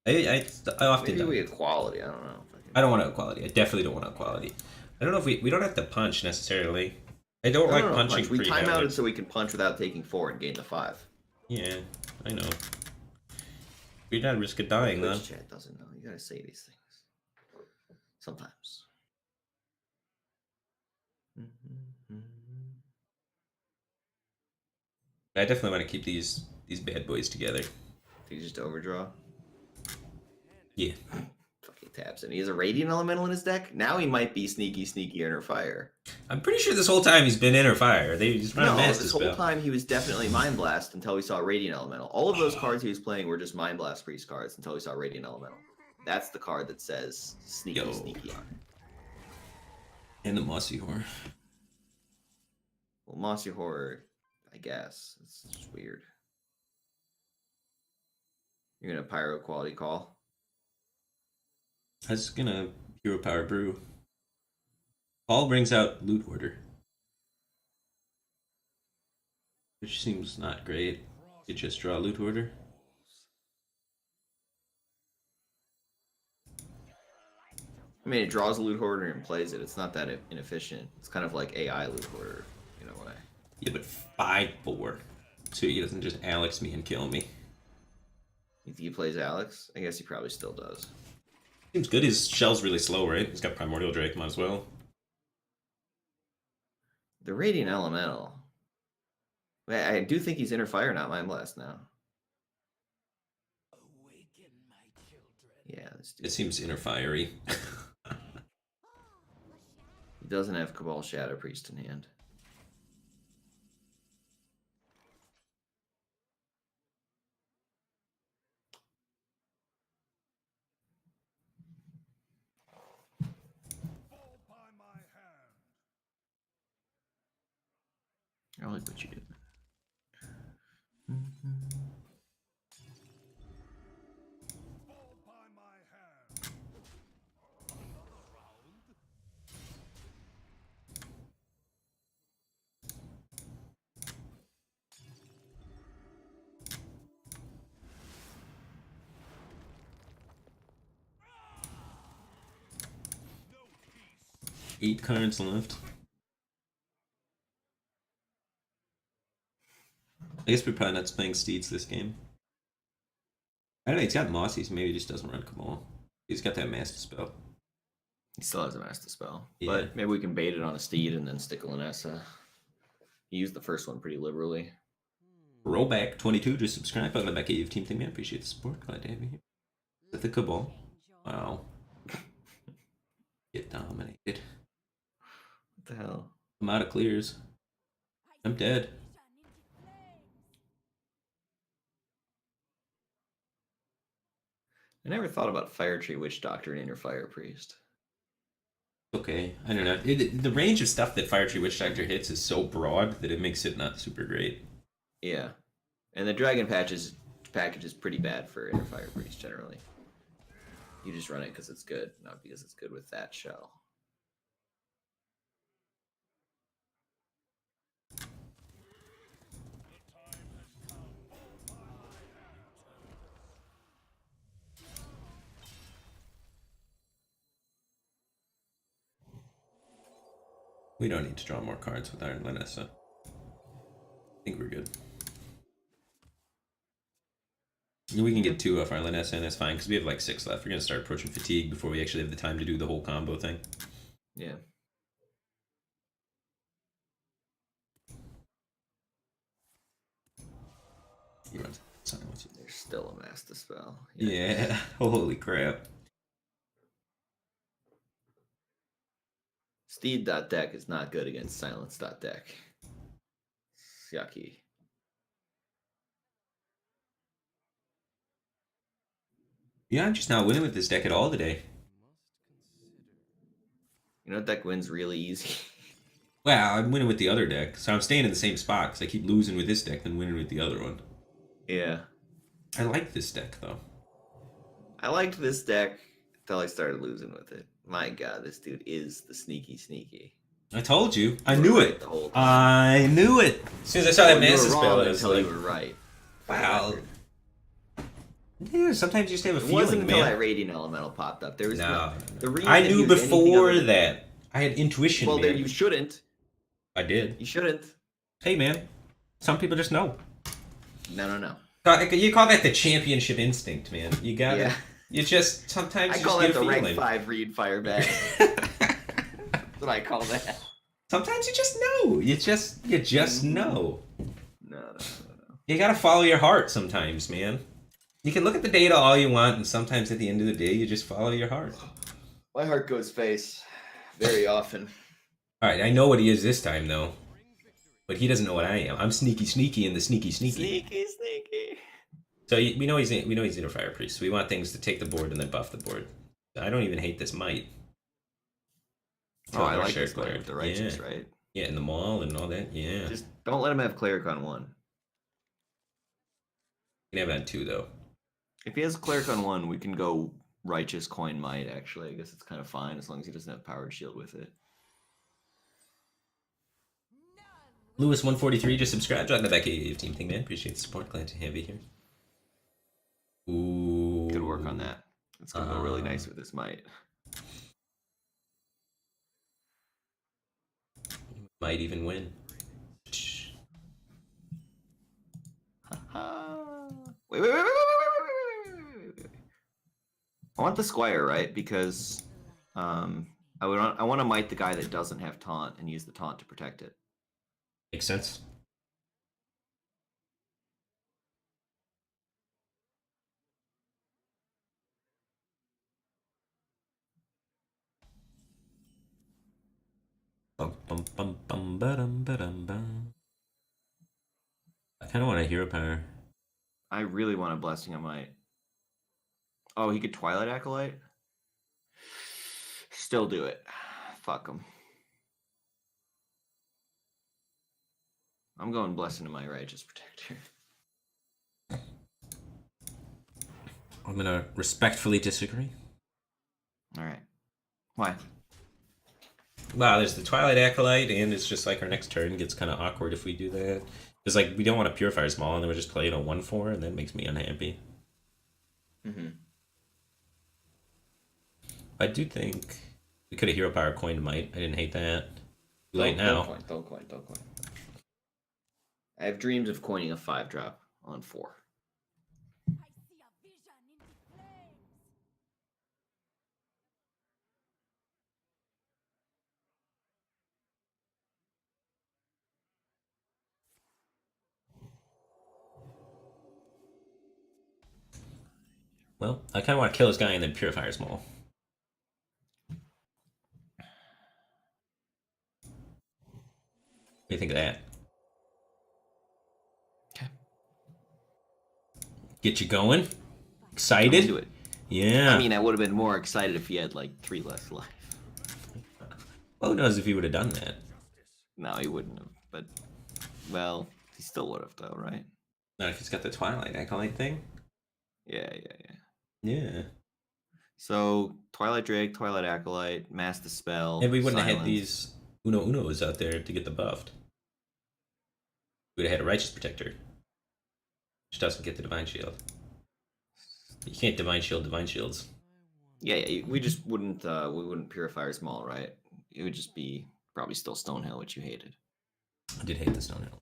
I often Maybe don't. we equality. I don't know. I don't want equality. I definitely don't want equality. I don't know if we don't have to punch necessarily. I don't like punching punch. We time pre-damage. outed so we can punch without taking 4 and gain the 5. Yeah, I know. We're not at risk of dying though. Twitch chat doesn't know. You gotta say these things. Sometimes. I definitely want to keep these bad boys together. Do you just overdraw? Yeah. Fucking taps and he has a Radiant Elemental in his deck? Now he might be sneaky Inner Fire. I'm pretty sure this whole time he's been Inner Fire. They just run a No, Master this Spell. whole time he was definitely Mind Blast until we saw Radiant Elemental. All of those cards he was playing were just Mind Blast Priest cards until we saw Radiant Elemental. That's the card that says sneaky Yo. on it. And the Mossy Horror. Well, Mossy Horror, I guess. It's just weird. You're gonna Pyro Quality Call? I was gonna Hero Power Brew. Paul brings out Loot Order. Which seems not great. You just draw Loot Order. I mean, it draws a Loot Hoarder and plays it. It's not that inefficient. It's kind of like AI Loot Hoarder, in a way. Yeah, but 5/4. So he doesn't just Alex me and kill me. You think he plays Alex? I guess he probably still does. Seems good. His shell's really slow, right? He's got Primordial Drake, might as well. The Radiant Elemental. I do think he's Inner Fire, not Mind Blast now. Yeah, this dude. It seems Inner Fiery. He doesn't have Cabal Shadow Priest in hand. I like what you did. Eight cards left. I guess we're probably not playing Steeds this game. I don't know, he's got Mossy, so maybe he just doesn't run Cabal. He's got that Master Spell. He still has a Master Spell. Yeah. But maybe we can bait it on a Steed and then stick a Lanessa. He used the first one pretty liberally. Rollback 22 just subscribe. I'll back at you, Team Thing Man. Appreciate the support. Glad to have you here. With the Cabal. Wow. Get dominated. What the hell? I'm out of clears. I'm dead. I never thought about Fire Tree Witch Doctor and Inner Fire Priest. Okay, I don't know. The range of stuff that Fire Tree Witch Doctor hits is so broad that it makes it not super great. Yeah. And the Dragon package is pretty bad for Inner Fire Priest generally. You just run it because it's good, not because it's good with that shell. We don't need to draw more cards with Iron Lanessa. I think we're good. We can get 2 off our Lanessa and that's fine because we have like 6 left. We're going to start approaching fatigue before we actually have the time to do the whole combo thing. Yeah. You run silence. There's still a Master Spell. Yeah. Holy crap. Steed.deck is not good against Silence.deck. Yucky. Yeah, I'm just not winning with this deck at all today. You know what deck wins really easy? Well, I'm winning with the other deck, so I'm staying in the same spot because I keep losing with this deck than winning with the other one. Yeah. I like this deck, though. I liked this deck until I started losing with it. My god, this dude is the sneaky. I told you. I You knew were right it. the whole time. I knew it. As soon as I saw that You were Master wrong Spell, I was until like, you were right. wow. Yeah, sometimes you just have a It feeling, wasn't until man. that Radiant Elemental popped up. There was No. the reason I to knew use anything before other than- that. I had intuition, Well, man. then you shouldn't. I did. You shouldn't. Hey, man. Some people just know. No. You call that the championship instinct, man. You got it. Yeah. You just sometimes I you call just that get the a rank feeling. 5 read Firebat. That's what I call that. Sometimes you just know. You just know. No. You gotta follow your heart sometimes, man. You can look at the data all you want, and sometimes at the end of the day, you just follow your heart. My heart goes face very often. All right, I know what he is this time, though. But he doesn't know what I am. I'm sneaky in the sneaky. Sneaky. So we know he's Inner Fire Priest. So we want things to take the board and then buff the board. I don't even hate this might. Oh, I Our like shared this player with the righteous, yeah. right? Yeah, and the Maul and all that. Yeah. Just don't let him have Cleric on 1. You can have it on 2, though. If he has Cleric on 1, we can go Righteous Coin Might, actually. I guess it's kind of fine as long as he doesn't have Powered Shield with it. Lewis143 just subscribed. Join the back of Team Thing, man. Appreciate the support. Glad to have you here. Ooh. Good work on that. It's going to go really nice with this Might. Might even win. Wait. I want the Squire, right? Because I want to Might the guy that doesn't have Taunt and use the Taunt to protect it. Makes sense. Bum, bum, bum, bum, ba-dum, ba-dum, bum. I kind of want a hero power. I really want a Blessing of Might. Oh, he could Twilight Acolyte? Still do it. Fuck him. I'm going Blessing of Might, Righteous Protector. I'm gonna respectfully disagree. Alright. Why? Wow, there's the Twilight Acolyte, and it's just like our next turn gets kind of awkward if we do that. Because like we don't want to Purifier Small, and then we're just playing a 1/4, and that makes me unhappy. Mm-hmm. I do think we could have Hero Power coined Might. I didn't hate that. Too late now. Don't coin. I have dreams of coining a 5-drop on 4. Well, I kind of want to kill this guy and then Purifier's Maul. What do you think of that? Okay. Get you going? I'm Excited? into it. Yeah. I mean, I would have been more excited if he had like 3 less life. Well, who knows if he would have done that? No, he wouldn't have. But, well, he still would have, though, right? Not if he's got the Twilight Acolyte thing. Yeah. Yeah. So, Twilight Drake, Twilight Acolyte, Mass Dispel. And we wouldn't have had Silence. these Unos out there to get the buffed. We would have had a Righteous Protector. Which doesn't get the Divine Shield. You can't Divine Shields. Yeah, we just wouldn't, we wouldn't Purifier's Maul, right? It would just be probably still Stonehill, which you hated. I did hate the Stonehill.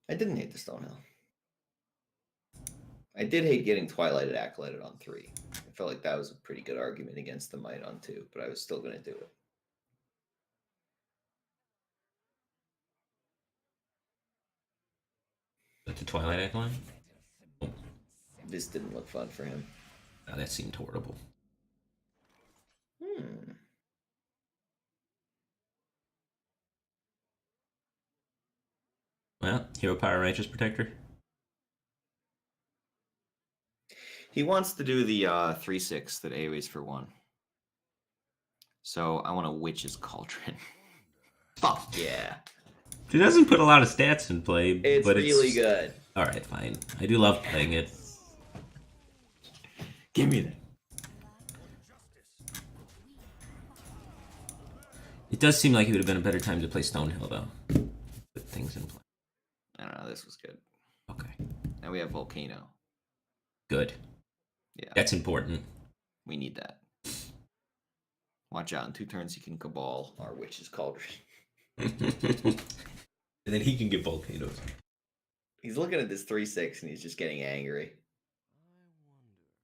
I didn't hate the Stonehill. I did hate getting Twilighted Acolyted on 3. I felt like that was a pretty good argument against the Might on 2, but I was still going to do it. But the Twilight Acolyte? This didn't look fun for him. Oh, that seemed horrible. Well, Hero Power Righteous Protector. He wants to do the 3/6 that AoEs for 1. So I want a Witch's Cauldron. Fuck yeah. It doesn't put a lot of stats in play, It's but really good. Alright, fine. I do love playing it. Give me that. It does seem like it would have been a better time to play Stonehill, though. Put things in play. I don't know, this was good. Okay. Now we have Volcano. Good. Yeah, That's important. we need that. Watch out, in 2 turns you can Cabal our Witch's Cauldron. And then he can get volcanoes. He's looking at this 3/6 and he's just getting angry.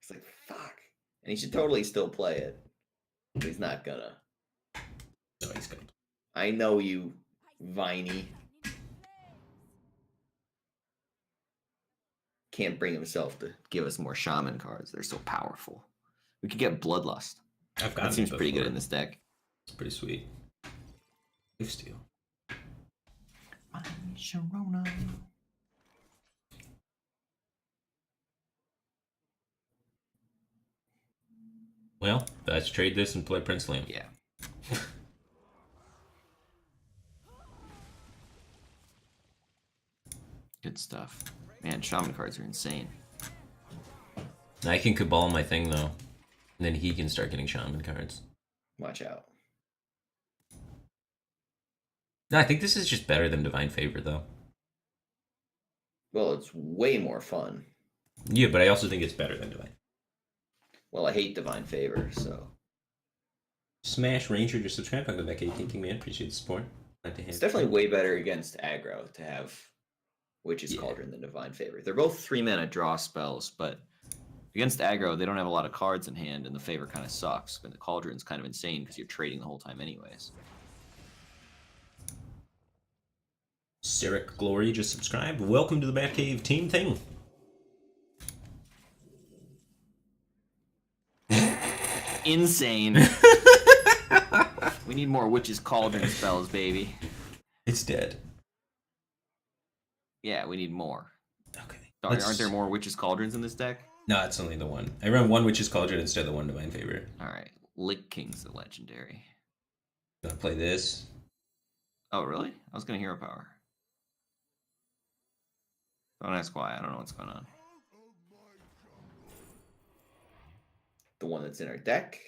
He's like, fuck. And he should totally still play it. But he's not gonna. No, he's gonna. I know you, Viney. Can't bring himself to give us more Shaman cards. They're so powerful. We could get Bloodlust. I've got That seems pretty good in this deck. It's pretty sweet. Life Steal. My Sharona. Well, let's trade this and play Prince Liam. Yeah. Good stuff. Man, Shaman cards are insane. I can Cabal my thing, though. And then he can start getting Shaman cards. Watch out. No, I think this is just better than Divine Favor, though. Well, it's way more fun. Yeah, but I also think it's better than Divine. Well, I hate Divine Favor, so. Smash Ranger, just subscribe. Welcome back, 18 King Man. Appreciate the support. Glad to have It's definitely way better against aggro to have Witch's Yeah. Cauldron than Divine Favor. They're both 3-mana draw spells, but against aggro, they don't have a lot of cards in hand, and the Favor kind of sucks. But the Cauldron's kind of insane because you're trading the whole time anyways. Syric Glory, just subscribe. Welcome to the Batcave team thing. Insane. We need more Witch's Cauldron spells, baby. It's dead. Yeah, we need more. Okay. Aren't there more Witch's Cauldrons in this deck? No, it's only the one. I run one Witch's Cauldron instead of the one Divine Favor. Alright. Lick King's the legendary. Gonna play this. Oh, really? I was gonna Hero Power. Don't ask why. I don't know what's going on. The one that's in our deck.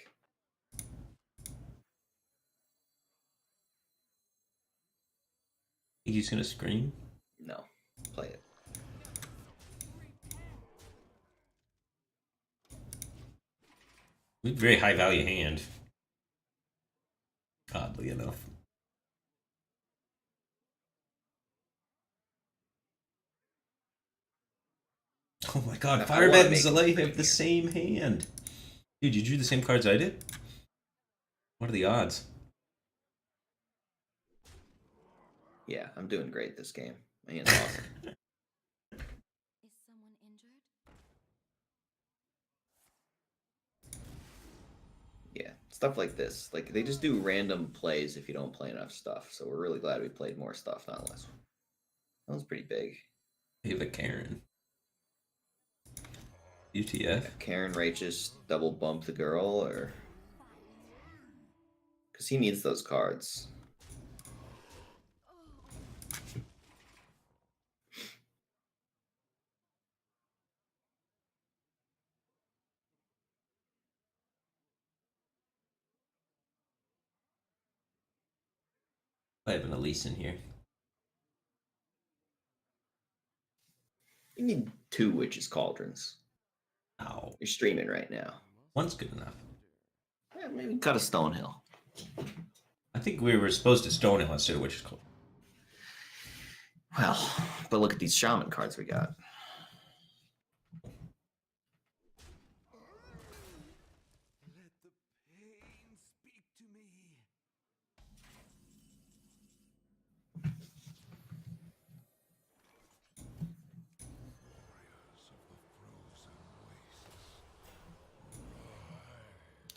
Think he's gonna scream? No. Play it. We have a very high value hand. Oddly enough. Oh my god, I wanna Firebat and make him Zalay scream have the here. same hand. Dude, you drew the same cards I did? What are the odds? Yeah, I'm doing great this game. My hand's awesome. Is someone injured? Yeah, stuff like this. Like, they just do random plays if you don't play enough stuff. So we're really glad we played more stuff, not less. That was pretty big. Hey, the Karen. UTF. Karen Ray just double bump the girl, or because he needs those cards. I have an Elise in here. You need 2 witches cauldrons. Ow. You're streaming right now. One's good enough. Yeah, maybe cut a Stonehill. I think we were supposed to Stonehill instead of Witch's Cauldron. Well, but look at these shaman cards we got. Let the pain speak to me.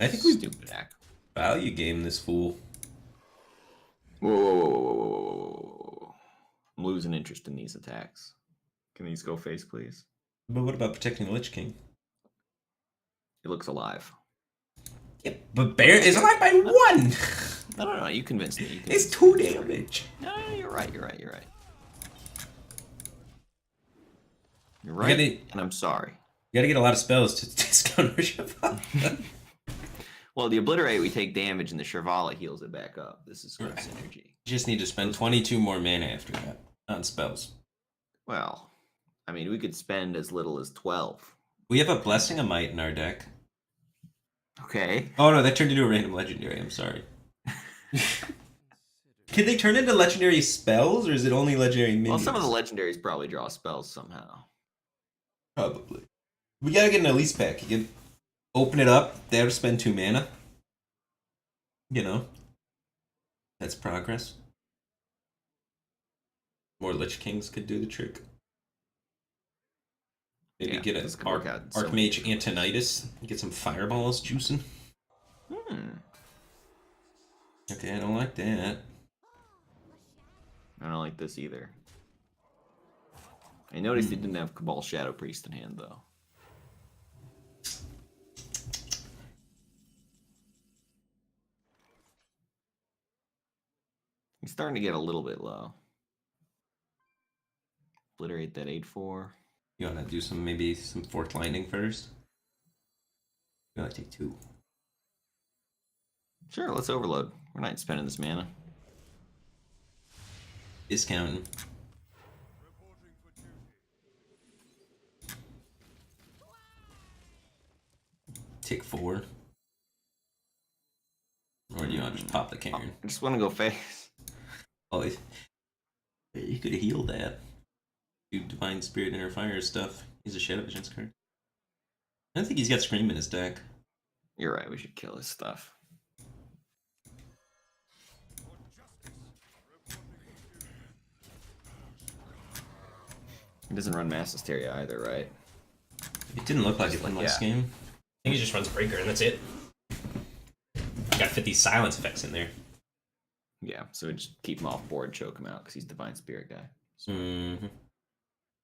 I think we Stupid act. value game this fool. Whoa. I'm losing interest in these attacks. Can these go face, please? But what about protecting the Lich King? He looks alive. Yep, but Bear is alive by 1! No. You convinced me. It's 2 damage. No, you're right. You're right. You're You right, and I'm sorry. You gotta get a lot of spells to discount our Shivala. Well, the Obliterate, we take damage, and the Shivala heals it back up. This is good Right. synergy. You just need to spend 22 more mana after that on spells. Well, I mean, we could spend as little as 12. We have a Blessing of Might in our deck. Okay. Oh no, that turned into a random legendary. I'm sorry. Can they turn into legendary spells, or is it only legendary minions? Well, some of the legendaries probably draw spells somehow. Probably. We gotta get an Elise pack. You can open it up. They have to spend 2 mana. You know. That's progress. More Lich Kings could do the trick. Maybe Yeah, get this an could work out in so many Archmage different ways. Antonitis. Get some fireballs juicing. Okay, I don't like that. I don't like this either. I noticed he didn't have Cabal Shadow Priest in hand, though. He's starting to get a little bit low. Obliterate that 8/4. You wanna do maybe some Forked Lightning first? You gotta take 2. Sure, let's overload. We're not spending this mana. Discounting. Take 4. Or do you want to just pop the Karen? I just want to go face. Oh, you could heal that. Do Divine Spirit, Inner Fire stuff. He's a Shadow Visions card. I don't think he's got Scream in his deck. You're right, we should kill his stuff. He doesn't run Mass Hysteria either, right? It didn't look like it from last game. I think he just runs Breaker and that's it. Gotta fit these silence effects in there. Yeah, so we just keep him off board, choke him out, because he's Divine Spirit guy. Mm-hmm.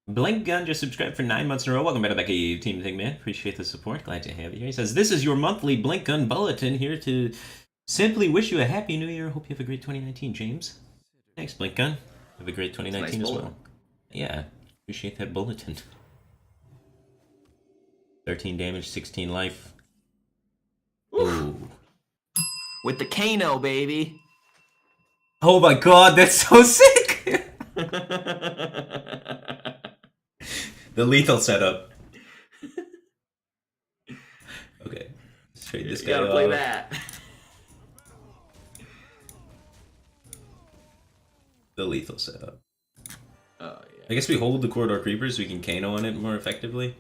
Blink Gun just subscribed for 9 months in a row. Welcome back to Team Thing, man. Appreciate the support. Glad to have you here. He says, this is your monthly Blink Gun Bulletin here to simply wish you a happy new year. Hope you have a great 2019, James. Thanks, Blink Gun. Have a great 2019 nice as well. bulletin. Yeah, appreciate that bulletin. 13 damage, 16 life. Ooh. With the Kano, baby! Oh my god, that's so sick! The lethal setup. Okay. Let's trade this You guy gotta play off. that. The lethal setup. Oh, yeah. I guess we hold the Corridor Creepers so we can Kano on it more effectively.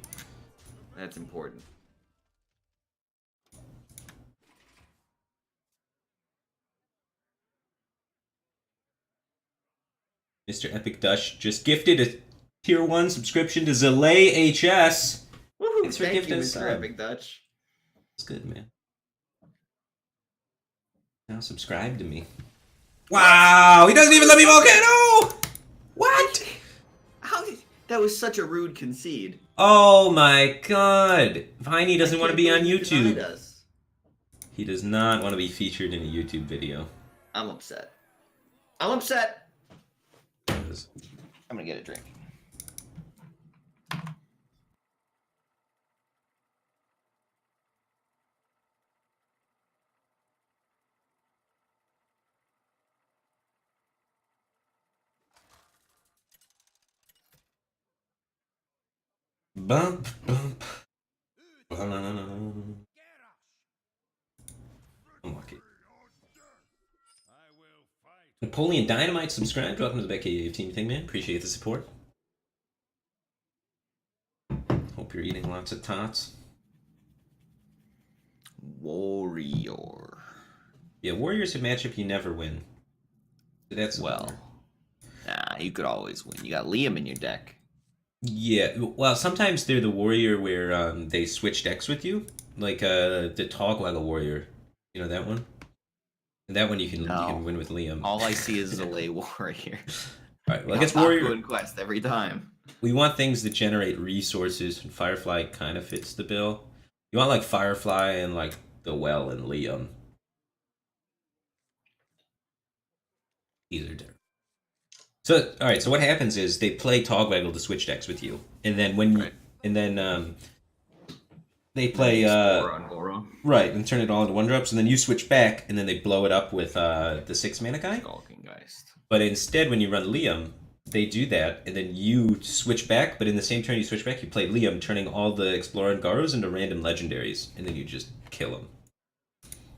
That's important. Mr. Epic Dush just gifted a tier 1 subscription to Zelay HS. Woohoo! Thanks for Thank you, gifting a Mr. sub. Epic Dutch. It's good, man. Now subscribe to me. Wow! He doesn't even let me volcano! What? How? That was such a rude concede. Oh my god! Viney doesn't I want to can't be on believe he denied YouTube. us. He does not want to be featured in a YouTube video. I'm upset. I'm upset. I'm gonna get a drink. Bump, bump. Unlucky. Napoleon Dynamite subscribed. Welcome to the Becky Team Thing, man. Appreciate the support. Hope you're eating lots of tots. Warrior. Yeah, Warriors a matchup you never win. That's Well, nah, you could always win. You got Liam in your deck. yeah. Well, sometimes they're the warrior where they switch decks with you, like the Togwaggle warrior. You know that one? And that one you can win with Liam. All I see is Zelay Warrior. All right. Well, I guess warrior. In quest every time. We want things that generate resources, and Firefly kind of fits the bill. You want like Firefly and like the Well and Liam. These are different. So, all right. So what happens is they play Togwaggle to switch decks with you, and then when Right. they play right and turn it all into 1-drops, and then you switch back, and then they blow it up with the 6-mana guy. Skulking Geist. But instead, when you run Liam, they do that, and then you switch back, but in the same turn you switch back, you play Liam, turning all the Explorer and Garos into random legendaries, and then you just kill them.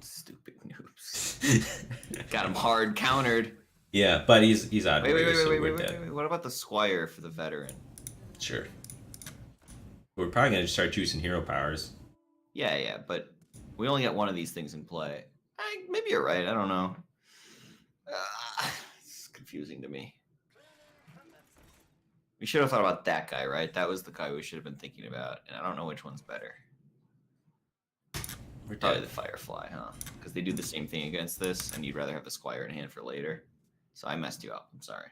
Stupid noobs. Got him hard countered. Yeah, but he's out. Wait. What about the Squire for the veteran? Sure. We're probably going to start juicing hero powers. Yeah, but we only got one of these things in play. Maybe you're right. I don't know. It's confusing to me. We should have thought about that guy, right? That was the guy we should have been thinking about, and I don't know which one's better. We're Probably dead. the Firefly, huh? Because they do the same thing against this, and you'd rather have the Squire in hand for later. So I messed you up. I'm sorry.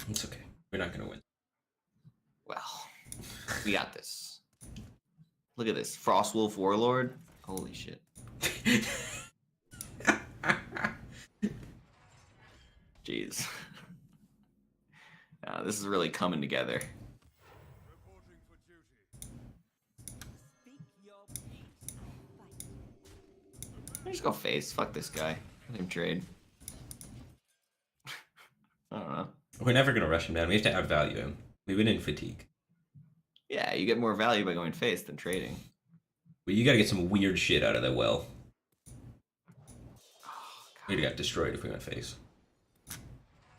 It's okay. We're not going to win. Well, we got this. Look at this. Frostwolf Warlord. Holy shit. Jeez. This is really coming together. Just go face. Fuck this guy. Let him trade. I don't know. We're never going to rush him down. We have to outvalue him. We win in fatigue. Yeah, you get more value by going face than trading. But you got to get some weird shit out of that well. We'd have got destroyed if we went face.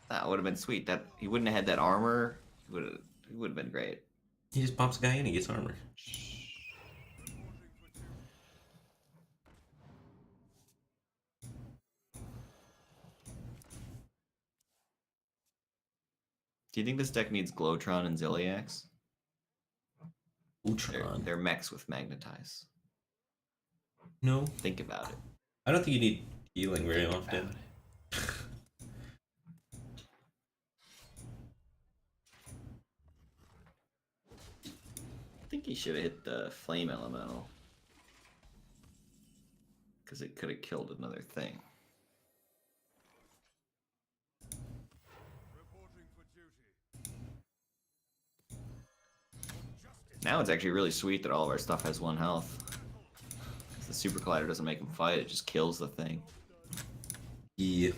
That would have been sweet. That he wouldn't have had that armor. He would have been great. He just pops a guy in, he gets armor. Do you think this deck needs Glowtron and Zilliax? Ultron. They're mechs with magnetize. No. Think about it. I don't think you need healing very often. I think he should have hit the Flame Elemental. Because it could have killed another thing. Now it's actually really sweet that all of our stuff has 1 health. The Super Collider doesn't make him fight, it just kills the thing. Yeah.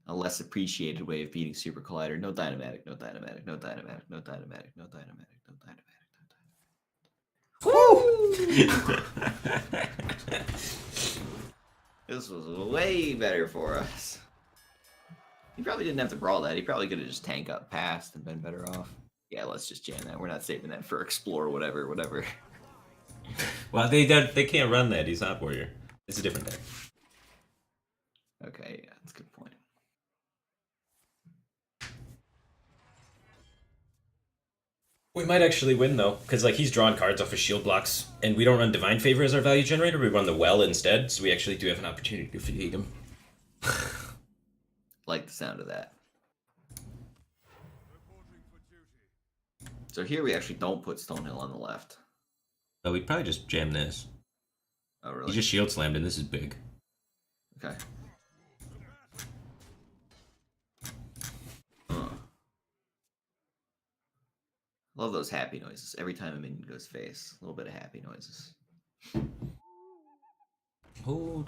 A less appreciated way of beating Super Collider. No Dynamatic, no Dynamatic, no Dynamatic, no Dynamatic, no Dynamatic, no Dynamatic, no Dynamatic. This was way better for us. He probably didn't have to brawl that. He probably could have just tank up past and been better off. Yeah, let's just jam that. We're not saving that for Explore, whatever. Well, they can't run that. He's not warrior. It's a different deck. Okay, yeah, that's a good point. We might actually win though, because like he's drawing cards off of shield blocks, and we don't run Divine Favor as our value generator. We run the Well instead, so we actually do have an opportunity to fatigue him. Like the sound of that. So here we actually don't put Stonehill on the left. So we probably just jam this. Oh, really? He just shield slammed, and this is big. Okay. Love those happy noises. Every time a minion goes face, a little bit of happy noises. Oh,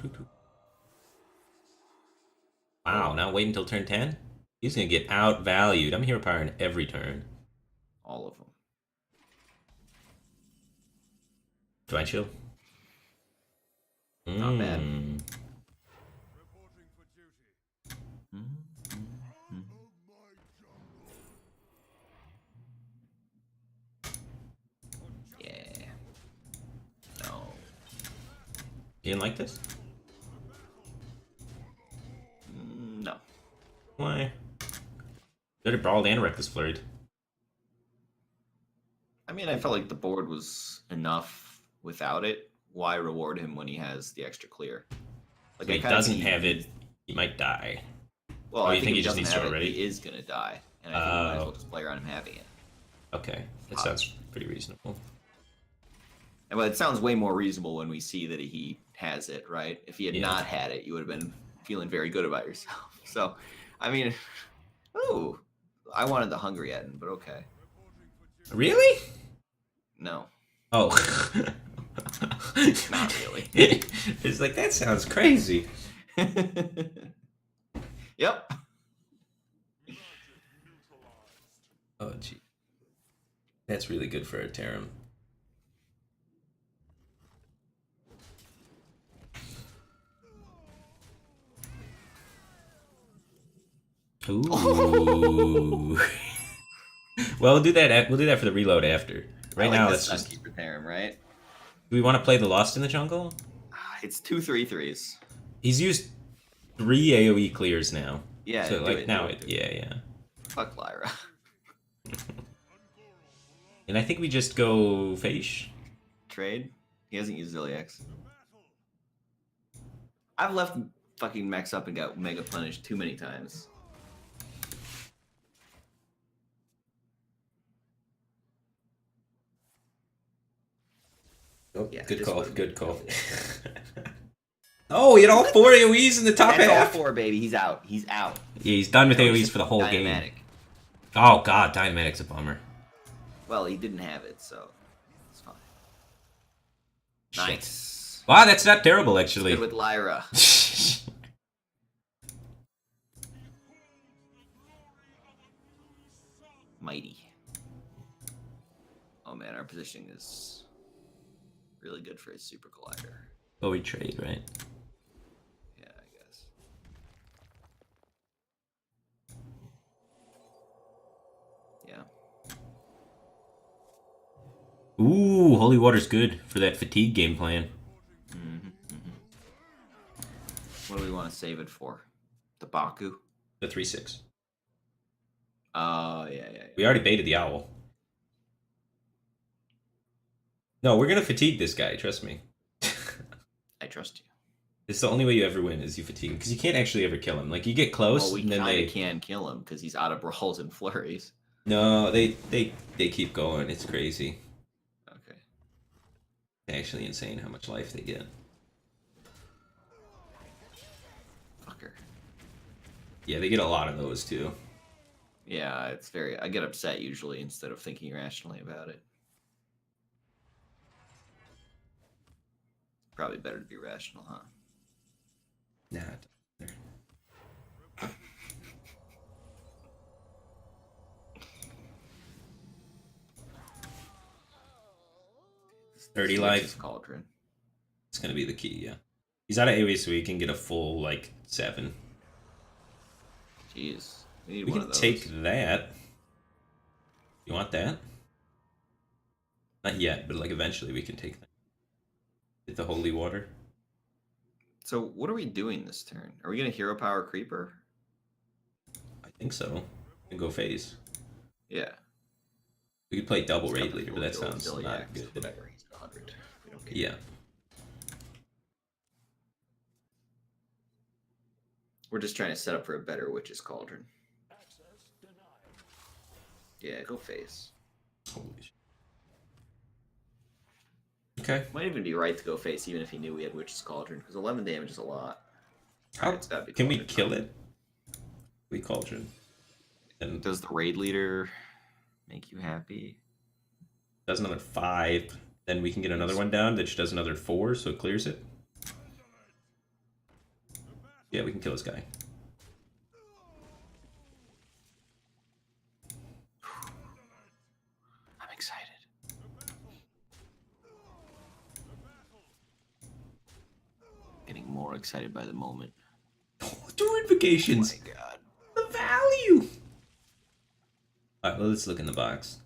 wow, now wait until turn 10? He's gonna get outvalued. I'm hero power in every turn. All of them. Divine Shield. Not bad. Yeah. No. You didn't like this? No. Why? They're brawled and reckless flurried. I mean, I felt like the board was enough without it. Why reward him when he has the extra clear? Like, If he doesn't have it, he might die. Well, Oh, I you think think if he just doesn't needs to have it, already? he is gonna die, and I think we might as well just play around him having it. Okay, that sounds pretty reasonable. But it sounds way more reasonable when we see that he has it, right? If he had not had it, you would have been feeling very good about yourself. So, I mean, ooh, I wanted the Hungry Eden, but okay. Really? No, Oh. not really. It's like, that sounds crazy. Yep. Oh, gee. That's really good for a Tarim. Ooh. Well, we'll do that. We'll do that for the reload after. Right now, let's just. keep Tarim, right? Do we want to play the Lost in the Jungle? It's 2 3/3s. He's used 3 AOE clears now. Yeah. So do like it, now, do it. yeah. Fuck Lyra. And I think we just go Faish. Trade. He hasn't used Ziliax. I've left fucking Max up and got mega punished too many times. Oh, Yeah, good this call. would've Good been- call. Oh, he had all 4 AOEs in the top That's all half. 4, baby. He's out. He's out. Yeah, he's done with No, AOEs he's for the whole game. Dynamatic. Oh god, Dynamatic's a bummer. Well, he didn't have it, so it's fine. Shit. Nice. Wow, that's not terrible actually. Good with Lyra. Mighty. Oh man, our positioning is really good for his Super Collider. Oh, we trade, right? Yeah, I guess. Yeah. Ooh, Holy Water's good for that fatigue game plan. What do we want to save it for? The Baku? The 3/6. Oh, yeah. We already baited the owl. No, we're gonna fatigue this guy, trust me. I trust you. It's the only way you ever win is you fatigue him. Because you can't actually ever kill him. Like, you get close, Well, we and then kind they... of can kill him because he's out of brawls and flurries. No, they keep going. It's crazy. Okay. It's actually insane how much life they get. Fucker. Yeah, they get a lot of those, too. Yeah, it's very... I get upset usually instead of thinking rationally about it. Probably better to be rational, huh? Nah. It 30 life. Cauldron. It's gonna be the key, yeah. He's out of AoE, so he can get a full, like, 7. Jeez. We need We one can of those. take that. You want that? Not yet, but, like, eventually we can take that. Get the Holy Water. So, what are we doing this turn? Are we going to Hero Power Creeper? I think so. And go phase. Yeah. We could play double raid leader, but that Still, sounds yeah, not good. whatever. He's at 100. We don't care. Yeah. We're just trying to set up for a better Witch's Cauldron. Yeah, go face. Holy shit. Okay. Might even be right to go face, even if he knew we had Witch's Cauldron, because 11 damage is a lot. How Alright, it's gotta be can we Cauldron. kill it? We cauldron. And Does the raid leader make you happy? does another 5. Then we can get another one down that just does another 4, so it clears it. Yeah, we can kill this guy. I'm excited. Getting more excited by the moment. Oh, 2 invocations. Oh my god. The value. Alright, well, let's look in the box.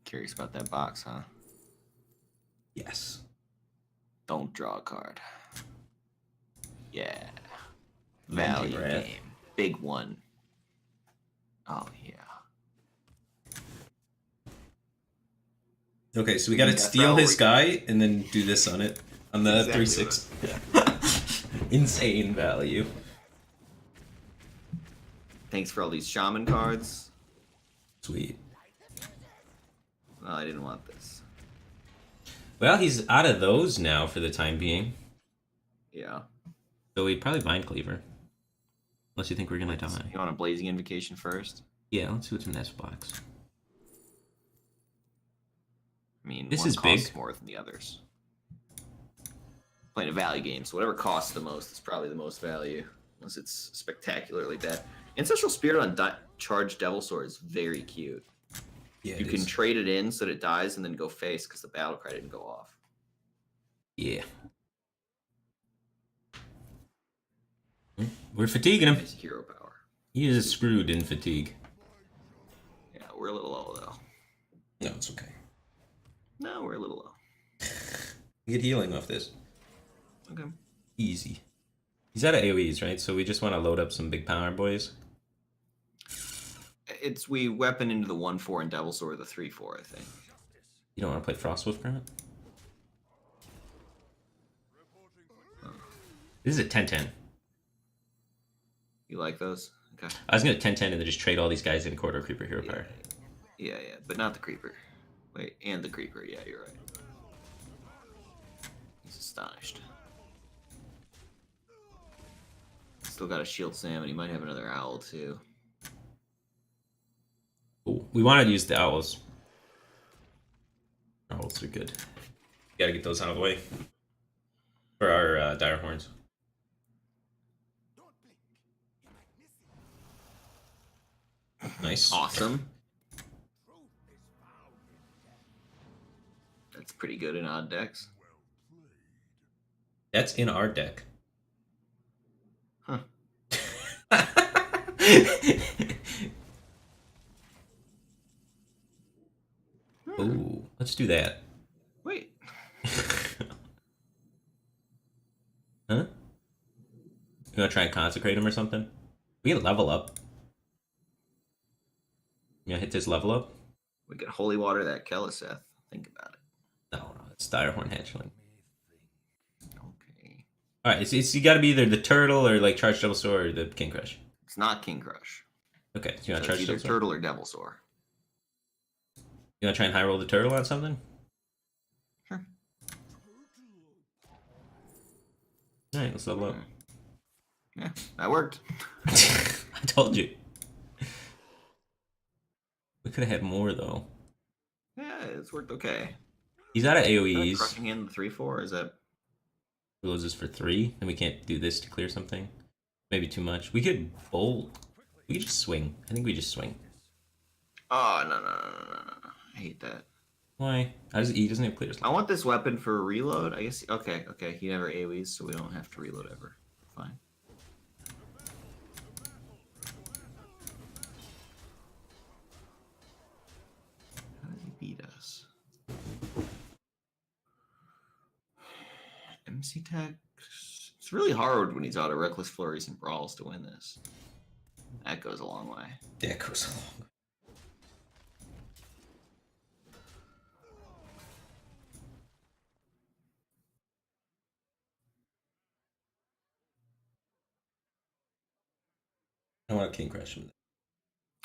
Curious about that box, huh? Yes. Don't draw a card. Yeah. Value Wrath. game. Big one. Oh, yeah. Okay, so we gotta steal his guy and then do this on it. On the Exactly 3/6. Insane value. Thanks for all these shaman cards. Sweet. Oh, I didn't want this. Well, he's out of those now for the time being. Yeah. So we'd probably Mind Cleaver. Unless you think we're gonna die. You want a Blazing Invocation first? Yeah, let's see what's in this box. I mean, This one is costs big. more than the others. Playing a value game, so whatever costs the most is probably the most value. Unless it's spectacularly bad. Ancestral Spirit on Charged Devil Sword is very cute. Yeah, You can trade it in so that it dies and then go face because the battle cry didn't go off. Yeah. We're fatiguing him. Nice hero power. He is screwed in fatigue. Yeah, we're a little low though. No, it's okay. No, we're a little low. We get healing off this. Okay. Easy. He's out of AoEs, right? So we just want to load up some big power boys. We weapon into the 1/4 and Devil Sword the 3/4, I think. You don't want to play Frostwolf Grant? This is a 10-10. You like those? Okay. I was going to 10-10 and then just trade all these guys in Corridor Creeper Hero Power. Yeah, but not the Creeper. Wait, and the Creeper. Yeah, you're right. He's astonished. Still got a Shield Salmon. He might have another Owl too. Ooh, we wanted to use the owls. Owls are good. Gotta get those out of the way. For our dire horns. Nice. Awesome. That's pretty good in odd decks. That's in our deck. Huh. Ooh, let's do that. Wait. Huh? You wanna try and consecrate him or something? We can level up. You gonna hit this level up? We could holy water that Keleseth. Think about it. No, it's Direhorn Hatchling. Okay. Alright, it's you gotta be either the turtle or like Charged Devil Sword or the King Crush. It's not King Crush. Okay, so you wanna So charge it's either Devil Sword? Turtle or Devil Sword. You wanna try and high roll the turtle on something? Sure. Alright, let's level up. Yeah, that worked. I told you. We could have had more though. Yeah, it's worked okay. He's out of Is that AoEs. crushing in the 3/4? Is that Loses for 3, and we can't do this to clear something. Maybe too much. We could bolt. We could just swing. I think we just swing. Oh no. I hate that. Why? How does he doesn't have clear I slot? want this weapon for a reload. I guess okay. He never AoEs, so we don't have to reload ever. Fine. How did he beat us? MC Tech. It's really hard when he's out of Reckless Flurries and Brawls to win this. That goes a long way. That goes along. I want to King Crush him.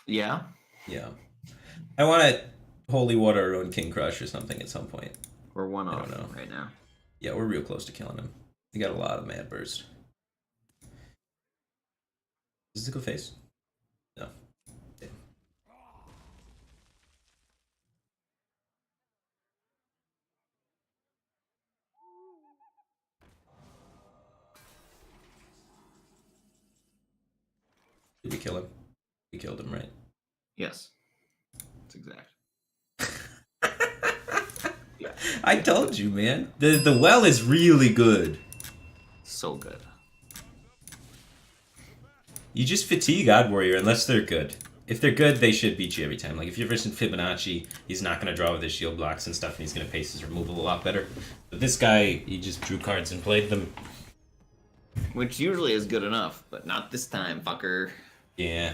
Yeah. Yeah. I want to Holy Water or King Crush or something at some point. We're one I off don't know. right now. Yeah, we're real close to killing him. He got a lot of Mad Burst. Does it go face? No. Yeah. Did we kill him? We killed him, right? Yes. That's exact. Yeah. I told you, man. The well is really good. So good. You just fatigue Odd Warrior unless they're good. If they're good, they should beat you every time. Like, if you're versing Fibonacci, he's not going to draw with his shield blocks and stuff, and he's going to pace his removal a lot better. But this guy, he just drew cards and played them. Which usually is good enough, but not this time, fucker. Yeah.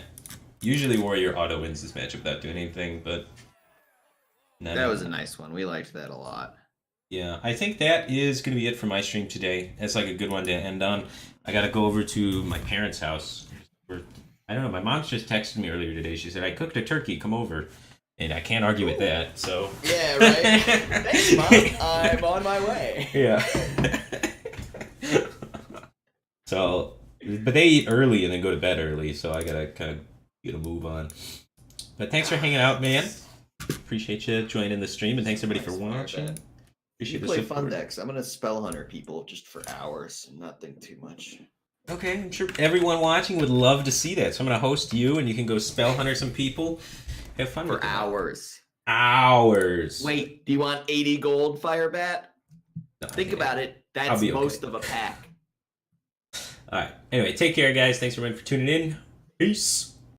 Usually Warrior auto wins this matchup without doing anything, but... That was a nice one. We liked that a lot. Yeah, I think that is going to be it for my stream today. That's like a good one to end on. I got to go over to my parents' house. I don't know, my mom just texted me earlier today. She said, I cooked a turkey, come over. And I can't argue with that, so... Yeah, right? Thanks, Mom. I'm on my way. Yeah. So, but they eat early and then go to bed early, so I gotta kind of get a move on. But thanks for hanging out, man. Appreciate you joining the stream, and thanks everybody for watching. You Appreciate the play fun support. decks. I'm gonna spell hunter people just for hours and not think too much. Okay, I'm sure everyone watching would love to see that. So I'm gonna host you, and you can go spell hunter some people. Have fun For with it. hours. Hours. Wait, do you want 80 gold, Firebat? No, Think about it. I'll That's be okay. most of a pack. All right. Anyway, take care, guys. Thanks everyone for tuning in. Peace.